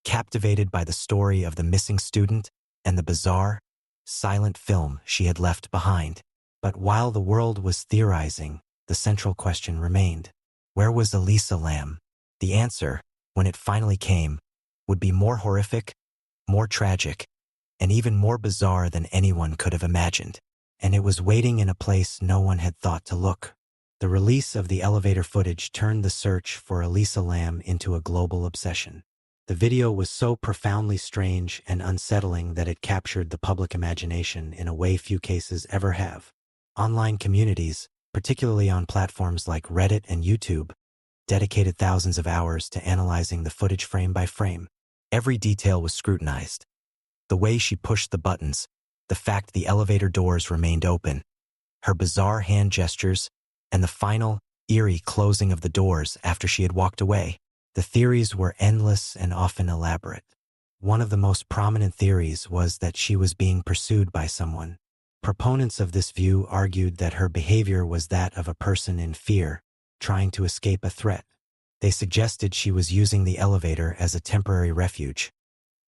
captivated by the story of the missing student and the bizarre, silent film she had left behind. But while the world was theorizing, the central question remained. Where was Elisa Lam? The answer, when it finally came, would be more horrific, more tragic, and even more bizarre than anyone could have imagined. And it was waiting in a place no one had thought to look. The release of the elevator footage turned the search for Elisa Lam into a global obsession. The video was so profoundly strange and unsettling that it captured the public imagination in a way few cases ever have. Online communities, particularly on platforms like Reddit and YouTube, dedicated thousands of hours to analyzing the footage frame by frame. Every detail was scrutinized. The way she pushed the buttons, the fact the elevator doors remained open, her bizarre hand gestures, and the final, eerie closing of the doors after she had walked away. The theories were endless and often elaborate. One of the most prominent theories was that she was being pursued by someone. Proponents of this view argued that her behavior was that of a person in fear, trying to escape a threat. They suggested she was using the elevator as a temporary refuge,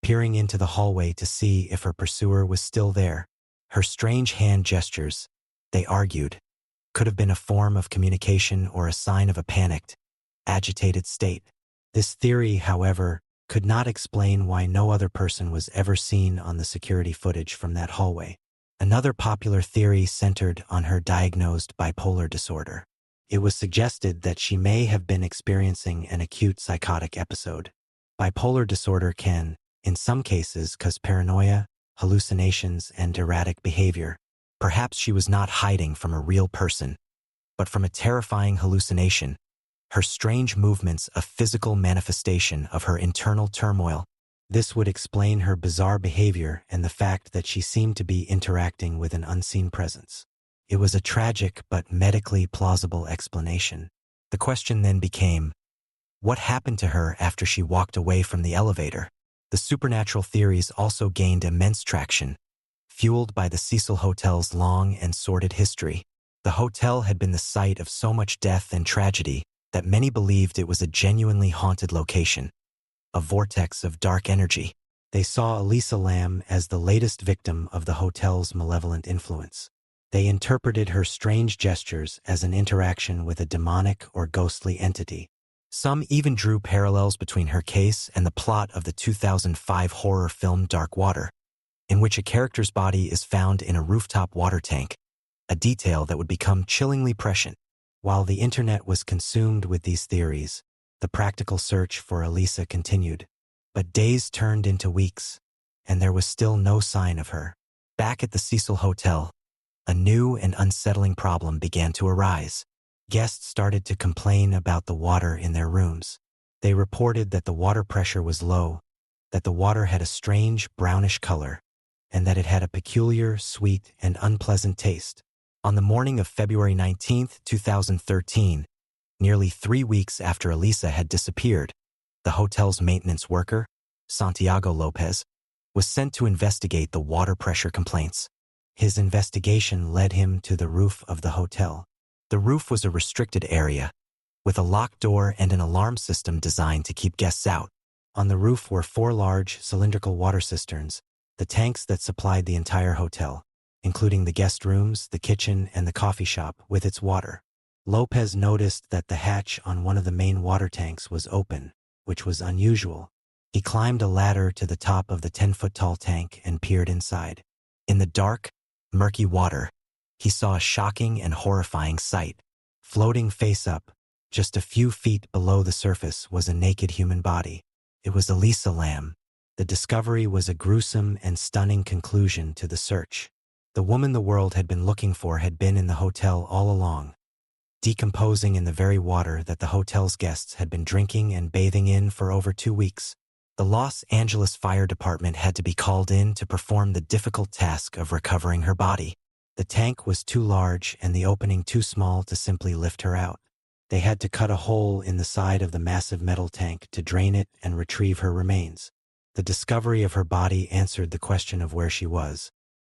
peering into the hallway to see if her pursuer was still there. Her strange hand gestures, they argued, could have been a form of communication or a sign of a panicked, agitated state. This theory, however, could not explain why no other person was ever seen on the security footage from that hallway. Another popular theory centered on her diagnosed bipolar disorder. It was suggested that she may have been experiencing an acute psychotic episode. Bipolar disorder can, in some cases, cause paranoia, hallucinations, and erratic behavior. Perhaps she was not hiding from a real person, but from a terrifying hallucination, her strange movements a physical manifestation of her internal turmoil. This would explain her bizarre behavior and the fact that she seemed to be interacting with an unseen presence. It was a tragic but medically plausible explanation. The question then became, what happened to her after she walked away from the elevator? The supernatural theories also gained immense traction, fueled by the Cecil Hotel's long and sordid history. The hotel had been the site of so much death and tragedy that many believed it was a genuinely haunted location, a vortex of dark energy. They saw Elisa Lam as the latest victim of the hotel's malevolent influence. They interpreted her strange gestures as an interaction with a demonic or ghostly entity. Some even drew parallels between her case and the plot of the 2005 horror film Dark Water, in which a character's body is found in a rooftop water tank, a detail that would become chillingly prescient. While the internet was consumed with these theories, the practical search for Elisa continued. But days turned into weeks, and there was still no sign of her. Back at the Cecil Hotel, a new and unsettling problem began to arise. Guests started to complain about the water in their rooms. They reported that the water pressure was low, that the water had a strange brownish color, and that it had a peculiar, sweet, and unpleasant taste. On the morning of February 19, 2013, nearly 3 weeks after Elisa had disappeared, the hotel's maintenance worker, Santiago Lopez, was sent to investigate the water pressure complaints. His investigation led him to the roof of the hotel. The roof was a restricted area, with a locked door and an alarm system designed to keep guests out. On the roof were 4 large, cylindrical water cisterns, the tanks that supplied the entire hotel, including the guest rooms, the kitchen, and the coffee shop with its water. Lopez noticed that the hatch on one of the main water tanks was open, which was unusual. He climbed a ladder to the top of the 10-foot-tall tank and peered inside. In the dark, murky water, he saw a shocking and horrifying sight. Floating face up, just a few feet below the surface, was a naked human body. It was Elisa Lam. The discovery was a gruesome and stunning conclusion to the search. The woman the world had been looking for had been in the hotel all along, decomposing in the very water that the hotel's guests had been drinking and bathing in for over 2 weeks. The Los Angeles Fire Department had to be called in to perform the difficult task of recovering her body. The tank was too large and the opening too small to simply lift her out. They had to cut a hole in the side of the massive metal tank to drain it and retrieve her remains. The discovery of her body answered the question of where she was,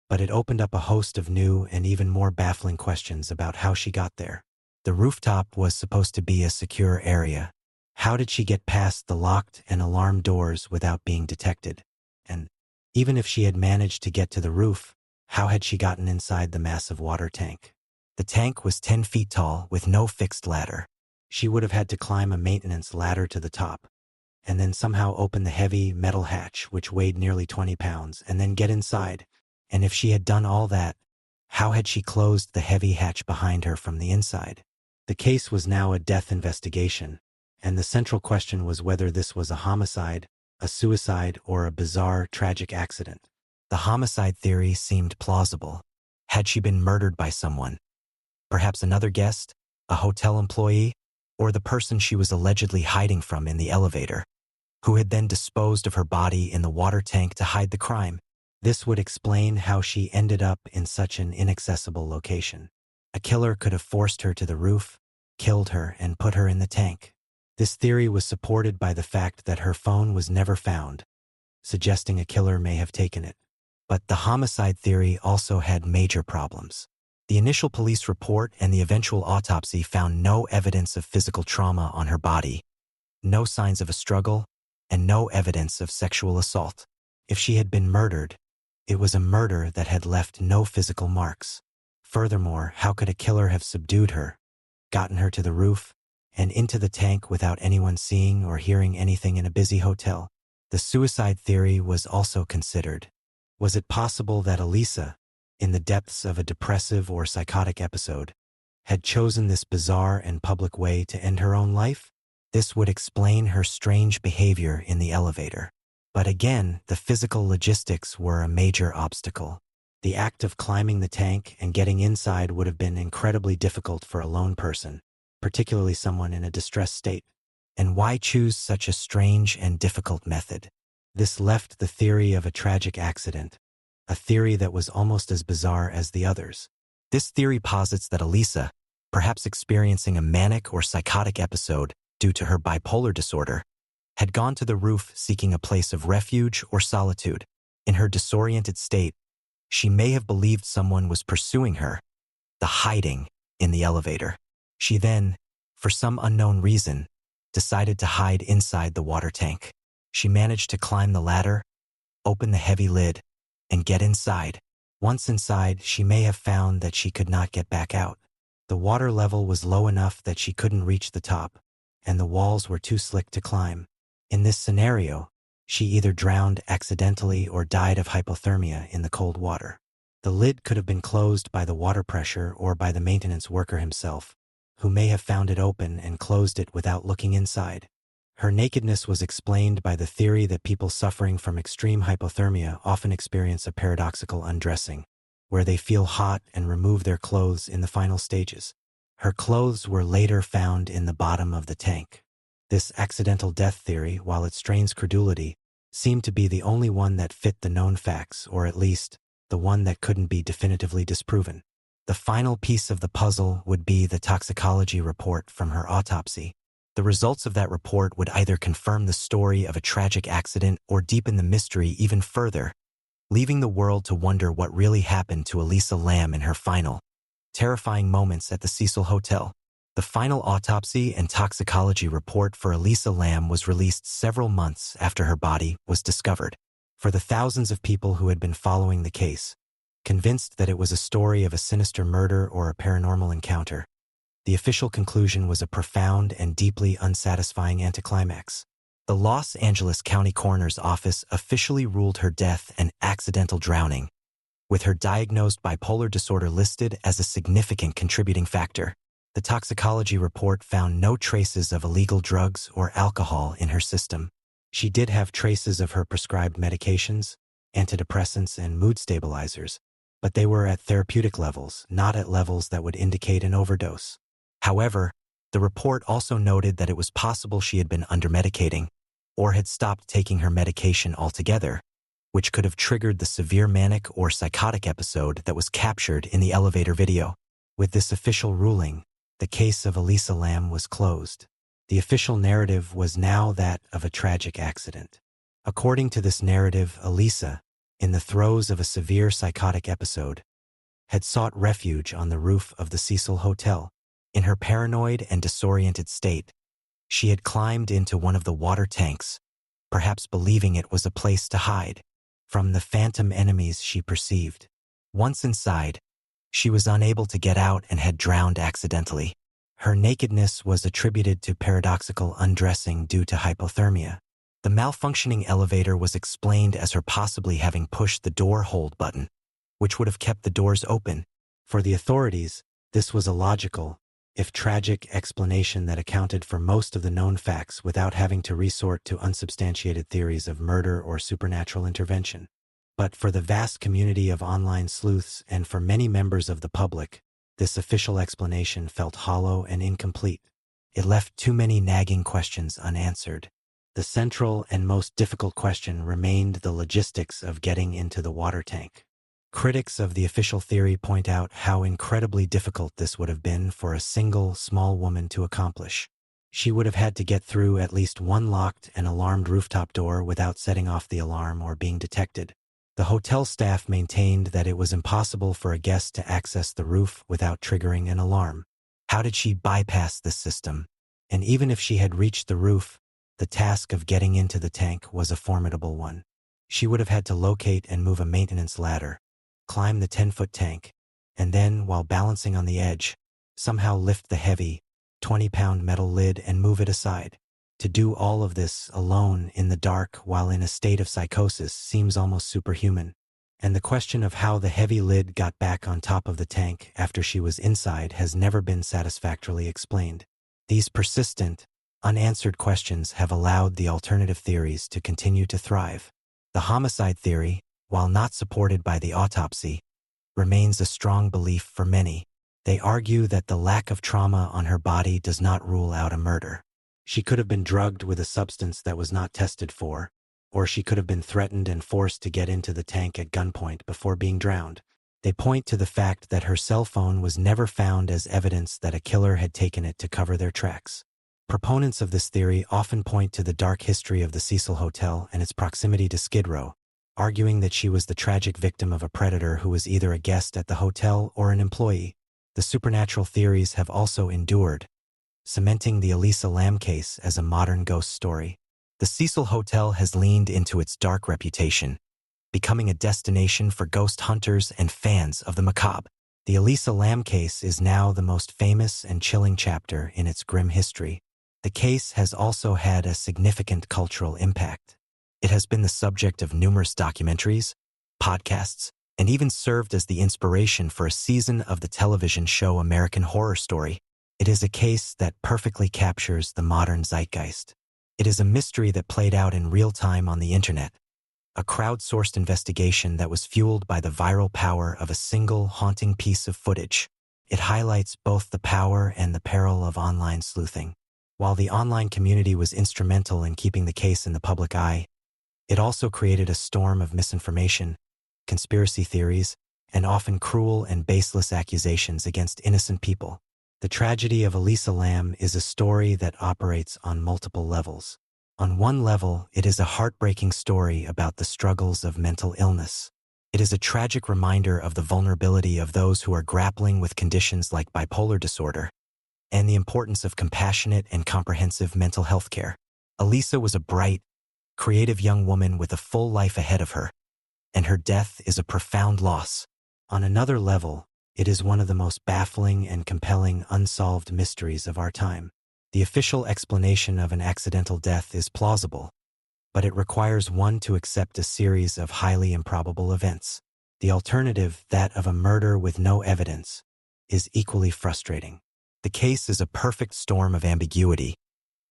but it opened up a host of new and even more baffling questions about how she got there. The rooftop was supposed to be a secure area. How did she get past the locked and alarmed doors without being detected? And even if she had managed to get to the roof, how had she gotten inside the massive water tank? The tank was 10 feet tall with no fixed ladder. She would have had to climb a maintenance ladder to the top, and then somehow open the heavy metal hatch, which weighed nearly 20 pounds, and then get inside. And if she had done all that, how had she closed the heavy hatch behind her from the inside? The case was now a death investigation, and the central question was whether this was a homicide, a suicide, or a bizarre, tragic accident. The homicide theory seemed plausible. Had she been murdered by someone? Perhaps another guest, a hotel employee, or the person she was allegedly hiding from in the elevator, who had then disposed of her body in the water tank to hide the crime. This would explain how she ended up in such an inaccessible location. A killer could have forced her to the roof, killed her, and put her in the tank. This theory was supported by the fact that her phone was never found, suggesting a killer may have taken it. But the homicide theory also had major problems. The initial police report and the eventual autopsy found no evidence of physical trauma on her body, no signs of a struggle, and no evidence of sexual assault. If she had been murdered, it was a murder that had left no physical marks. Furthermore, how could a killer have subdued her, gotten her to the roof, and into the tank without anyone seeing or hearing anything in a busy hotel? The suicide theory was also considered. Was it possible that Elisa, in the depths of a depressive or psychotic episode, had chosen this bizarre and public way to end her own life? This would explain her strange behavior in the elevator. But again, the physical logistics were a major obstacle. The act of climbing the tank and getting inside would have been incredibly difficult for a lone person, particularly someone in a distressed state. And why choose such a strange and difficult method? This left the theory of a tragic accident, a theory that was almost as bizarre as the others. This theory posits that Elisa, perhaps experiencing a manic or psychotic episode due to her bipolar disorder, had gone to the roof seeking a place of refuge or solitude. In her disoriented state, she may have believed someone was pursuing her, the hiding in the elevator. She then, for some unknown reason, decided to hide inside the water tank. She managed to climb the ladder, open the heavy lid, and get inside. Once inside, she may have found that she could not get back out. The water level was low enough that she couldn't reach the top, and the walls were too slick to climb. In this scenario, she either drowned accidentally or died of hypothermia in the cold water. The lid could have been closed by the water pressure or by the maintenance worker himself, who may have found it open and closed it without looking inside. Her nakedness was explained by the theory that people suffering from extreme hypothermia often experience a paradoxical undressing, where they feel hot and remove their clothes in the final stages. Her clothes were later found in the bottom of the tank. This accidental death theory, while it strains credulity, seemed to be the only one that fit the known facts, or at least the one that couldn't be definitively disproven. The final piece of the puzzle would be the toxicology report from her autopsy. The results of that report would either confirm the story of a tragic accident or deepen the mystery even further, leaving the world to wonder what really happened to Elisa Lam in her final, terrifying moments at the Cecil Hotel. The final autopsy and toxicology report for Elisa Lam was released several months after her body was discovered. For the thousands of people who had been following the case, convinced that it was a story of a sinister murder or a paranormal encounter, the official conclusion was a profound and deeply unsatisfying anticlimax. The Los Angeles County Coroner's Office officially ruled her death an accidental drowning, with her diagnosed bipolar disorder listed as a significant contributing factor. The toxicology report found no traces of illegal drugs or alcohol in her system. She did have traces of her prescribed medications, antidepressants, and mood stabilizers, but they were at therapeutic levels, not at levels that would indicate an overdose. However, the report also noted that it was possible she had been undermedicating or had stopped taking her medication altogether, which could have triggered the severe manic or psychotic episode that was captured in the elevator video. With this official ruling, the case of Elisa Lam was closed. The official narrative was now that of a tragic accident. According to this narrative, Elisa, in the throes of a severe psychotic episode, had sought refuge on the roof of the Cecil Hotel. In her paranoid and disoriented state, she had climbed into one of the water tanks, perhaps believing it was a place to hide from the phantom enemies she perceived. Once inside, she was unable to get out and had drowned accidentally. Her nakedness was attributed to paradoxical undressing due to hypothermia. The malfunctioning elevator was explained as her possibly having pushed the door hold button, which would have kept the doors open. For the authorities, this was a logical, if tragic, explanation that accounted for most of the known facts without having to resort to unsubstantiated theories of murder or supernatural intervention. But for the vast community of online sleuths and for many members of the public, this official explanation felt hollow and incomplete. It left too many nagging questions unanswered. The central and most difficult question remained the logistics of getting into the water tank. Critics of the official theory point out how incredibly difficult this would have been for a single, small woman to accomplish. She would have had to get through at least one locked and alarmed rooftop door without setting off the alarm or being detected. The hotel staff maintained that it was impossible for a guest to access the roof without triggering an alarm. How did she bypass this system? And even if she had reached the roof, the task of getting into the tank was a formidable one. She would have had to locate and move a maintenance ladder, climb the 10-foot tank, and then, while balancing on the edge, somehow lift the heavy, 20-pound metal lid and move it aside. To do all of this alone in the dark while in a state of psychosis seems almost superhuman. And the question of how the heavy lid got back on top of the tank after she was inside has never been satisfactorily explained. These persistent, unanswered questions have allowed the alternative theories to continue to thrive. The homicide theory, while not supported by the autopsy, remains a strong belief for many. They argue that the lack of trauma on her body does not rule out a murder. She could have been drugged with a substance that was not tested for, or she could have been threatened and forced to get into the tank at gunpoint before being drowned. They point to the fact that her cell phone was never found as evidence that a killer had taken it to cover their tracks. Proponents of this theory often point to the dark history of the Cecil Hotel and its proximity to Skid Row, arguing that she was the tragic victim of a predator who was either a guest at the hotel or an employee. The supernatural theories have also endured, cementing the Elisa Lam case as a modern ghost story. The Cecil Hotel has leaned into its dark reputation, becoming a destination for ghost hunters and fans of the macabre. The Elisa Lam case is now the most famous and chilling chapter in its grim history. The case has also had a significant cultural impact. It has been the subject of numerous documentaries, podcasts, and even served as the inspiration for a season of the television show American Horror Story. It is a case that perfectly captures the modern zeitgeist. It is a mystery that played out in real time on the internet, a crowdsourced investigation that was fueled by the viral power of a single haunting piece of footage. It highlights both the power and the peril of online sleuthing. While the online community was instrumental in keeping the case in the public eye, It also created a storm of misinformation, conspiracy theories, and often cruel and baseless accusations against innocent people. The tragedy of Elisa Lam is a story that operates on multiple levels. On one level, it is a heartbreaking story about the struggles of mental illness. It is a tragic reminder of the vulnerability of those who are grappling with conditions like bipolar disorder and the importance of compassionate and comprehensive mental health care. Elisa was a bright, creative young woman with a full life ahead of her, and her death is a profound loss. On another level, it is one of the most baffling and compelling unsolved mysteries of our time. The official explanation of an accidental death is plausible, but it requires one to accept a series of highly improbable events. The alternative, that of a murder with no evidence, is equally frustrating. The case is a perfect storm of ambiguity,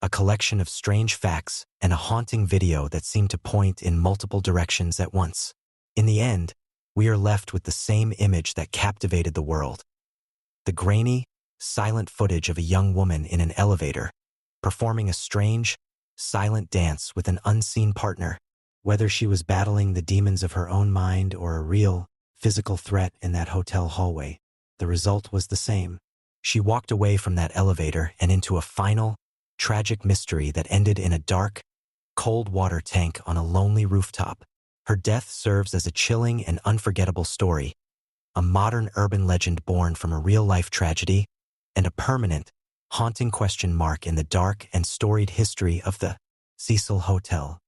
a collection of strange facts, and a haunting video that seem to point in multiple directions at once. In the end, we are left with the same image that captivated the world: the grainy, silent footage of a young woman in an elevator, performing a strange, silent dance with an unseen partner. Whether she was battling the demons of her own mind or a real, physical threat in that hotel hallway, the result was the same. She walked away from that elevator and into a final, tragic mystery that ended in a dark, cold water tank on a lonely rooftop. Her death serves as a chilling and unforgettable story, a modern urban legend born from a real-life tragedy, and a permanent, haunting question mark in the dark and storied history of the Cecil Hotel.